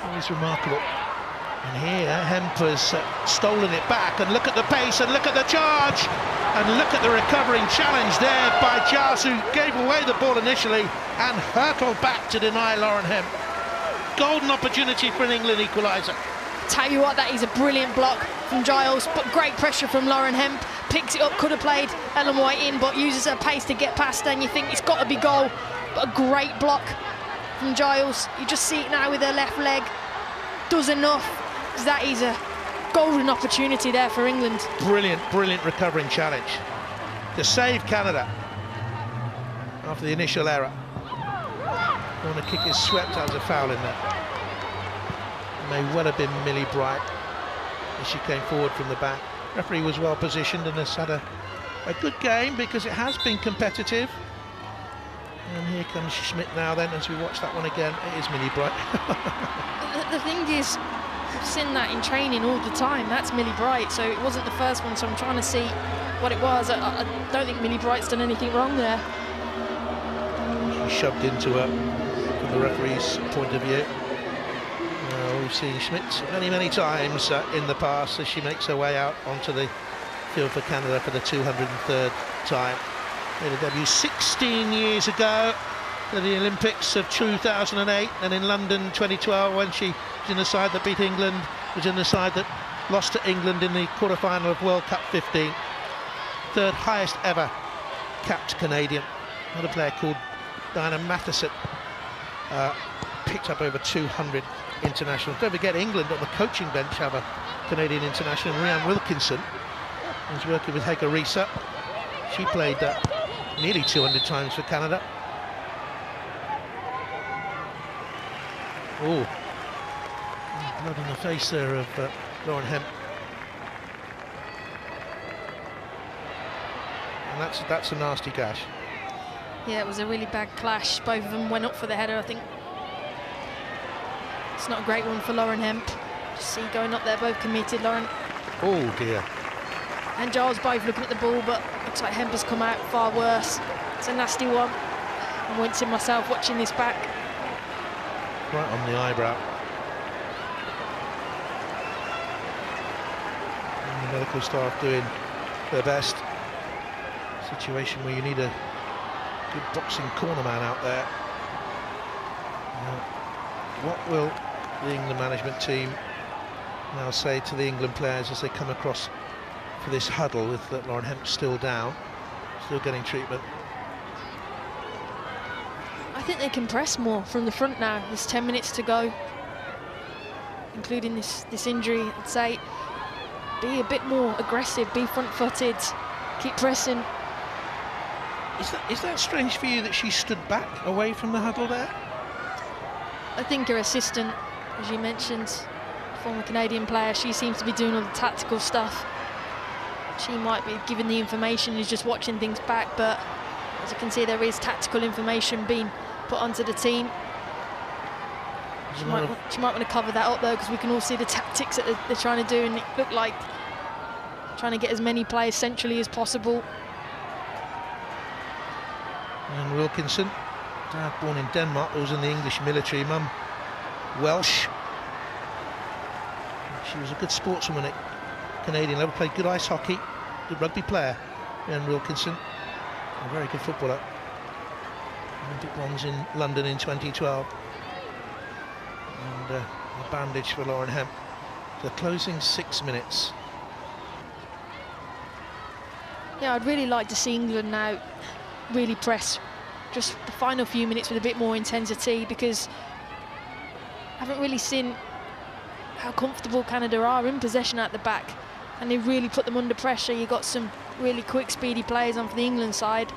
Always remarkable. And here, Hemp has stolen it back, and look at the pace, and look at the charge, and look at the recovering challenge there by Jas, who gave away the ball initially and hurtled back to deny Lauren Hemp. Golden opportunity for an England equaliser. Tell you what, that is a brilliant block from Giles, but great pressure from Lauren Hemp. Picks it up, could have played Ellen White in, but uses her pace to get past, and you think it's got to be goal. But a great block from Giles. You just see it now with her left leg. Does enough. That is a golden opportunity there for England. Brilliant, brilliant recovering challenge to save Canada after the initial error. Corner kick is swept as a foul in there. May well have been Millie Bright as she came forward from the back. Referee was well positioned and has had a good game because it has been competitive. And here comes Schmidt now then, as we watch that one again. It is Millie Bright. The thing is, I've seen that in training all the time. That's Millie Bright, so it wasn't the first one, so I'm trying to see what it was. I don't think Millie Bright's done anything wrong there. She shoved into her from the referee's point of view. We've seen Schmidt many times in the past as she makes her way out onto the field for Canada for the 203rd time. Made a debut 16 years ago at the Olympics of 2008, and in London 2012 when she was in the side that beat England, was in the side that lost to England in the quarter-final of World Cup 15. 3rd highest ever capped Canadian. Another player called Diana Matheson picked up over 200 internationals. Don't forget England on the coaching bench have a Canadian international, Rhian Wilkinson, who's working with Hege Riise. She played nearly 200 times for Canada. Oh, blood on the face there of Lauren Hemp. And that's a nasty gash. Yeah, it was a really bad clash. Both of them went up for the header, I think. It's not a great one for Lauren Hemp. Just see going up there, both committed, Lauren. Oh dear. And Giles both looking at the ball, but looks like Hemp has come out far worse. It's a nasty one. I'm wincing myself watching this back. Right on the eyebrow. And the medical staff doing their best. Situation where you need a good boxing corner man out there. What will the England management team now say to the England players as they come across for this huddle with Lauren Hemp still down, still getting treatment? I think they can press more from the front now. There's 10 minutes to go, including this injury. I'd say be a bit more aggressive, be front-footed, keep pressing. Is that strange for you that she stood back away from the huddle there? I think her assistant, as you mentioned, former Canadian player, she seems to be doing all the tactical stuff. She might be giving the information, is just watching things back, but as you can see, there is tactical information being put onto the team. She might want to cover that up though, because we can all see the tactics that they're trying to do, and it looked like trying to get as many players centrally as possible. And Wilkinson, dad born in Denmark, was in the English military, mum Welsh. She was a good sportswoman at Canadian level, played good ice hockey, good rugby player. And Wilkinson, a very good footballer. Olympic bronze in London in 2012. And a bandage for Lauren Hemp. The closing 6 minutes. Yeah, I'd really like to see England now really press just the final few minutes with a bit more intensity, because I haven't really seen how comfortable Canada are in possession at the back, and they really put them under pressure. You got some really quick, speedy players on for the England side,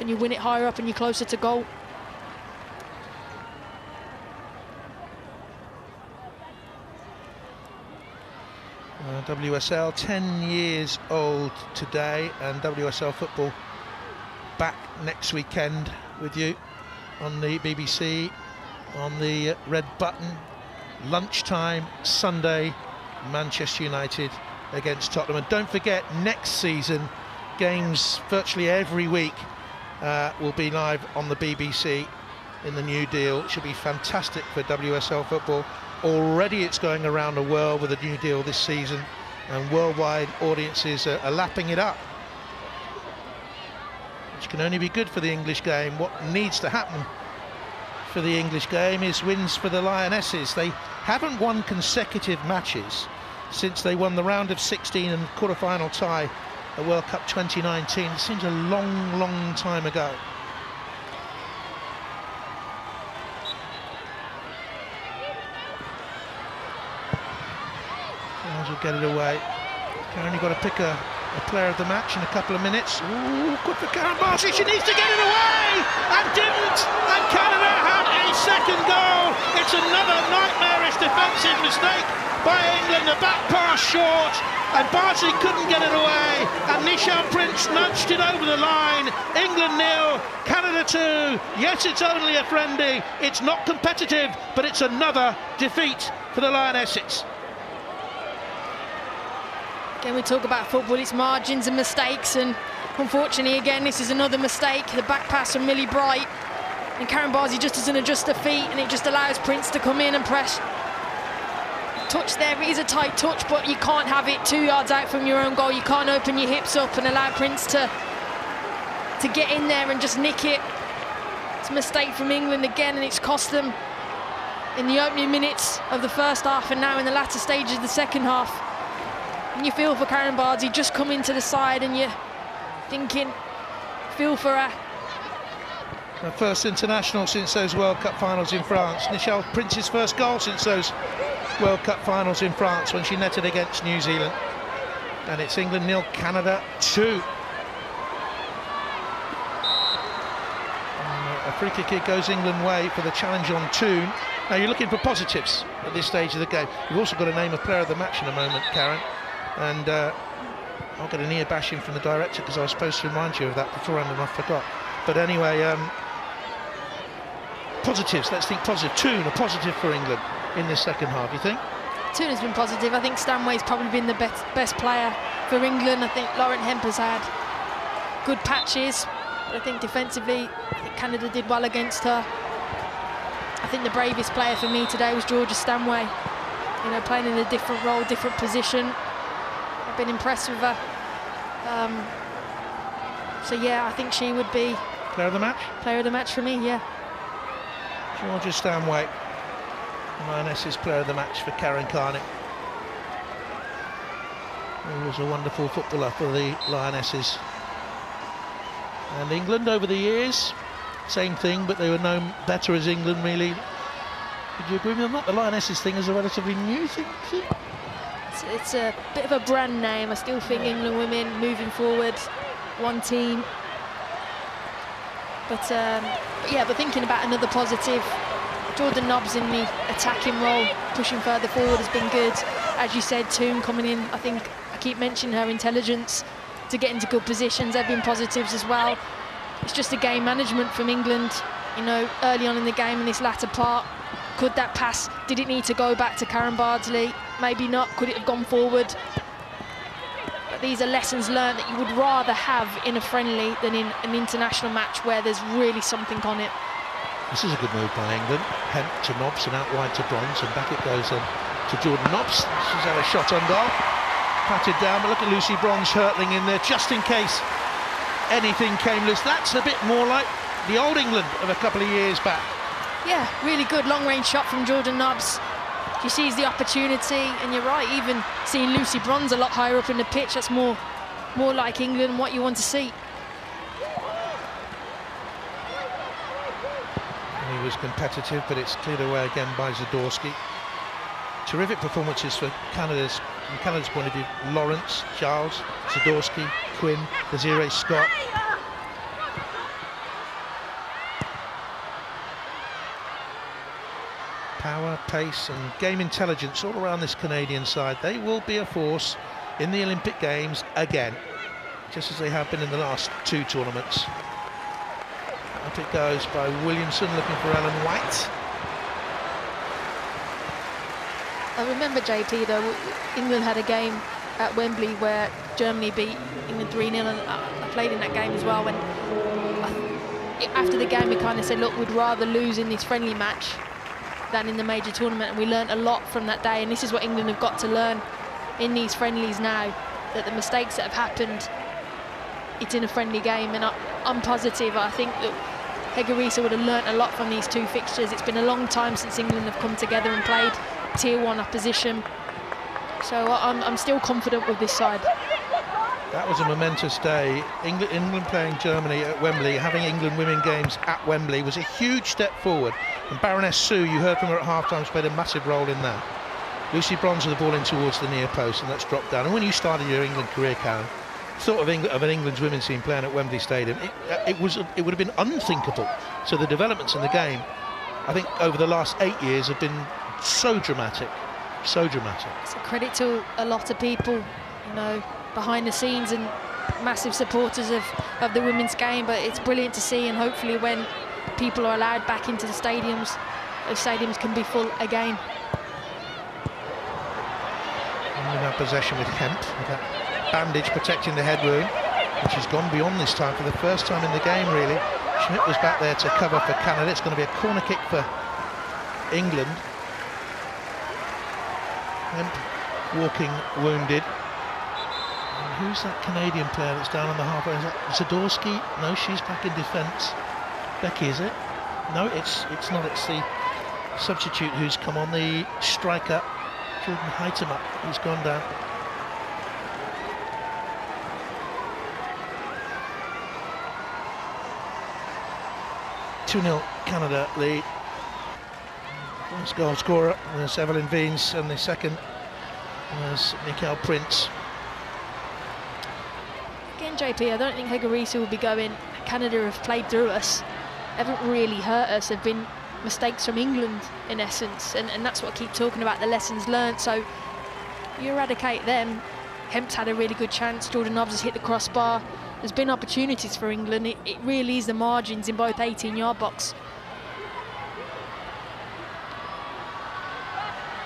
and you win it higher up and you're closer to goal. WSL, 10 years old today, and WSL football back next weekend with you on the BBC, on the red button. Lunchtime, Sunday, Manchester United against Tottenham. And don't forget, next season, games virtually every week will be live on the BBC in the new deal. It should be fantastic for WSL football. Already it's going around the world with a new deal this season, and worldwide audiences are lapping it up, which can only be good for the English game. What needs to happen for the English game is wins for the Lionesses. They haven't won consecutive matches since they won the round of 16 and quarter-final tie at World Cup 2019. It seems a long time ago. Will get it away. Karen, you've got to pick a player of the match in a couple of minutes. Ooh, good for Karen Barty. She needs to get it away, and didn't. And Canada have a second goal. It's another nightmarish defensive mistake by England. The back pass short, and Barty couldn't get it away. And Nichelle Prince nudged it over the line. England 0, Canada 2. Yes, it's only a friendly. It's not competitive, but it's another defeat for the Lionesses. Again, we talk about football, it's margins and mistakes, and unfortunately, again, this is another mistake. The back pass from Millie Bright, and Karen Barty just doesn't adjust her feet, and it just allows Prince to come in and press. Touch there, it is a tight touch, but you can't have it 2 yards out from your own goal. You can't open your hips up and allow Prince to get in there and just nick it. It's a mistake from England again, and it's cost them in the opening minutes of the first half, and now in the latter stages of the second half. And you feel for Karen Barty, just coming to the side, and you're thinking, feel for her. Her first international since those World Cup finals in France. Nichelle Prince's first goal since those World Cup finals in France when she netted against New Zealand. And it's England 0, Canada 2. A free kick goes England way for the challenge on Toon. Now you're looking for positives at this stage of the game. You've also got to name a player of the match in a moment, Karen. And I'll get an ear bashing from the director because I was supposed to remind you of that beforehand and I forgot. But anyway, positives, let's think positive. Toon, a positive for England in this second half, you think? Toon has been positive. I think Stanway's probably been the best player for England. I think Lauren Hemp has had good patches, but I think defensively, I think Canada did well against her. I think the bravest player for me today was Georgia Stanway. You know, playing in a different role, different position. I've been impressed with her. So yeah, I think she would be player of the match. Player of the match for me, yeah. Georgia Stanway, Lionesses player of the match for Karen Carney. He was a wonderful footballer for the Lionesses. And England over the years, same thing, but they were known better as England, really. Would you agree with that? The Lionesses thing is a relatively new thing. It's a bit of a brand name. I still think England women moving forward, one team. But thinking about another positive, Jordan Nobbs in the attacking role, pushing further forward has been good. As you said, Toon coming in, I think I keep mentioning her intelligence to get into good positions. They've been positives as well. It's just a game management from England, you know, early on in the game in this latter part. Could that pass, did it need to go back to Karen Bardsley? Maybe not. Could it have gone forward? But these are lessons learned that you would rather have in a friendly than in an international match where there's really something on it. This is a good move by England. Hemp to Nobbs and out wide to Bronze, and back it goes to Jordan Nobbs. She's had a shot on goal. Patted down, but look at Lucy Bronze hurtling in there just in case anything came loose. That's a bit more like the old England of a couple of years back. Yeah, really good long-range shot from Jordan Nobbs. She sees the opportunity, and you're right, even seeing Lucy Bronze a lot higher up in the pitch, that's more like England, what you want to see. And he was competitive, but it's cleared away again by Zadorsky. Terrific performances for Canada's, from Canada's point of view. Lawrence, Giles, Zadorsky, Quinn, Desiree Scott. Power, pace and game intelligence all around this Canadian side. They will be a force in the Olympic Games again, just as they have been in the last 2 tournaments. Up it goes by Williamson, looking for Ellen White. I remember, JP, though, England had a game at Wembley where Germany beat England 3-0, and I played in that game as well. And after the game, we kind of said, look, we'd rather lose in this friendly match than in the major tournament, and we learned a lot from that day. And this is what England have got to learn in these friendlies now, that the mistakes that have happened, it's in a friendly game. And I'm positive. I think that Hegorisa would have learnt a lot from these 2 fixtures. It's been a long time since England have come together and played Tier 1 opposition, so I'm still confident with this side. That was a momentous day. England playing Germany at Wembley, having England women games at Wembley was a huge step forward. And Baroness Sue, you heard from her at half-time, played a massive role in that. Lucy Bronze with the ball in towards the near post, and that's dropped down. And when you started your England career, Karen, thought of an England's women's team playing at Wembley Stadium, it would have been unthinkable. So the developments in the game, I think, over the last 8 years have been so dramatic, so dramatic. It's a credit to a lot of people, you know, behind the scenes, and massive supporters of the women's game. But it's brilliant to see, and hopefully when people are allowed back into the stadiums, those stadiums can be full again. England have possession with Kemp, with that bandage protecting the head wound, which has gone beyond this time for the first time in the game, really. Schmidt was back there to cover for Canada. It's going to be a corner kick for England. Kemp walking wounded. And who's that Canadian player that's down on the halfway? Is that Zadorsky? No, she's back in defence. Becky, is it? No, it's not. It's the substitute who's come on, the striker, Jordan Heitema, who's gone down. (2-0) Canada lead. First goal scorer was Evelyn Veens, and the second was Mikael Prince. Again, JP, I don't think Hegorisa will be going, Canada have played through us, haven't really hurt us. Have been mistakes from England in essence, and that's what I keep talking about, the lessons learned. So you eradicate them. Hemp's had a really good chance, Jordan Nobbs has hit the crossbar. There's been opportunities for England. It really is the margins in both 18-yard box.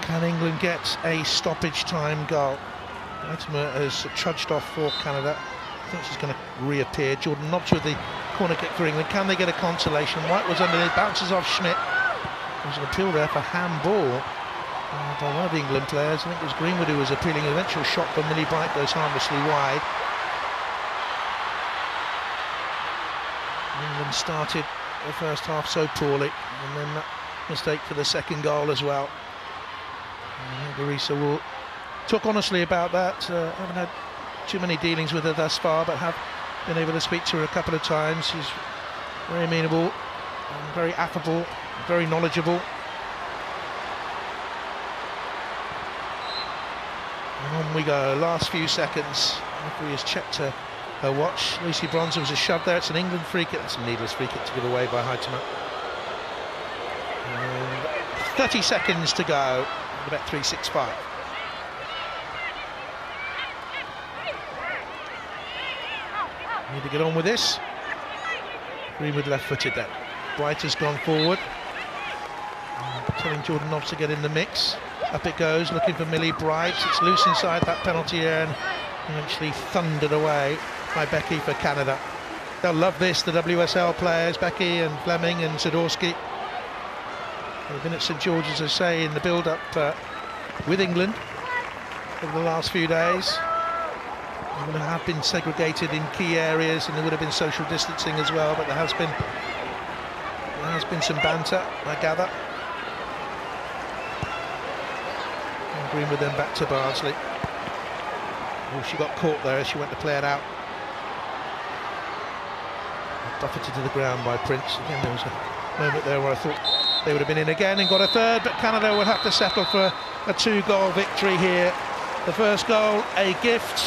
Can England get a stoppage time goal? Heitema has trudged off for Canada. I think she's going to reappear. Jordan Nobbs with the corner kick for England. Can they get a consolation? White was underneath, bounces off Schmidt. There's an appeal there for handball by one of the England players. I think it was Greenwood who was appealing. An eventual shot from Millie Bright goes harmlessly wide. England started the first half so poorly, and then that mistake for the second goal as well. Hegorisa will talk honestly about that. Haven't had too many dealings with her thus far, but have been able to speak to her a couple of times. She's very amenable, and very affable, very knowledgeable. And on we go, last few seconds. Referee has checked her watch. Lucy Bronze, was a shove there. It's an England free kick. That's a needless free kick to give away by Heitema. 30 seconds to go. Bet 365. Need to get on with this. Greenwood left-footed then. Bright has gone forward, telling Jordan Nobbs to get in the mix. Up it goes, looking for Millie Bright. It's loose inside that penalty area and eventually thundered away by Becky for Canada. They'll love this, the WSL players, Becky and Fleming and Zadorsky. They've been at St George's, as I say, in the build-up with England over the last few days. England have been segregated in key areas, and there would have been social distancing as well, but there has been some banter, I gather. And Greenwood then back to Bardsley. Oh, she got caught there as she went to play it out. Buffeted to the ground by Prince. Again, there was a moment there where I thought they would have been in again and got a third, but Canada will have to settle for a 2-goal victory here. The first goal, a gift,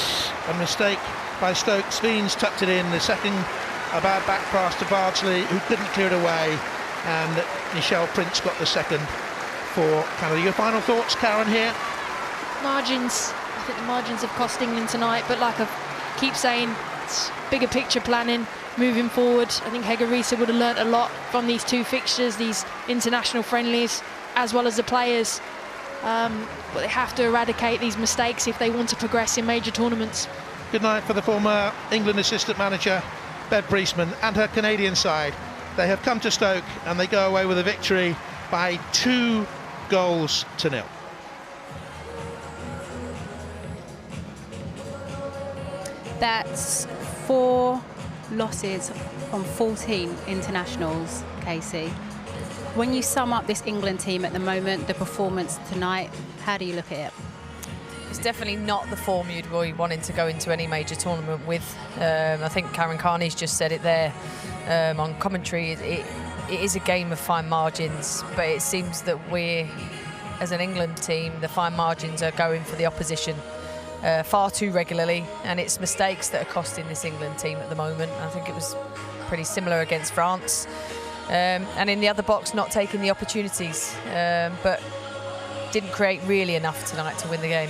a mistake by Stokes. Veens tucked it in. The second, a bad back pass to Bardsley, who couldn't clear it away, and Michelle Prince got the second. for Canada. Your final thoughts, Karen, here? Margins. I think the margins have cost England tonight, but like I keep saying, it's bigger picture planning moving forward. I think Heggerisa would have learnt a lot from these two fixtures, these international friendlies, as well as the players. But they have to eradicate these mistakes if they want to progress in major tournaments. Good night for the former England assistant manager, Bev Priestman, and her Canadian side. They have come to Stoke and they go away with a victory by 2-0. That's 4 losses from 14 internationals, Casey. When you sum up this England team at the moment, the performance tonight, how do you look at it? It's definitely not the form you'd be wanting to go into any major tournament with. I think Karen Carney's just said it there on commentary. It is a game of fine margins, but it seems that we're, as an England team, the fine margins are going for the opposition far too regularly, and it's mistakes that are costing this England team at the moment. I think it was pretty similar against France. And in the other box, not taking the opportunities, but didn't create really enough tonight to win the game.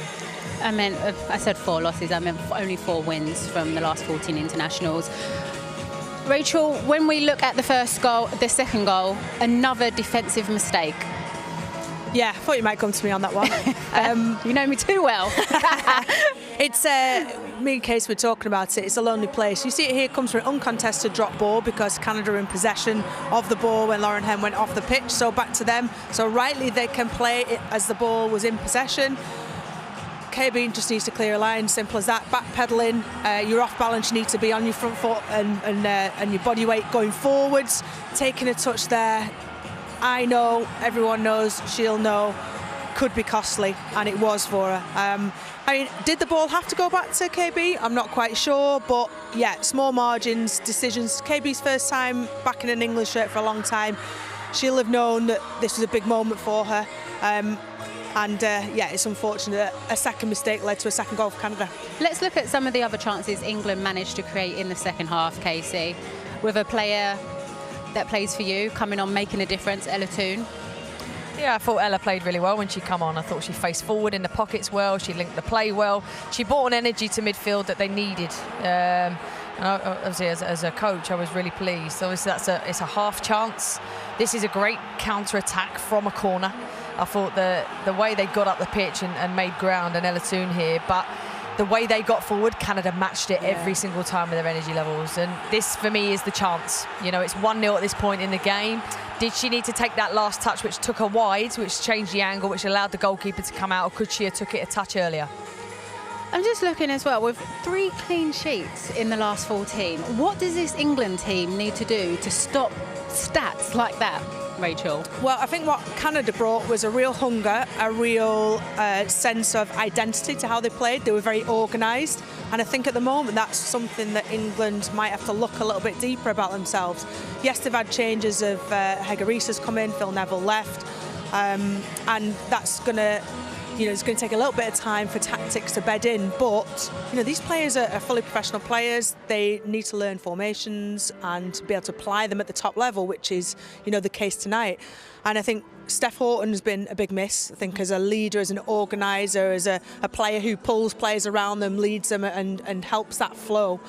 I said 4 losses, I meant only 4 wins from the last 14 internationals. Rachel, when we look at the first goal, the second goal, another defensive mistake. Yeah, I thought you might come to me on that one. You know me too well. It's, me and Case were talking about it, it's a lonely place. You see it here, comes from an uncontested drop ball because Canada are in possession of the ball when Lauren Hem went off the pitch, so back to them. So rightly they can play it as the ball was in possession. KB just needs to clear a line, simple as that. Backpedaling, you're off balance, you need to be on your front foot and your body weight going forwards. Taking a touch there, I know, everyone knows, she'll know, could be costly, and it was for her. I mean, did the ball have to go back to KB? I'm not quite sure, but yeah, small margins, decisions. KB's first time back in an England shirt for a long time. She'll have known that this was a big moment for her. Yeah, it's unfortunate that a second mistake led to a second goal for Canada. Let's look at some of the other chances England managed to create in the second half, Casey, with a player that plays for you coming on, making a difference, Ella Toone. Yeah, I thought Ella played really well when she come on. I thought she faced forward in the pockets well. She linked the play well. She brought an energy to midfield that they needed. And obviously, as a coach, I was really pleased. Obviously, it's a half chance. This is a great counter-attack from a corner. I thought the way they got up the pitch and made ground, and Ella Toone here, but the way they got forward, Canada matched it every single time with their energy levels. And this, for me, is the chance. You know, it's 1-0 at this point in the game. Did she need to take that last touch, which took her wide, which changed the angle, which allowed the goalkeeper to come out, or could she have took it a touch earlier? I'm just looking as well, with 3 clean sheets in the last 14. What does this England team need to do to stop stats like that, Rachel? Well, I think what Canada brought was a real hunger, a real sense of identity to how they played. They were very organised, and I think at the moment that's something that England might have to look a little bit deeper about themselves. Yes, they've had changes of Hegerisa's come in, Phil Neville left, and that's going to, it's going to take a little bit of time for tactics to bed in, but these players are fully professional players. They need to learn formations and be able to apply them at the top level, which is the case tonight. And I think Steph Houghton has been a big miss, I think, as a leader, as an organiser, as a player who pulls players around them, leads them and helps that flow.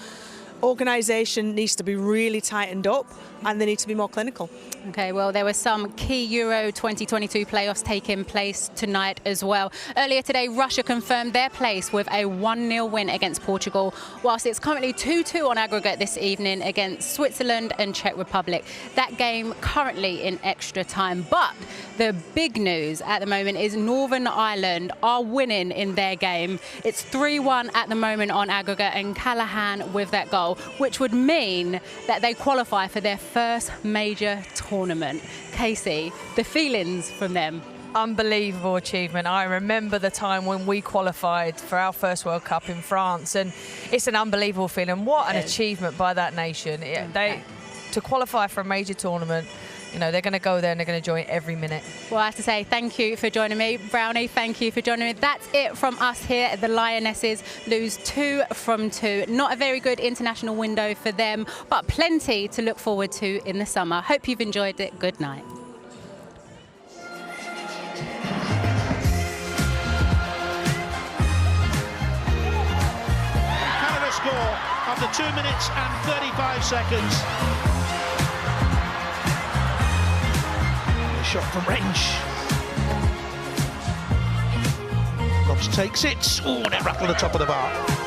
Organisation needs to be really tightened up, and they need to be more clinical. Okay, well, there were some key Euro 2022 playoffs taking place tonight as well. Earlier today, Russia confirmed their place with a 1-0 win against Portugal, whilst it's currently 2-2 on aggregate this evening against Switzerland and Czech Republic. That game currently in extra time. But the big news at the moment is Northern Ireland are winning in their game. It's 3-1 at the moment on aggregate, and Callahan with that goal, which would mean that they qualify for their first major tournament. Casey, the feelings from them? Unbelievable achievement. I remember the time when we qualified for our first World Cup in France, and it's an unbelievable feeling. What an achievement by that nation. To qualify for a major tournament, they're going to go there and they're going to enjoy it every minute. Well, I have to say thank you for joining me. Brownie, thank you for joining me. That's it from us here at the Lionesses. Lose 2 from 2. Not a very good international window for them, but plenty to look forward to in the summer. Hope you've enjoyed it. Good night. after 2 minutes and 35 seconds. A shot from range. Lobbs takes it. Oh, net rattle the top of the bar.